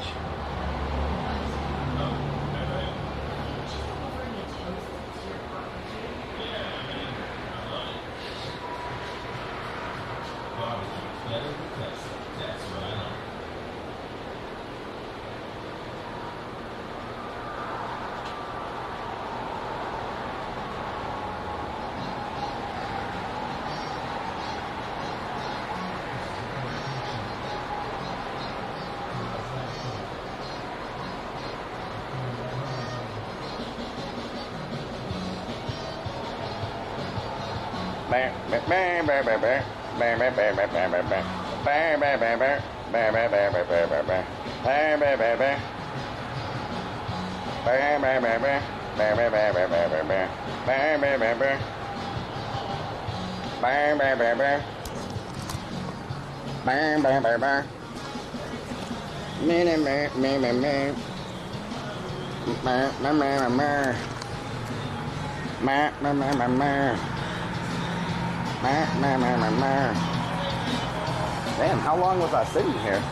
Damn, how long was I sitting here?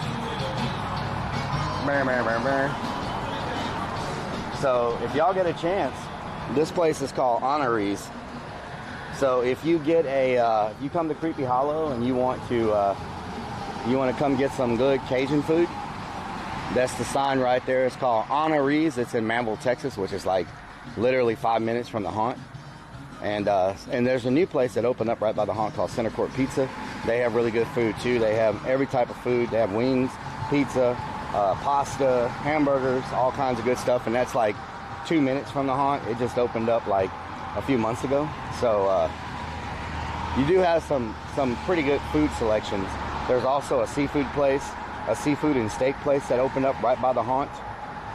So, if y'all get a chance, this place is called Honorees. So, if you get if you come to Creepy Hollow and you want to come get some good Cajun food, that's the sign right there. It's called Honorees. It's in Manville, Texas, which is like literally 5 minutes from the haunt. And there's a new place that opened up right by the haunt called Center Court Pizza. They have really good food too. They have every type of food. They have wings, pizza, pasta, hamburgers, all kinds of good stuff. And that's like 2 minutes from the haunt. It just opened up like a few months ago. So you do have some pretty good food selections. There's also a seafood place, a seafood and steak place that opened up right by the haunt.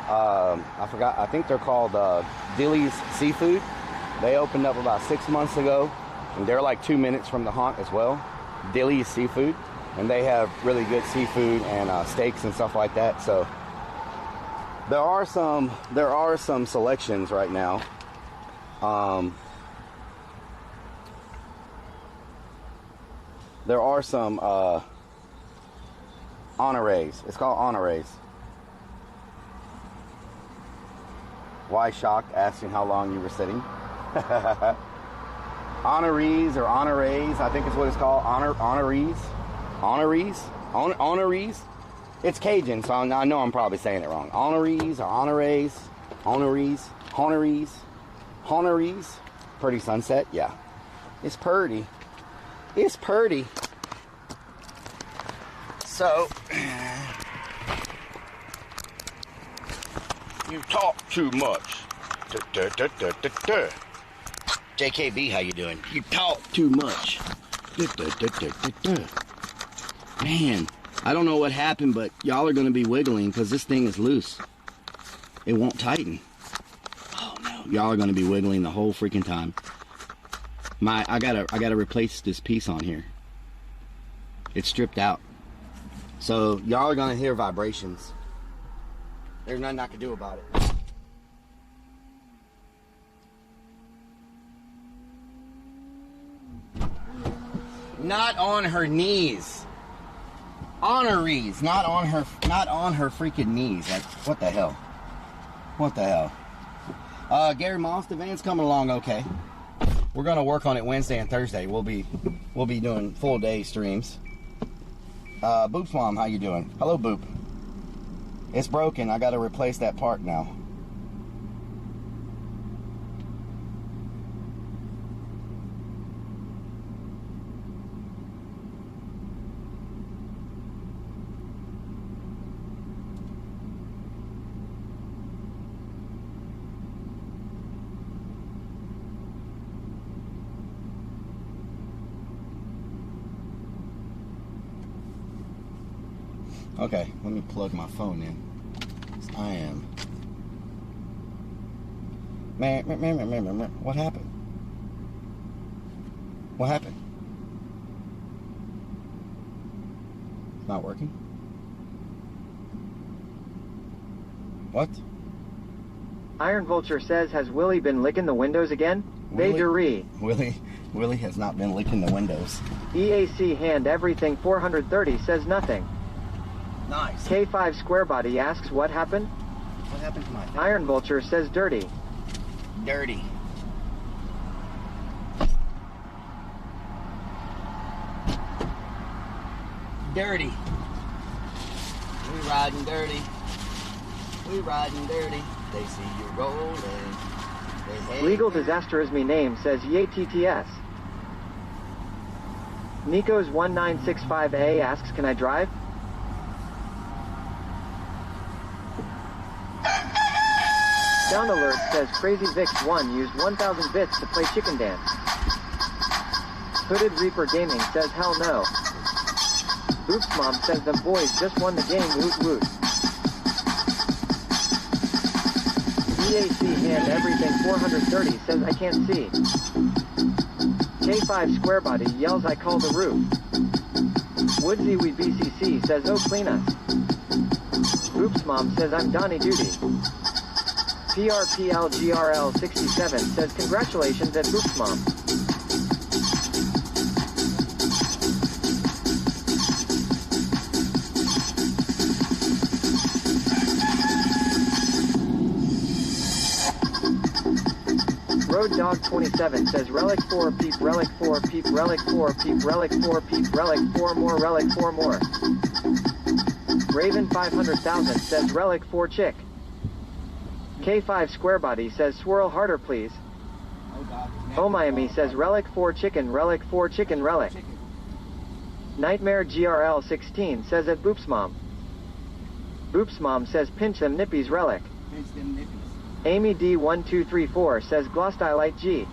I forgot. I think they're called Dilly's Seafood. They opened up about 6 months ago, and they're like 2 minutes from the haunt as well. Dilly's Seafood, and they have really good seafood and steaks and stuff like that. So there are some selections right now. There are some honorees. It's called honorees. Why shocked? Asking how long you were sitting. Honorees or honorees, I think is what it's called. Honorees. It's Cajun, so I know I'm probably saying it wrong. Honorees or honorees. Purdy Sunset, yeah. It's purdy. So, you talk too much. JKB, how you doing? You talk too much. Man, I don't know what happened, but y'all are going to be wiggling because this thing is loose. It won't tighten. Oh no, y'all are going to be wiggling the whole freaking time. I gotta replace this piece on here. It's stripped out. So y'all are going to hear vibrations. There's nothing I can do about it. Not on her knees. Honorees, not on her freaking knees. Like, what the hell? What the hell? Gary Moss, the van's coming along okay. we're gonna work on it Wednesday and Thursday. We'll be doing full day streams. Boop's mom, how you doing? Hello, Boop. It's broken. I gotta replace that part now. Okay, let me plug my phone in. I am. Man, what happened? What happened? Not working? What? Iron Vulture says, has Willie been licking the windows again? Badery. Willie has not been licking the windows. EAC hand everything 430 says nothing. Nice. K5 Square Body asks what happened? What happened to my thing? Iron Vulture says dirty. Dirty. Dirty. We riding dirty. We riding dirty. They see you rolling. Legal Disaster is me name says yay TTS. Nico's 1965A asks, can I drive? Sound Alert says Crazy Vix 1 used 1,000 bits to play Chicken Dance. Hooded Reaper Gaming says hell no. Oops Mom says them boys just won the game woot woot. EAC hand everything 430 says I can't see. K5 Square Body yells I call the roof. Woodsy We BCC says oh clean us. Oops Mom says I'm Donnie Duty. PRPLGRL67 says congratulations at Oops Mom. Road Dog 27 says Rellik 4 peep, Rellik 4 peep, Rellik 4 peep, Rellik 4 peep, Rellik 4 more, Rellik 4 more. Raven 500,000 says Rellik 4 chick. K5 Square Body says swirl harder please. Oh Miami says Rellik 4 chicken, Rellik 4 chicken, Rellik. Nightmare GRL 16 says at Boops Mom. Boops Mom says pinch them nippies, Rellik. Pinch them nippies. Amy D1234 says Glostylite G.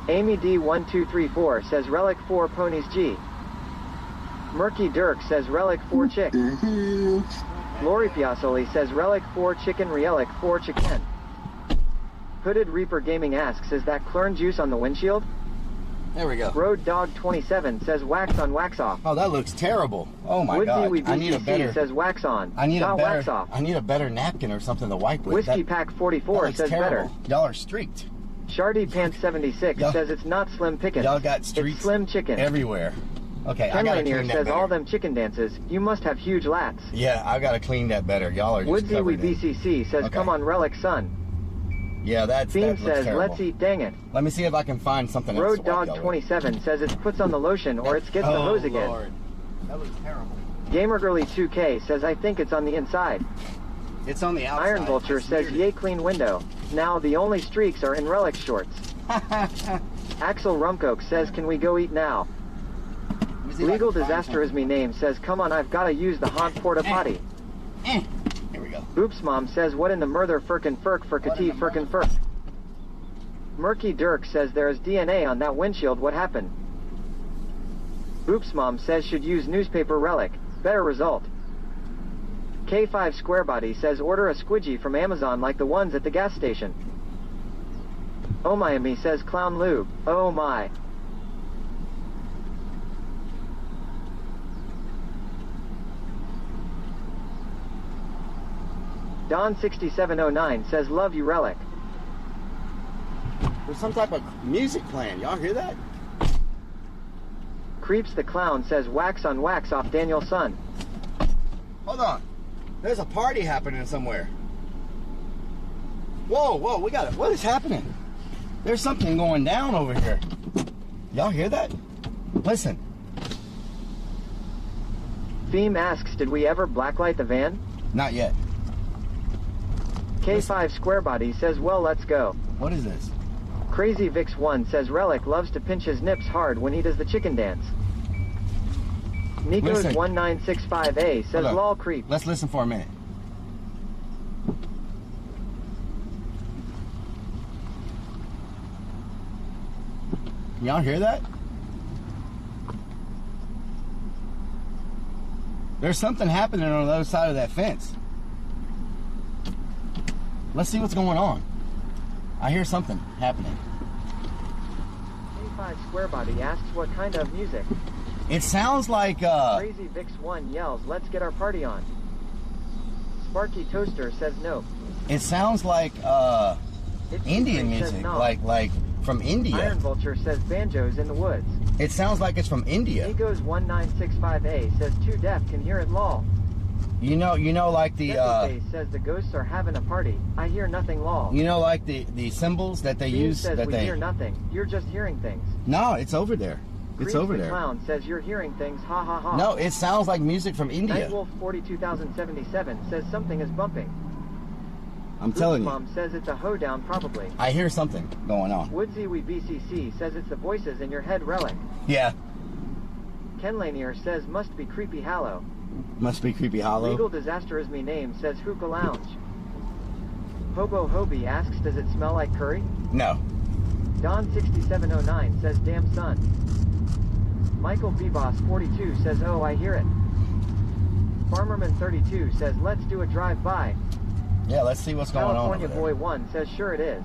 Amy D1234 says Rellik 4 ponies G. Murky Dirk says Rellik 4 chick. Lori Piazzoli says Rellik 4 chicken, Rellik 4 chicken. Hooded Reaper Gaming asks, is that Clern juice on the windshield? There we go. Road Dog 27 says wax on, wax off. Oh, that looks terrible. Oh my God. I need a better. Says wax on. I need a better. Wax off. I need a better napkin or something to wipe with. Whiskey Pack 44 says terrible. better. Y'all are streaked. Shardy Pants 76 says it's not Slim Pickens. Y'all got streaks. It's Slim Chicken. Everywhere. Okay, Ken I gotta Lanier clean that says better. all them chicken dances. You must have huge lats. Yeah, I gotta clean that better. Y'all are just Woodsy We covered in. BCC says Okay. come on Relic son. Yeah, that Fiend looks says terrible. let's eat dang it. Let me see if I can find something else. Road to wipe Dog y'all 27 says it puts on the lotion or it gets the hose again. Lord. That looks terrible. Gamer Girly 2K says I think it's on the inside. It's on the outside. Iron Vulture says yay clean window. Now the only streaks are in Relic shorts. Axel Rumcoke says can we go eat now? Legal Disaster is me name says come on I've gotta use the haunt porta potty. Here we go. Oops Mom says what in the murder firkin firk firkati firkin firk. Murky Dirk says there is DNA on that windshield, what happened? Oops Mom says should use newspaper Relic, better result. K5 Square Body says order a squidgy from Amazon like the ones at the gas station. Oh Miami says clown lube, oh my. Don6709 says love you Relic. There's some type of music playing. Y'all hear that? Creeps the Clown says wax on wax off Daniel's son. Hold on. There's a party happening somewhere. Whoa, we got it. What is happening? There's something going down over here. Y'all hear that? Listen. Theme asks, did we ever blacklight the van? Not yet. K5 Square Body says, well, let's go. What is this? Crazy Vix 1 says Rellik loves to pinch his nips hard when he does the chicken dance. Nico's 1965A says lol creep. Let's listen for a minute. Y'all hear that? There's something happening on the other side of that fence. Let's see what's going on. I hear something happening. K5 Square Body asks what kind of music. It sounds like Crazy Vix 1 yells, let's get our party on. Sparky Toaster says no. It sounds like Indian music, no. like from India. Iron Vulture says banjos in the woods. It sounds like it's from India. Nico's 1965A says too deaf can hear it lol. You know, like the Face says the ghosts are having a party. I hear nothing lol. You know, like the symbols that they use says that we they hear nothing. You're just hearing things. No, it's over there. It's over there. Clown says you're hearing things. Ha ha ha. No, it sounds like music from India. Nightwolf 42077 says something is bumping. I'm telling you. Mom says it's a hoedown probably. I hear something going on. Woodsy We BCC says it's the voices in your head Rellik. Yeah. Ken Lanier says must be Creepy Hollow. Must be Creepy Hollow. Legal Disaster is me name says Hookah Lounge. Hobo Hobie asks does it smell like curry? No. Don 6709 says damn son. Michael Beboss 42 says oh I hear it. Farmerman 32 says let's do a drive-by. Yeah, let's see what's going on. California Boy 1 says sure it is.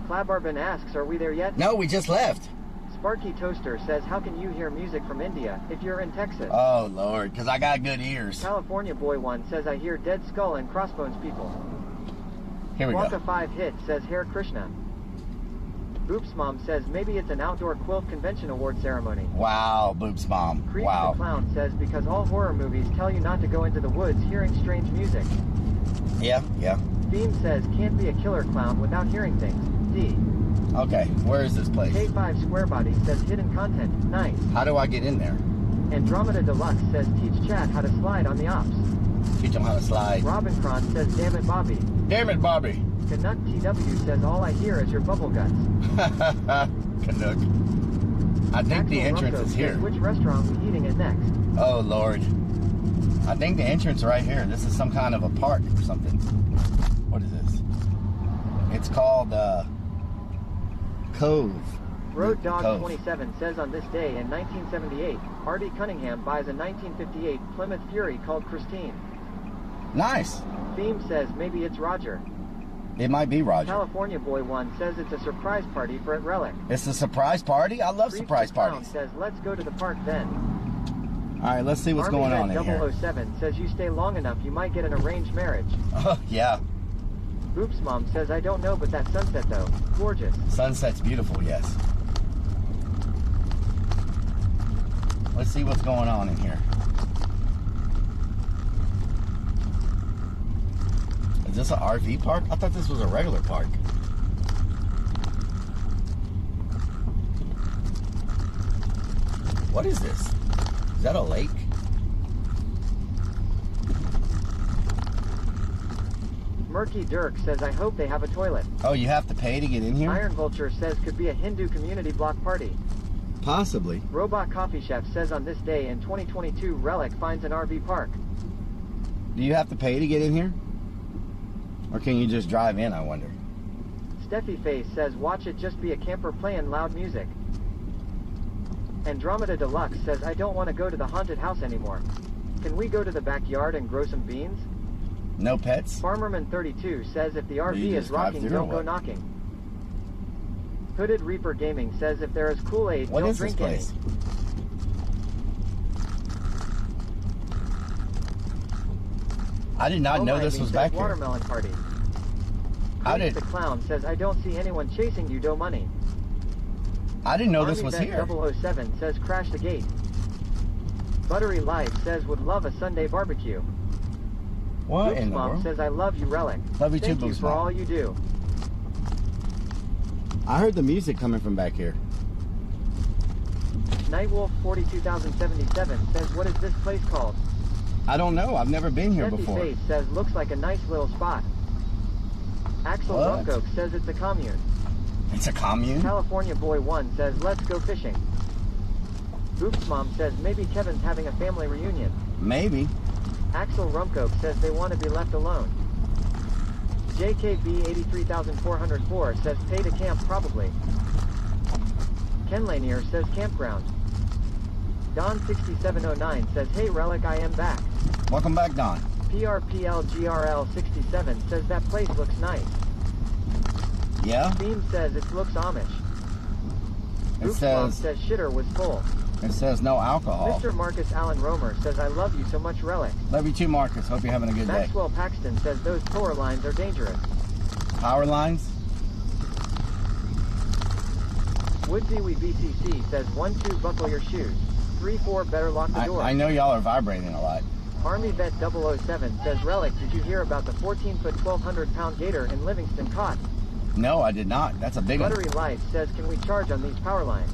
Clabarbin asks are we there yet? No, we just left. Sparky Toaster says how can you hear music from India if you're in Texas? Oh Lord, because I got good ears. California Boy 1 says I hear Dead Skull and Crossbones people. Here we Wonka go. 5 Hit says Hare Krishna. Oops Mom says maybe it's an outdoor quilt convention award ceremony. Wow, Boops Mom. Creep Wow. the Clown says because all horror movies tell you not to go into the woods hearing strange music. Yeah. Theme says can't be a killer clown without hearing things. D. Okay, where is this place? K5 Square Body says hidden content. Nice. How do I get in there? Andromeda Deluxe says teach chat how to slide on the ops. Teach them how to slide. Robin Cron says damn it Bobby. Damn it Bobby. Canuck TW says all I hear is your bubble guts. Canuck. I think the entrance is here. Which restaurant are we eating at next? Oh Lord. I think the entrance right here. This is some kind of a park or something. What is this? It's called Cove. Road Dog 27 says on this day in 1978, Artie Cunningham buys a 1958 Plymouth Fury called Christine. Nice. Theme says maybe it's Roger. It might be Roger. California Boy 1 says it's a surprise party for at Rellik. It's a surprise party? I love surprise parties. Says let's go to the park then. All right, let's see what's going on in here. 007 says you stay long enough, you might get an arranged marriage. Oh, yeah. Oops Mom says I don't know, but that sunset though, gorgeous. Sunset's beautiful, yes. Let's see what's going on in here. Is this an RV park? I thought this was a regular park. What is this? Is that a lake? Murky Dirk says I hope they have a toilet. Oh, you have to pay to get in here? Iron Vulture says could be a Hindu community block party. Possibly. Robot Coffee Chef says on this day in 2022 Rellik finds an RV park. Do you have to pay to get in here? Or can you just drive in, I wonder? Steffi Face says watch it just be a camper playing loud music. Andromeda Deluxe says I don't want to go to the haunted house anymore. Can we go to the backyard and grow some beans? No pets? Farmerman 32 says if the RV is rocking, don't go knocking. Hooded Reaper Gaming says if there is Kool-Aid, don't drink any. I did not know this was back here. Watermelon Party. How did the Clown says I don't see anyone chasing you, dough money. I didn't know this was here. 007 says crash the gate. Buttery Life says would love a Sunday barbecue. What Boops in the Mom world? says I love you, Rellik. Love you too, Thank you Boops for Mom. all you do. I heard the music coming from back here. Nightwolf 42077 says, what is this place called? I don't know. I've never been here Jesse before. Face says, looks like a nice little spot. Axel What? Rumcoke says it's a commune. It's a commune? California Boy 1 says, let's go fishing. Oops Mom says, maybe Kevin's having a family reunion. Maybe. Axel Rumcoke says they want to be left alone. JKB 83404 says, pay to camp probably. Ken Lanier says, campground. Don 6709 says, hey Relic, I am back. Welcome back, Don. PRPLGRL 67 says, that place looks nice. Yeah? Theme says, it looks Amish. It Oops Mom says, says, shitter was full. it says no alcohol. Mr. Marcus Allen Romer says, I love you so much, Relic. Love you too, Marcus. Hope you're having a good day. Maxwell Paxton says, those power lines are dangerous. Power lines? Woodsy We BCC says, 1-2 buckle your shoes. 3-4 better lock the door. I know y'all are vibrating a lot. Army Vet 007 says, Relic, did you hear about the 14-foot 1,200-pound gator in Livingston caught? No, I did not. That's a big one. Buttery Life says, can we charge on these power lines?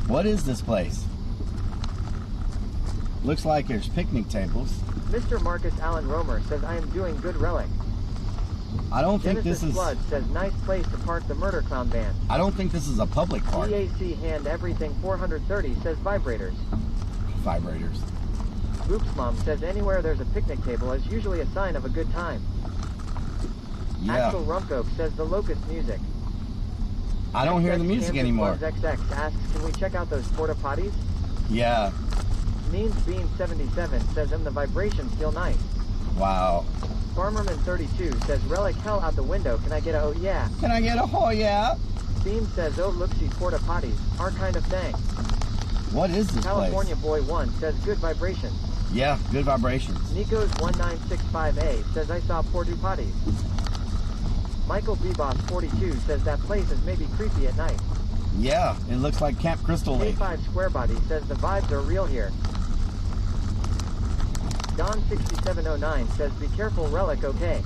What is this place? Looks like there's picnic tables. Mr. Marcus Allen Romer says, I am doing good, Relic. I don't think Genesis this is... Flood says, nice place to park the Murder Clown van. I don't think this is a public park. DAC Hand Everything 430 says, vibrators. Vibrators. Oops Mom says, anywhere there's a picnic table is usually a sign of a good time. Yeah. Axel Rumcoke says, the Locust music. I don't hear the music anymore. XX asks, can we check out those porta potties? Yeah. Means Bean 77 says, the vibrations feel nice. Wow. Farmerman 32 says, Relic, hell out the window, can I get a oh yeah? Can I get a oh yeah? Bean says, oh look-see porta potties, our kind of thing. What is this California place? Boy 1 says, good vibrations. Yeah, good vibrations. Nico's 1965A says, I saw porta potties. Michael Beboss 42 says, that place is maybe creepy at night. Yeah, it looks like Camp Crystal Lake. K5 Square Body says, the vibes are real here. Don 6709 says, be careful, Relic, okay.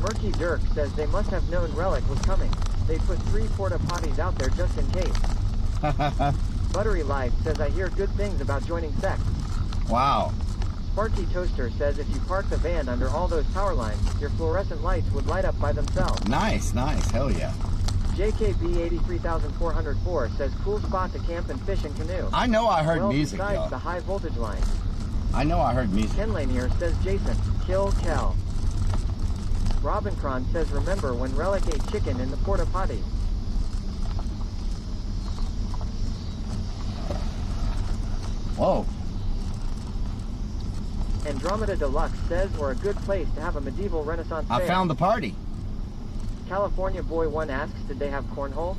Murky Dirk says, they must have known Relic was coming. They put 3 porta potties out there just in case. Buttery Life says, I hear good things about joining Sept. Wow. Sparky Toaster says, if you park the van under all those power lines, your fluorescent lights would light up by themselves. Nice, nice. Hell yeah. JKB 83404 says, cool spot to camp and fish and canoe. I know I heard music, besides y'all. the high voltage line. I know I heard music. Ken Lanier says, Jason, kill Kel. Robin Cron says, remember when Relic ate chicken in the porta potty. Whoa. Andromeda Deluxe says, or a good place to have a medieval Renaissance fair. I found the party. California Boy 1 asks, did they have cornhole?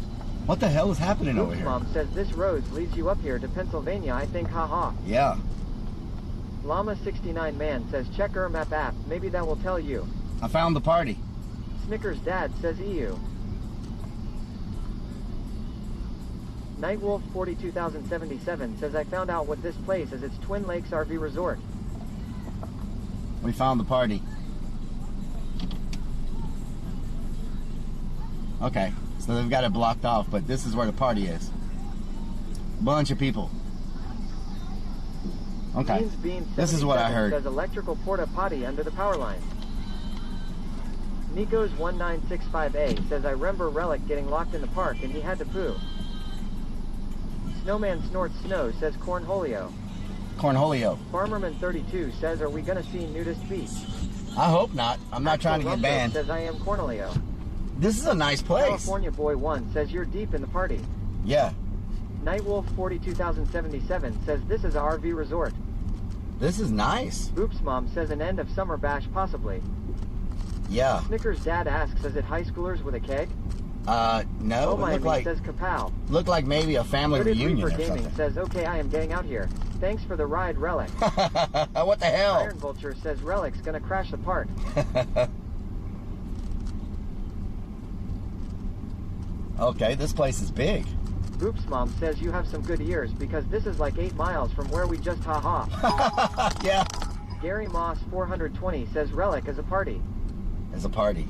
What the hell is happening over Oops here? Mom says, this road leads you up here to Pennsylvania, I think, haha. Yeah. Llama 69 Man says, check map app, maybe that will tell you. I found the party. Snickers Dad says EU. Nightwolf 42077 says, I found out what this place is. It's Twin Lakes RV Resort. We found the party. Okay, so they've got it blocked off, but this is where the party is. Bunch of people. Okay, this is what I heard. Says electrical porta potty under the power line. Nico's 1965A says, I remember Relic getting locked in the park and he had to poo. Snowman Snorts Snow says Cornholio. Cornholio. Farmerman 32 says, are we going to see Nudist Beach? I hope not. I'm not trying to get banned. Says, I am Cornholio. This is a nice place. California Boy 1 says, you're deep in the party. Yeah. Nightwolf 42077 says, this is a RV resort. This is nice. Oops Mom says, an end of summer bash possibly. Yeah. Snickers Dad asks, is it high schoolers with a keg? No. Oh, It my looked like, says Kapow. looked like maybe a family Hooded reunion Reaper or Gaming something. says, okay, I am getting out here. Thanks for the ride, Relic. What the hell? Iron Vulture says, Relic's gonna crash the park. Okay, this place is big. Oops Mom says, you have some good ears because this is like 8 miles from where we just ha-ha. Yeah. Gary Moss 420 says, Relic is a party. It's a party.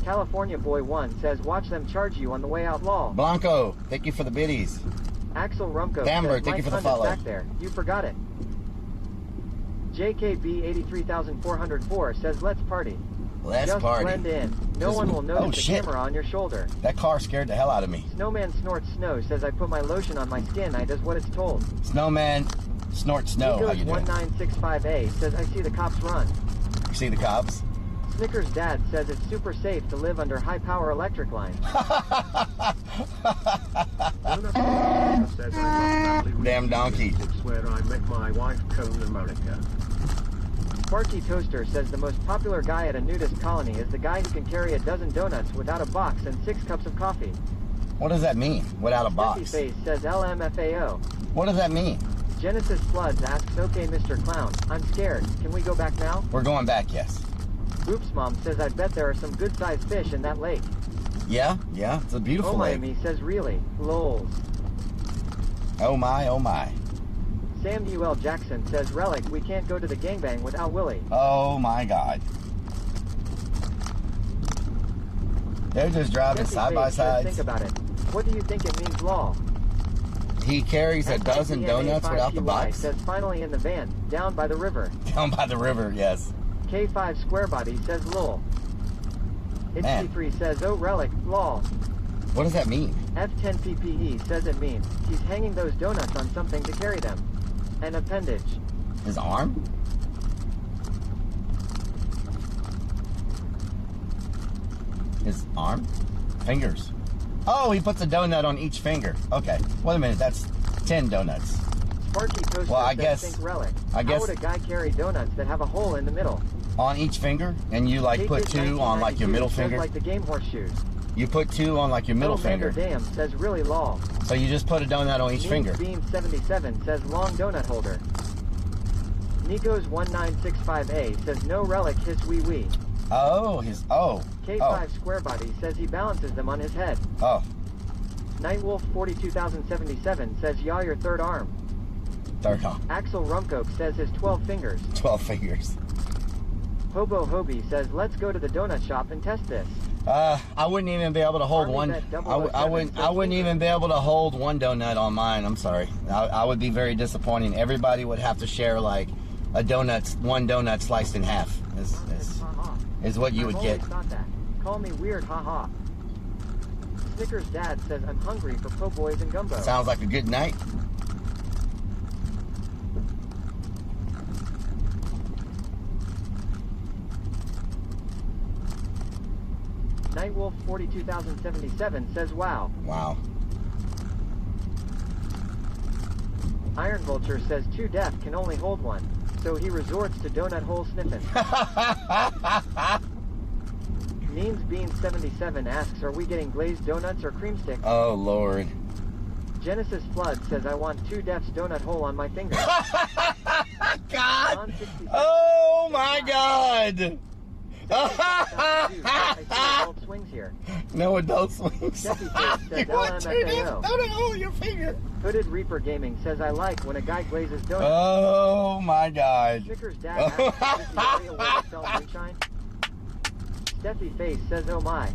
California Boy 1 says watch them charge you on the way out lol. Blanco, thank you for the biddies. Axel Rumko Damber, says, thank my you for the son is follow. back there. You forgot it. JKB 83404 says let's party. Let's Just party. blend in. No one will notice the camera on your shoulder. That car scared the hell out of me. Snowman Snorts Snow says I put my lotion on my skin. I does what it's told. Snowman snorts snow. How you doing? 1965A says I see the cops run. You see the cops? Snickers Dad says it's super safe to live under high power electric lines. Damn donkey. It's where I met my wife, Cone America. Sparky Toaster says the most popular guy at a nudist colony is the guy who can carry a dozen donuts without a box and 6 cups of coffee. What does that mean? Without a Stiffy box. Face says LMFAO. What does that mean? Genesis Floods asks, okay, Mr. Clown, I'm scared. Can we go back now? We're going back, yes. Oops Mom says I bet there are some good-sized fish in that lake. Yeah, it's a beautiful lake. Miami says really, lols. Oh my, oh my. Samuel Jackson says Rellik, we can't go to the gangbang without Willie. Oh my God. They're just driving Jesse side by Faye says, sides. think about it. What do you think it means law? He carries a dozen donuts without the box. Says finally in the van, down by the river. Down by the river, yes. K5 Square Body says lol. Itchy3 says oh Rellik, lol. What does that mean? F10PPE says it means he's hanging those donuts on something to carry them. An appendage. His arm? His arm? Fingers. Oh, he puts a donut on each finger. Okay. Wait a minute, that's 10 donuts. Sparky Toaster Well, I says guess- think Rellik. I guess- How would a guy carry donuts that have a hole in the middle? On each finger? And you like put 2 on like your middle Says finger? like the game horseshoes. You put 2 on like your middle finger. Damn says really lol. So you just put a donut on each finger. Beam 77 says long donut holder. Nico's 1965A says no Rellik hiss wee wee. Oh, K5 Square Body says he balances them on his head. Oh. Nightwolf 42077 says yaw your third arm. Third arm. Axel Rumcoke says his 12 fingers. 12 fingers. Hobo Hobie says let's go to the donut shop and test this. I wouldn't even be able to hold one. I wouldn't even be able to hold one donut on mine. I'm sorry. I would be very disappointing. Everybody would have to share like one donut sliced in half. Is what you would get. I've always thought that. Call me weird, haha. Snickers Dad says I'm hungry for po' boys and gumbo. Sounds like a good night. Nightwolf 42077 says wow. Wow. Iron Vulture says 2 deaf can only hold one, so he resorts to donut hole sniffing. Means Bean 77 asks, are we getting glazed donuts or cream sticks? Oh Lord. Genesis Flood says I want 2 deaf's donut hole on my finger. God. Oh my God. Adult swings here. No adult swings. Jeffy says LMFAO. Donut hole in your finger. Hooded Reaper Gaming says I like when a guy glazes donuts. Oh my God. Snickers Dad asks, is the area where they sell moonshine? Steffi Face says oh my.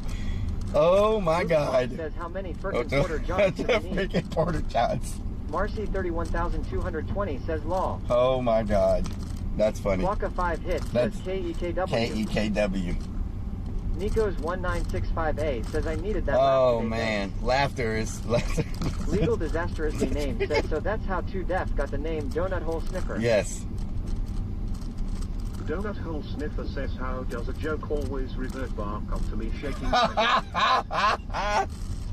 Oh my God. Says how many frickin' porter johns do we need? Frickin' porter johns. Marcy 31220 says law. Oh my God. That's funny. Waka 5 hits says KEKW. KEKW. Nico's 1965A says I needed that. Oh man, laughter is Legal Disastrously Named says so that's how 2 deaf got the name Donut Hole Sniffer. Yes. Donut Hole Sniffer says how does a joke always revert back onto me shaking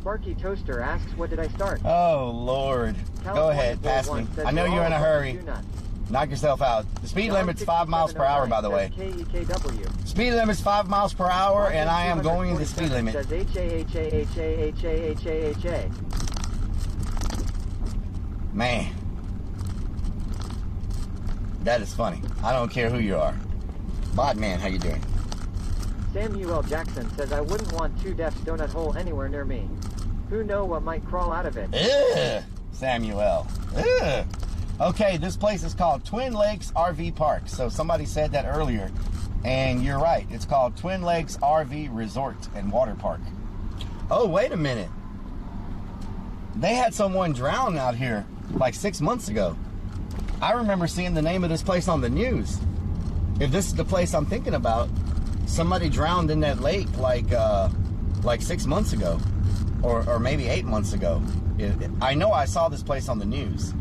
Sparky Toaster asks what did I start? Oh Lord. Go ahead, pass me. I know you're in a hurry. Knock yourself out. The speed limit's 5 miles per hour, by the way. KEKW. Speed limit's 5 miles per hour, and I am going the speed limit. Says HAHAHAHAHA. Man. That is funny. I don't care who you are. Bot man, how you doing? Samuel Jackson says I wouldn't want 2 deaf's donut hole anywhere near me. Who know what might crawl out of it? Ugh, Samuel. Ugh. Okay, this place is called Twin Lakes RV Park. So somebody said that earlier. And you're right. It's called Twin Lakes RV Resort and Water Park. Oh, wait a minute. They had someone drown out here like 6 months ago. I remember seeing the name of this place on the news. If this is the place I'm thinking about, somebody drowned in that lake like 6 months ago, or maybe 8 months ago. I know I saw this place on the news.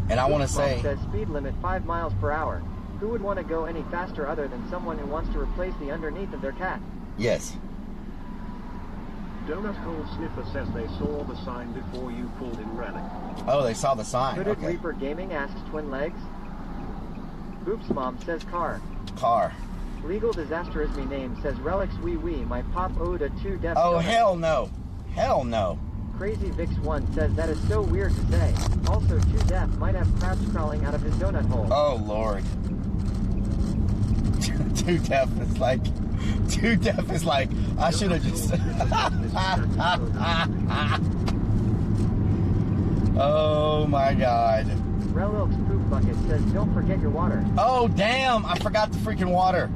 And I want to say... says speed limit 5 miles per hour. Who would want to go any faster other than someone who wants to replace the underneath of their cat? Yes. Donut Hole Sniffer says they saw the sign before you pulled in Rellik. Oh, they saw the sign. Hooded Okay. Reaper Gaming asks Twin Legs. Boops Mom says car. Car. Legal Disaster is me name says Rellik's wee wee. My pop owed a 2 death. Oh, hell no. Hell no. Crazy Vix 1 says that is so weird to say. Also, 2 death might have crabs crawling out of his donut hole. Oh, Lord. 2 deaf is like, I should have just... Oh, my God. Rellik's Poop Bucket says, don't forget your water. Oh, damn. I forgot the freaking water.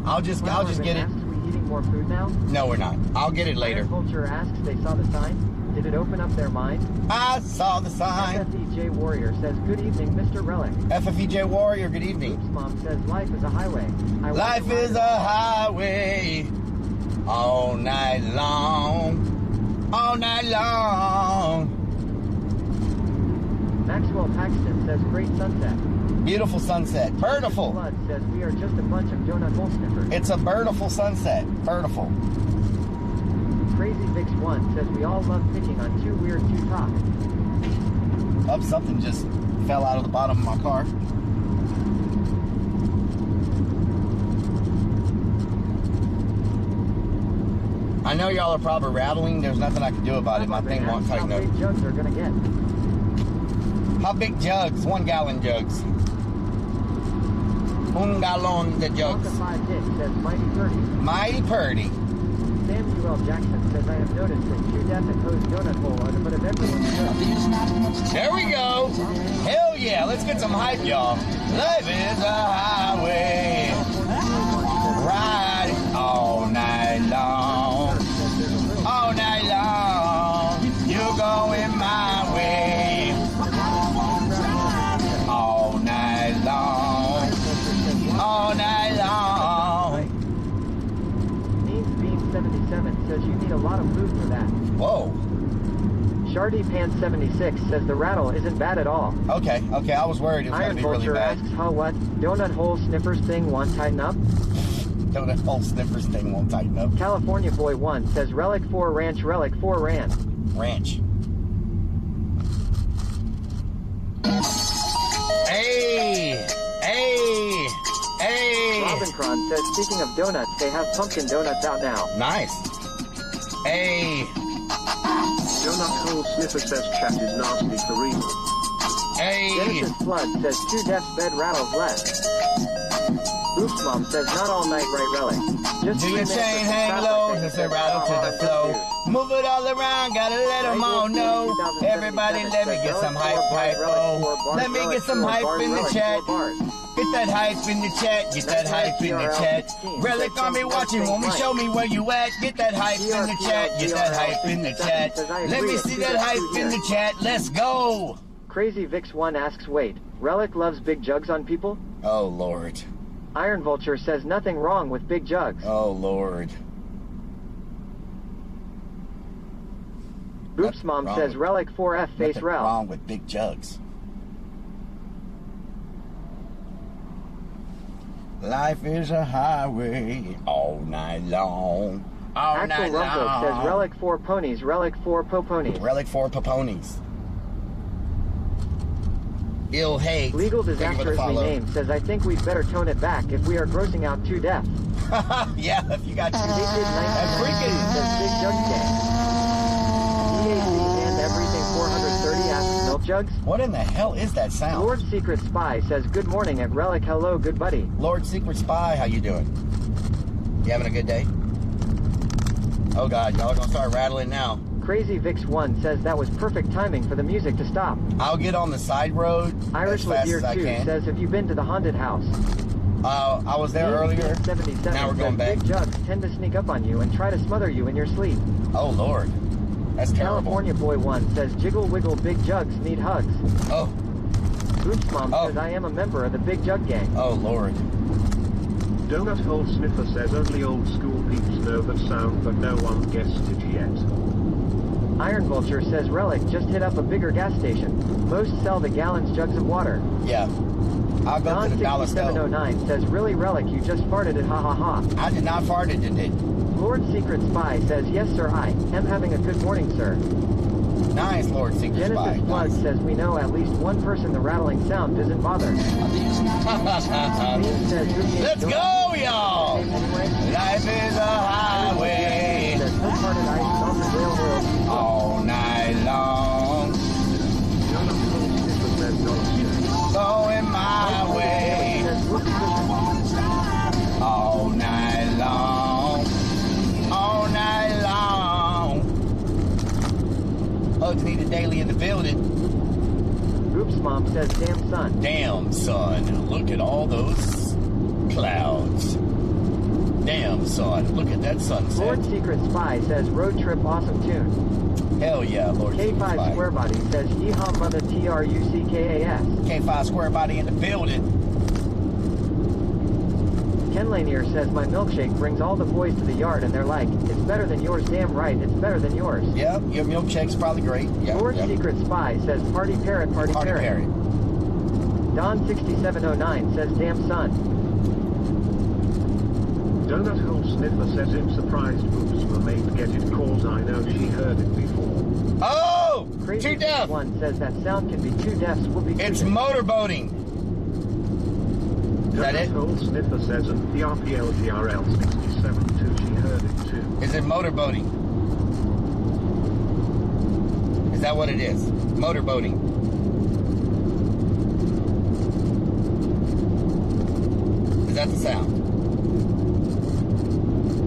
I'll just get it. Asks, we eating more food now? No, we're not. I'll get it later. Vulture asks, they saw the sign? Did it open up their mind? I saw the sign. FFEJ Warrior says, good evening, Mr. Rellik. FFEJ Warrior, good evening. Oops Mom says, life is a highway. Life is a highway all night long. All night long. Maxwell Paxton says, great sunset. Beautiful sunset. Birdiful. Blood says, we are just a bunch of donut hole sniffers. It's a birdiful sunset. Birdiful. Crazy Vix 1 says, we all love picking on too weird, too top. Up, something just fell out of the bottom of my car. I know y'all are probably rattling. There's nothing I can do about it. My thing won't tighten up. How big jugs are gonna get? How big jugs? 1 gallon jugs. 1 gallon de jugs. 5 Dick says mighty purdy. Mighty purdy. Samuel Jackson says, I have noticed that 2 death and hose donut hole are the butt of everyone's joke. There we go. Hell yeah. Let's get some hype, y'all. Life is a highway. Ride all night long. All night long. You're going my way. All night long. All night long. Bean 77 says you need a lot of food for that. Whoa. Shardy Pants 76 says the rattle isn't bad at all. Okay, I was worried it was going to be really bad. Asks, how what? Donut hole sniffers thing won't tighten up? Donut hole sniffers thing won't tighten up. California Boy 1 says Rellik 4 Ranch, Rellik 4 Ran. Ranch. Hey! Hey! Hey! Robincron says, speaking of donuts, they have pumpkin donuts out now. Nice. Hey! Donut Hole Sniffer says chat is nasty for real. Hey! Genesis Flood says 2 deaths bed rattles less. Oops Mom says not all night right Rellik. Just do your chain hang low, just a rattle to the flow. Move it all around, gotta let them all know. Everybody let me get some hype, let me get some hype in the chat. Get that hype in the chat, get that hype in the chat. Rellik on me watching, won't me show me where you at? Get that hype in the chat, get that hype in the chat. Let me see that hype in the chat, let's go. Crazy Vix 1 asks, wait, Rellik loves big jugs on people? Oh Lord. Iron Vulture says nothing wrong with big jugs. Oh Lord. Boops Mom says Rellik 4F face Rel. Wrong with big jugs. Life is a highway all night long. All Axel night Rumpel long. says Rellik 4 ponies, Rellik 4 poponies. Rellik 4 poponies. Ill hate. Legal Disaster is my name says I think we'd better tone it back if we are grossing out 2 deaths. Yeah, if you got 2 deaths. freaking says Big Jug Gang. EAC and everything 430 asks Milk Jugs. What in the hell is that sound? Lord Secret Spy says good morning at Rellik. Hello, good buddy. Lord Secret Spy, how you doing? You having a good day? Oh God, y'all are gonna start rattling now. Crazy Vix 1 says that was perfect timing for the music to stop. I'll get on the side road Irish as fast Ladeer as I 2 can. says, have you been to the haunted house? I was there earlier. 77 Now we're going says, back. Big jugs tend to sneak up on you and try to smother you in your sleep. Oh, Lord. That's terrible. California Boy 1 says, jiggle wiggle big jugs need hugs. Oh. Oops Mom says, I am a member of the Big Jug Gang. Oh, Lord. Donut Hole Sniffer says only old school peeps know that sound, but no one guessed it yet. Iron Vulture says, Relic, just hit up a bigger gas station. Most sell the gallons jugs of water. Yeah. I'll go to the dollar store. Don6709 says, really Relic, you just farted it, ha ha ha. I did not fart it, did it? Lord Secret Spy says, yes sir, I am having a good morning, sir. Nice, Lord Secret Genesis Spy. Flood says, we know at least one person the rattling sound doesn't bother. Let's go, y'all! Life is a highway. All night long. Going my way. All night long. All night long. Hugs needed daily in the building. Oops Mom says, damn son. Damn son, look at all those clouds. Damn son, look at that sunset. Lord Secret Spy says, road trip awesome tune. Hell yeah, Lord Secret Spy. K5 Square Body says, yeehaw mother TRUCKAS. K5 Square Body in the building. Ken Lanier says, my milkshake brings all the boys to the yard and they're like, it's better than yours, damn right, it's better than yours. Yep, your milkshake's probably great. Yep, Lord Secret Spy says, party parrot, party parrot. Don6709 says, damn son. Donut Hole Sniffer says, I'm surprised boobs were made to get it cause I know she heard it before. Oh! Crazy Too deaf! One says that sound can be too deaf. It's motorboating. Is that it? Hole Sniffer says, and the RPLGRL 67 too, she heard it too. Is it motorboating? Is that what it is? Motorboating. Is that the sound?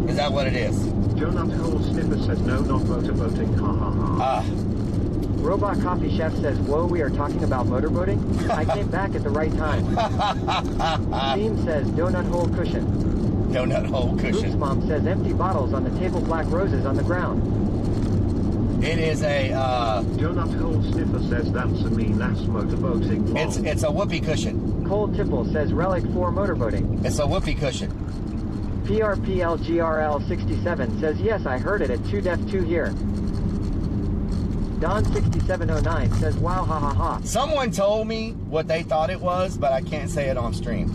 Is that what it is? Donut Hole Sniffer says, no, not motorboating, ha ha ha. Robot Coffee Chef says, whoa, we are talking about motorboating? I came back at the right time. Theme says, donut hole cushion. Donut hole cushion. Oops Mom says, empty bottles on the table, black roses on the ground. It is a, Donut Hole Sniffer says, that's a mean-ass motorboating. It's a whoopee cushion. Cole Tipple says, Relic 4 motorboating. It's a whoopee cushion. PRPLGRL67 says, yes, I heard it at 2 Def 2 here. Don6709 says, wow, ha ha ha. Someone told me what they thought it was, but I can't say it on stream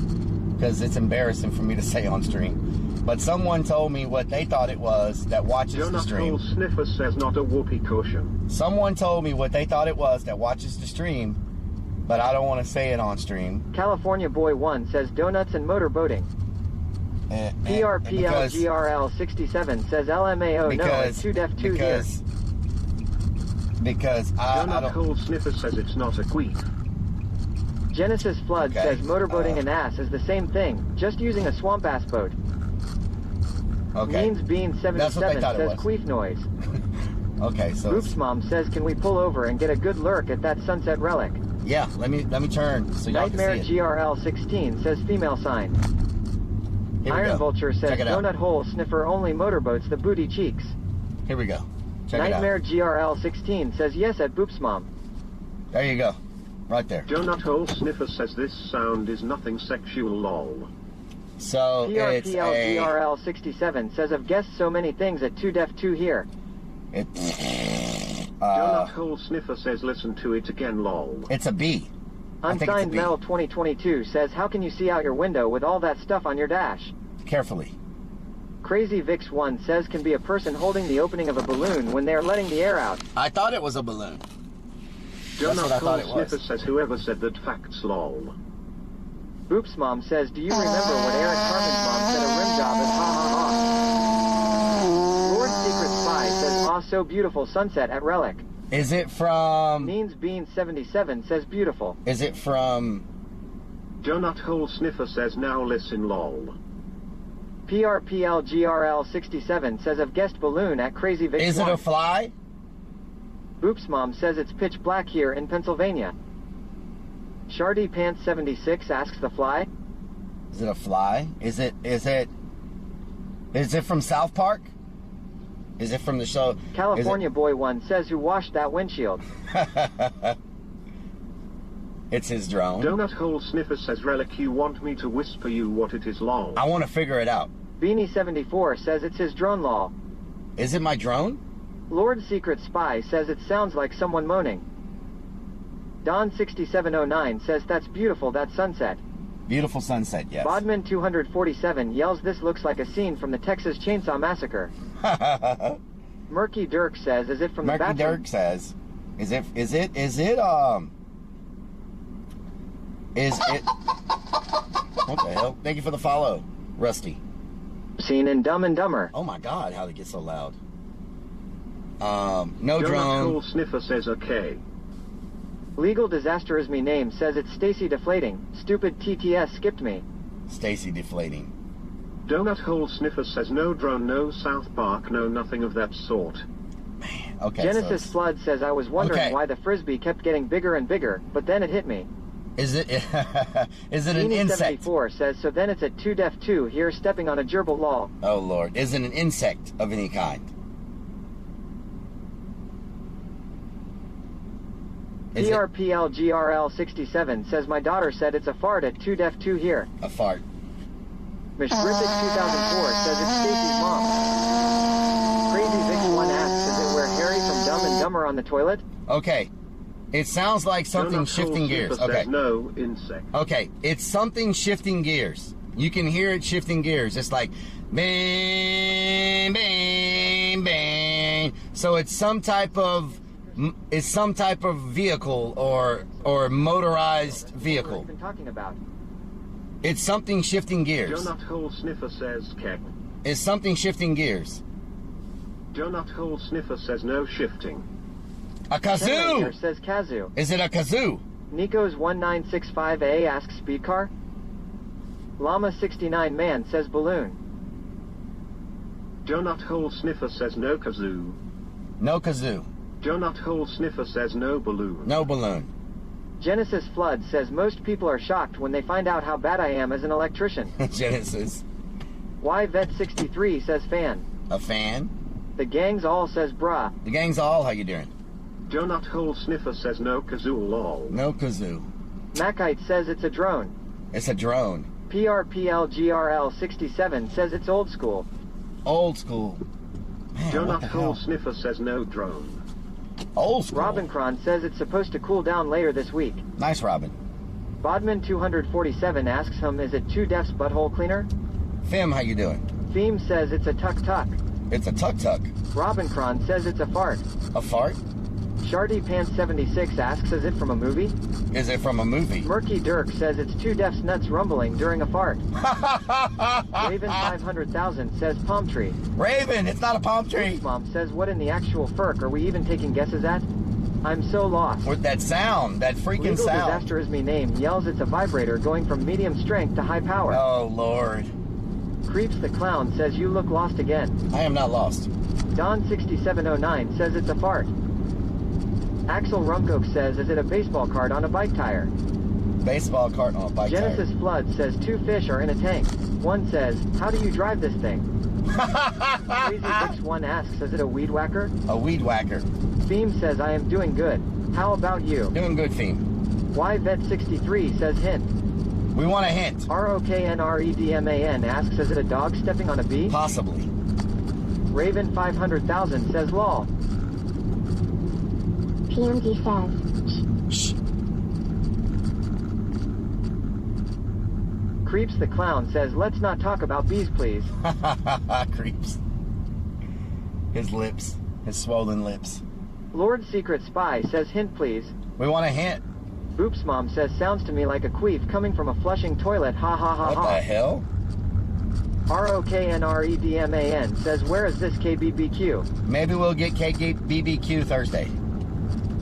because it's embarrassing for me to say on stream. But someone told me what they thought it was that watches the stream. Donut Hole Sniffer says, not a whoopee cushion. Someone told me what they thought it was that watches the stream, but I don't want to say it on stream. California Boy 1 says, donuts and motorboating. PRPLGRL67 says, LMAO, no, it's 2 Def 2 here. Because I Donut don't... Hole Sniffer says it's not a queef. Genesis Flood says motorboating and ass is the same thing, just using a swamp ass boat. Okay. Means Bean 77 says queef noise. Okay, so... Oops Mom says, can we pull over and get a good lurk at that sunset relic? Yeah, let me turn so y'all can see it. Nightmare GRL 16 says female sign. Here we Iron go. Vulture says Check it out. donut hole sniffer only motorboats the booty cheeks. Here we go. Check Nightmare it out. GRL 16 says yes at Boops Mom. There you go. Right there. Donut Hole Sniffer says this sound is nothing sexual, lol. So it's a... PRPLGRL 67 says I've guessed so many things at 2 Def 2 here. Donut Hole Sniffer says listen to it again, lol. It's a B. Unsigned Metal 2022 says how can you see out your window with all that stuff on your dash? Carefully. Crazy Vix 1 says can be a person holding the opening of a balloon when they're letting the air out. I thought it was a balloon. Donut That's what I thought it Hole was. Sniffer says whoever said that facts, lol. Oops Mom says, do you remember when Eric Carmen's mom said a rim job is ha ha ha? Lord Secret Spy says, aw so beautiful sunset at Relic. Is it from... Means Bean 77 says beautiful. Is it from... Donut Hole Sniffer says now listen, lol. PRPLGRL 67 says I've guessed balloon at Crazy Vix Is it 1. a fly? Boop's mom says it's pitch black here in Pennsylvania. Shardy Pants 76 asks the fly. Is it a fly? Is it from South Park? Is it from the show? California Boy 1 says who washed that windshield. It's his drone. Donut Hole Sniffer says, Rellik, you want me to whisper you what it is lol. I want to figure it out. Beanie 74 says it's his drone lol. Is it my drone? Lord Secret Spy says it sounds like someone moaning. Don 6709 says that's beautiful, that sunset. Beautiful sunset, yes. Bodman 247 yells this looks like a scene from the Texas Chainsaw Massacre. Murky Dirk says, is it from the bathroom? Murky Dirk says, is it what the hell? Thank you for the follow, Rusty. Seen in Dumb and Dumber. Oh my God, how did it get so loud? No Donut drone. Hole Sniffer says okay. Legal Disaster is me name says it's Stacy Deflating. Stupid TTS skipped me. Stacy Deflating. Donut Hole Sniffer says no drone, no South Park, no nothing of that sort. Man, okay. Genesis Flood says I was wondering why the frisbee kept getting bigger and bigger, but then it hit me. Is it is it an Beanie insect? 74 says so then it's at 2 def 2 here stepping on a gerbil lol. Oh Lord, is it an insect of any kind? PRPLGRL67 says my daughter said it's a fart at 2 def 2 here. A fart. Mishgrific 2004 says it's Stacy's mom. Crazy Vic 1 asks is it where Harry from Dumb and Dumber on the toilet? Okay. It sounds like something shifting gears. Okay. No insect. Okay, it's something shifting gears. You can hear it shifting gears. It's like bang, bang, bang. So it's some type of vehicle or motorized vehicle. What are you talking about? It's something shifting gears. Donut Hole Sniffer says Keck. It's something shifting gears. Donut Hole Sniffer says no shifting. A kazoo! Says kazoo. Is it a kazoo? Nico's 1965A asks speed car. Llama 69 man says balloon. Donut Hole Sniffer says no kazoo. No kazoo. Donut Hole Sniffer says no balloon. No balloon. Genesis Flood says most people are shocked when they find out how bad I am as an electrician. Genesis. YVet63 says fan. A fan? The gang's all says brah. The gang's all, how you doing? Donut Hole Sniffer says no kazoo lol. No kazoo. Macite says it's a drone. It's a drone. PRPLGRL67 says it's old school. Old school. Man, Donut Hole Sniffer says no drone. Old school. Robin Cron says it's supposed to cool down later this week. Nice, Robin. Bodman 247 asks him, is it 2 def's butthole cleaner? Fim, how you doing? Theme says it's a tuck-tuck. It's a tuck-tuck. Robin Cron says it's a fart. A fart? Shardy Pants 76 asks, is it from a movie? Is it from a movie? Murky Dirk says it's 2 def's nuts rumbling during a fart. Raven 500,000 says palm tree. Raven, it's not a palm tree. Mom says, what in the actual FERC are we even taking guesses at? I'm so lost. With that sound, that freaking Legal sound. Disaster is me name yells it's a vibrator going from medium strength to high power. Oh, Lord. Creeps the Clown says you look lost again. I am not lost. Don 6709 says it's a fart. Axel Rumcoke says, is it a baseball card on a bike tire? Baseball card on a bike Genesis tire. Flood says 2 fish are in a tank. One says, how do you drive this thing? Crazy Dix 1 asks, is it a weed whacker? A weed whacker. Theme says, I am doing good. How about you? Doing good, Theme. YVet63 says hint. We want a hint. ROKNREDMAN asks, is it a dog stepping on a bee? Possibly. Raven 500,000 says lol. PMD says. Shh. Creeps the Clown says, let's not talk about bees, please. Creeps. His lips. His swollen lips. Lord Secret Spy says, hint, please. We want a hint. Boop's mom says, sounds to me like a queef coming from a flushing toilet, ha ha ha ha. What the hell? ROKNREDMAN says, where is this KBBQ? Maybe we'll get KBBQ Thursday.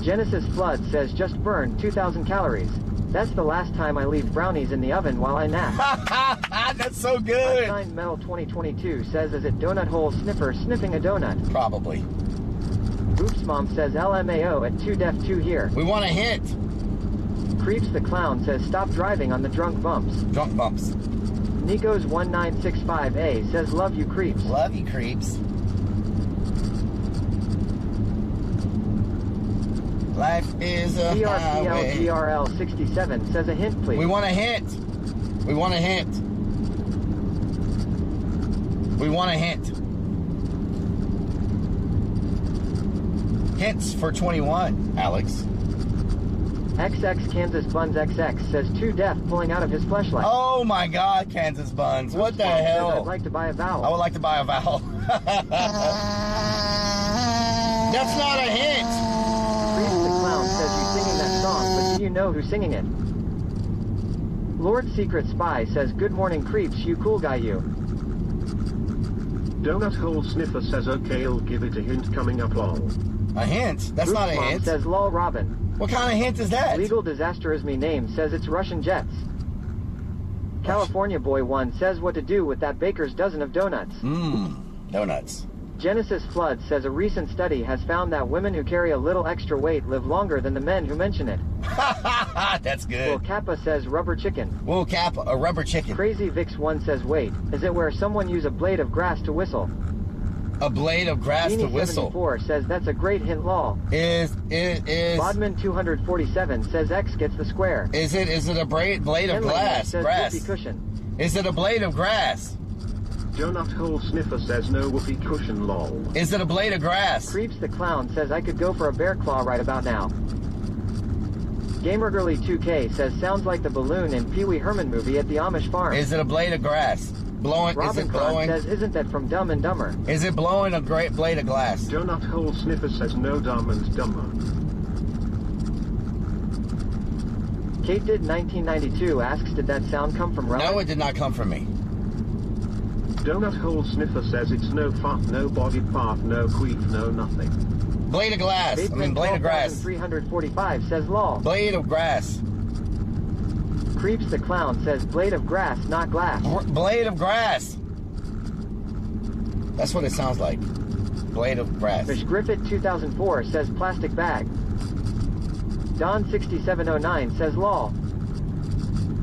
Genesis Flood says, just burned 2,000 calories. That's the last time I leave brownies in the oven while I nap. That's so good. Unsigned Metal 2022 says, is it Donut Hole Sniffer sniffing a donut? Probably. Oops Mom says LMAO at 2def2 here. We want a hint. Creeps the Clown says stop driving on the drunk bumps. Drunk bumps. Nico's 1965A says love you creeps. Love you creeps. Life is a highway. PRPLGRL 67 says a hint please. We want a hint. We want a hint. We want a hint. Hints for 21, Alex. XX Kansas Buns XX says 2def pulling out of his fleshlight. Oh my God, Kansas Buns. What the hell? I'd like to buy a vowel. I would like to buy a vowel. That's not a hint. Creeps the Clown says you singing that song, but do you know who's singing it? Lord Secret Spy says good morning creeps, you cool guy you. Donut Hole Sniffer says okay, I'll give it a hint coming up lol. A hint? That's not a Mom hint. says lol Robin. What kind of hint is that? Legal Disaster is me name says it's Russian jets. California Boy 1 says what to do with that baker's dozen of donuts. Donuts. Genesis Flood says a recent study has found that women who carry a little extra weight live longer than the men who mention it. That's good. Will Kappa says rubber chicken. Will Kappa, a rubber chicken. Crazy Vix 1 says wait, is it where someone use a blade of grass to whistle? A blade of grass to whistle. 74 says that's a great hint lol. Is Bodman 247 says X gets the square. Is it a blade of glass? Says Grass. whoopee cushion. Is it a blade of grass? Donut Hole Sniffer says no whoopee cushion lol. Is it a blade of grass? Creeps the Clown says I could go for a bear claw right about now. Gamer Girly 2K says sounds like the balloon in Pee Wee Herman movie at the Amish farm. Is it a blade of grass? Blowing? Robin is it blowing? says isn't that from Dumb and Dumber? Is it blowing a great blade of glass? Donut Hole Sniffer says no, Dumb and Dumber. Kate did 1992 asks did that sound come from Rellik? No, it did not come from me. Donut Hole Sniffer says it's no fart, no body part, no queef, no nothing. Blade of glass. I mean blade of grass. 345 says lol. Blade of grass. Creeps the Clown says blade of grass, not glass. Blade of grass. That's what it sounds like. Blade of grass. Fish Griffith 2004 says plastic bag. Don 6709 says lol.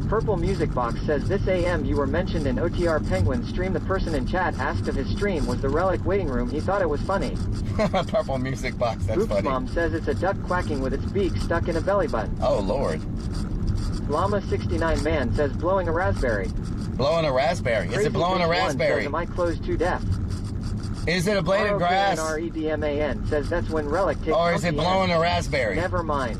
Purple Music Box says this AM you were mentioned in OTR Penguin stream. The person in chat asked if his stream was the Rellik waiting room. He thought it was funny. Purple Music Box, that's Oops funny. Mom says it's a duck quacking with its beak stuck in a belly button. Oh Lord. Llama 69 Man says blowing a raspberry. Blowing a raspberry. Is it blowing a raspberry? Says, am I closed to death? Is it a blade of grass? ROKNREDMAN says that's when Rellik takes. Or is it blowing a raspberry? Never mind.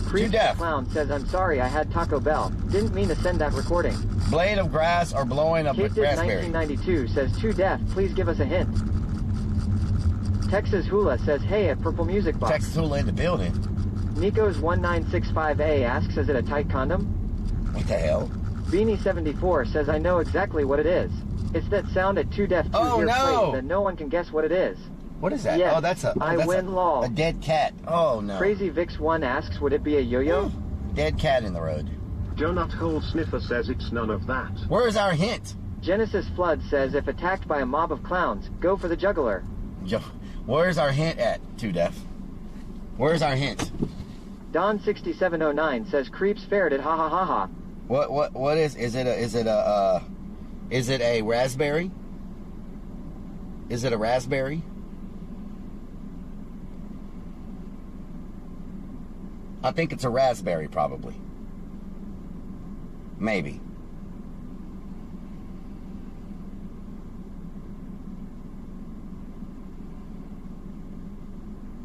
Creep Clown says I'm sorry I had Taco Bell. Didn't mean to send that recording. Blade of grass or blowing a raspberry? 1992 says 2def. Please give us a hint. Texas Hula says hey at Purple Music Box. Texas Hula in the building. Nico's 1965A asks is it a tight condom? What the hell? Beanie 74 says I know exactly what it is. It's that sound at 2def2 here plays that no one can guess what it is. What is that? Yes, oh, that's lol. a dead cat. Oh no. Crazy Vix 1 asks would it be a yo-yo? Dead cat in the road. Donut Hole Sniffer says it's none of that. Where's our hint? Genesis Flood says if attacked by a mob of clowns, go for the juggler. Where's our hint at, 2def? Where's our hint? Don 6709 says creeps fared at ha ha ha ha. What is it a raspberry? Is it a raspberry? I think it's a raspberry, probably. Maybe.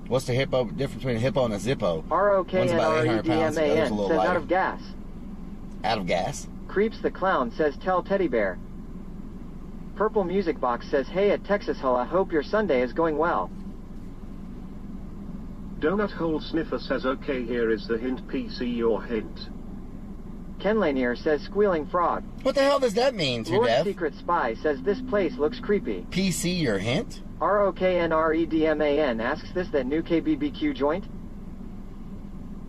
What's the difference between a hippo and a zippo? ROKNREDMAN says lighter. out of gas. Out of gas? Creeps the Clown says tell teddy bear. Purple Music Box says hey at Texas Hull, I hope your Sunday is going well. Donut Hole Sniffer says okay, here is the hint, PC your hint. Ken Lanier says squealing frog. What the hell does that mean, 2def? Lord Secret Spy says this place looks creepy. PC your hint? ROKNREDMAN asks this that new KBBQ joint?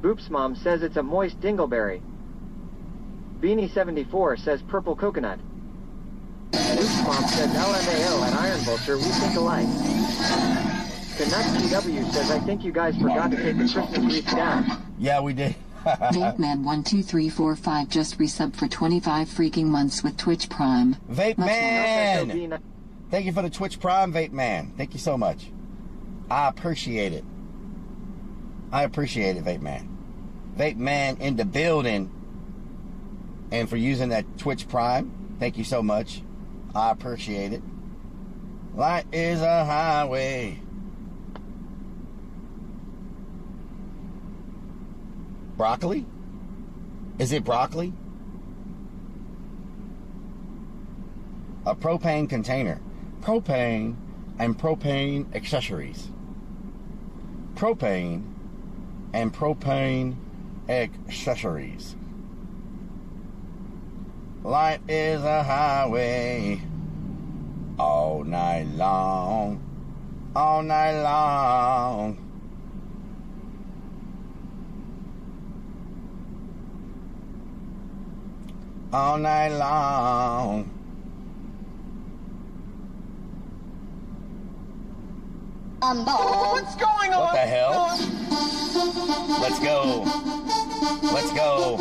Boops Mom says it's a moist dingleberry. Beanie 74 says purple coconut. Boops Mom says LMAO at Iron Vulture, we think alike. Canuck TW says, I think you guys forgot to take the Christmas wreath down. Yeah, we did. Vape Man 12345 just resubbed for 25 freaking months with Twitch Prime. Vape Man! Thank you for the Twitch Prime, Vape Man. Thank you so much. I appreciate it. I appreciate it, Vape Man. Vape Man in the building. And for using that Twitch Prime, thank you so much. I appreciate it. Life is a highway. Broccoli? Is it broccoli? A propane container. Propane and propane accessories. Propane and propane accessories. Life is a highway. All night long. All night long. All night long. What's going on? What the hell? Let's go. Let's go.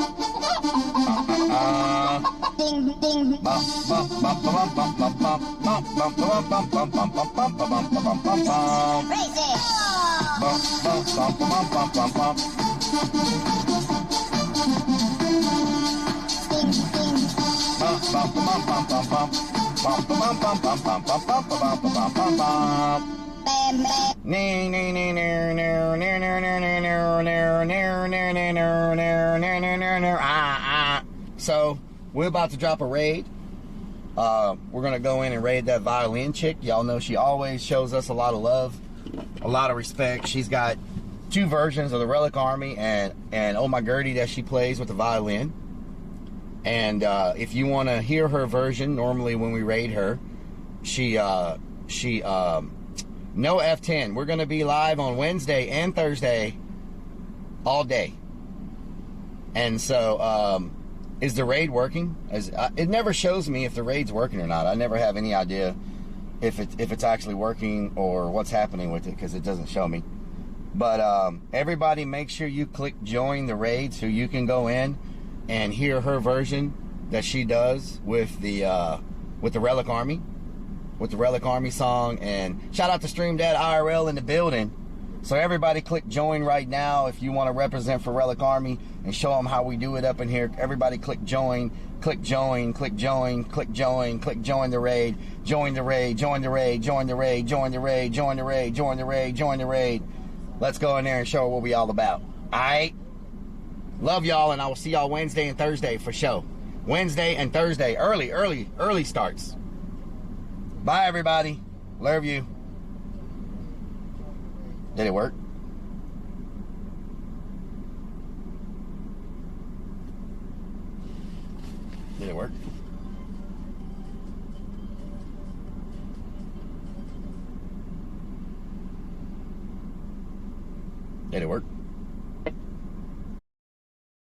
Ding, ding. Crazy. So we're about to drop a raid. We're gonna go in and raid that violin chick. Y'all know she always shows us a lot of love, a lot of respect. She's got 2 versions of the Rellik Army and Oh My Gertie that she plays with the violin. And if you want to hear her version, normally when we raid her, she no F10. We're going to be live on Wednesday and Thursday all day. And so is the raid working? It never shows me if the raid's working or not. I never have any idea if it's actually working or what's happening with it because it doesn't show me. But everybody make sure you click join the raid so you can go in and hear her version that she does with the Rellik Army, with the Rellik Army song. And shout out to Stream Dad IRL in the building. So everybody click join right now if you want to represent for Rellik Army and show them how we do it up in here. Everybody click join, click join, click join, click join, click join the raid, join the raid, join the raid, join the raid, join the raid, join the raid, join the raid, join the raid. Let's go in there and show what we all about. All right? Love y'all, and I will see y'all Wednesday and Thursday for show. Wednesday and Thursday, early starts. Bye, everybody. Love you. Did it work? Did it work? Did it work?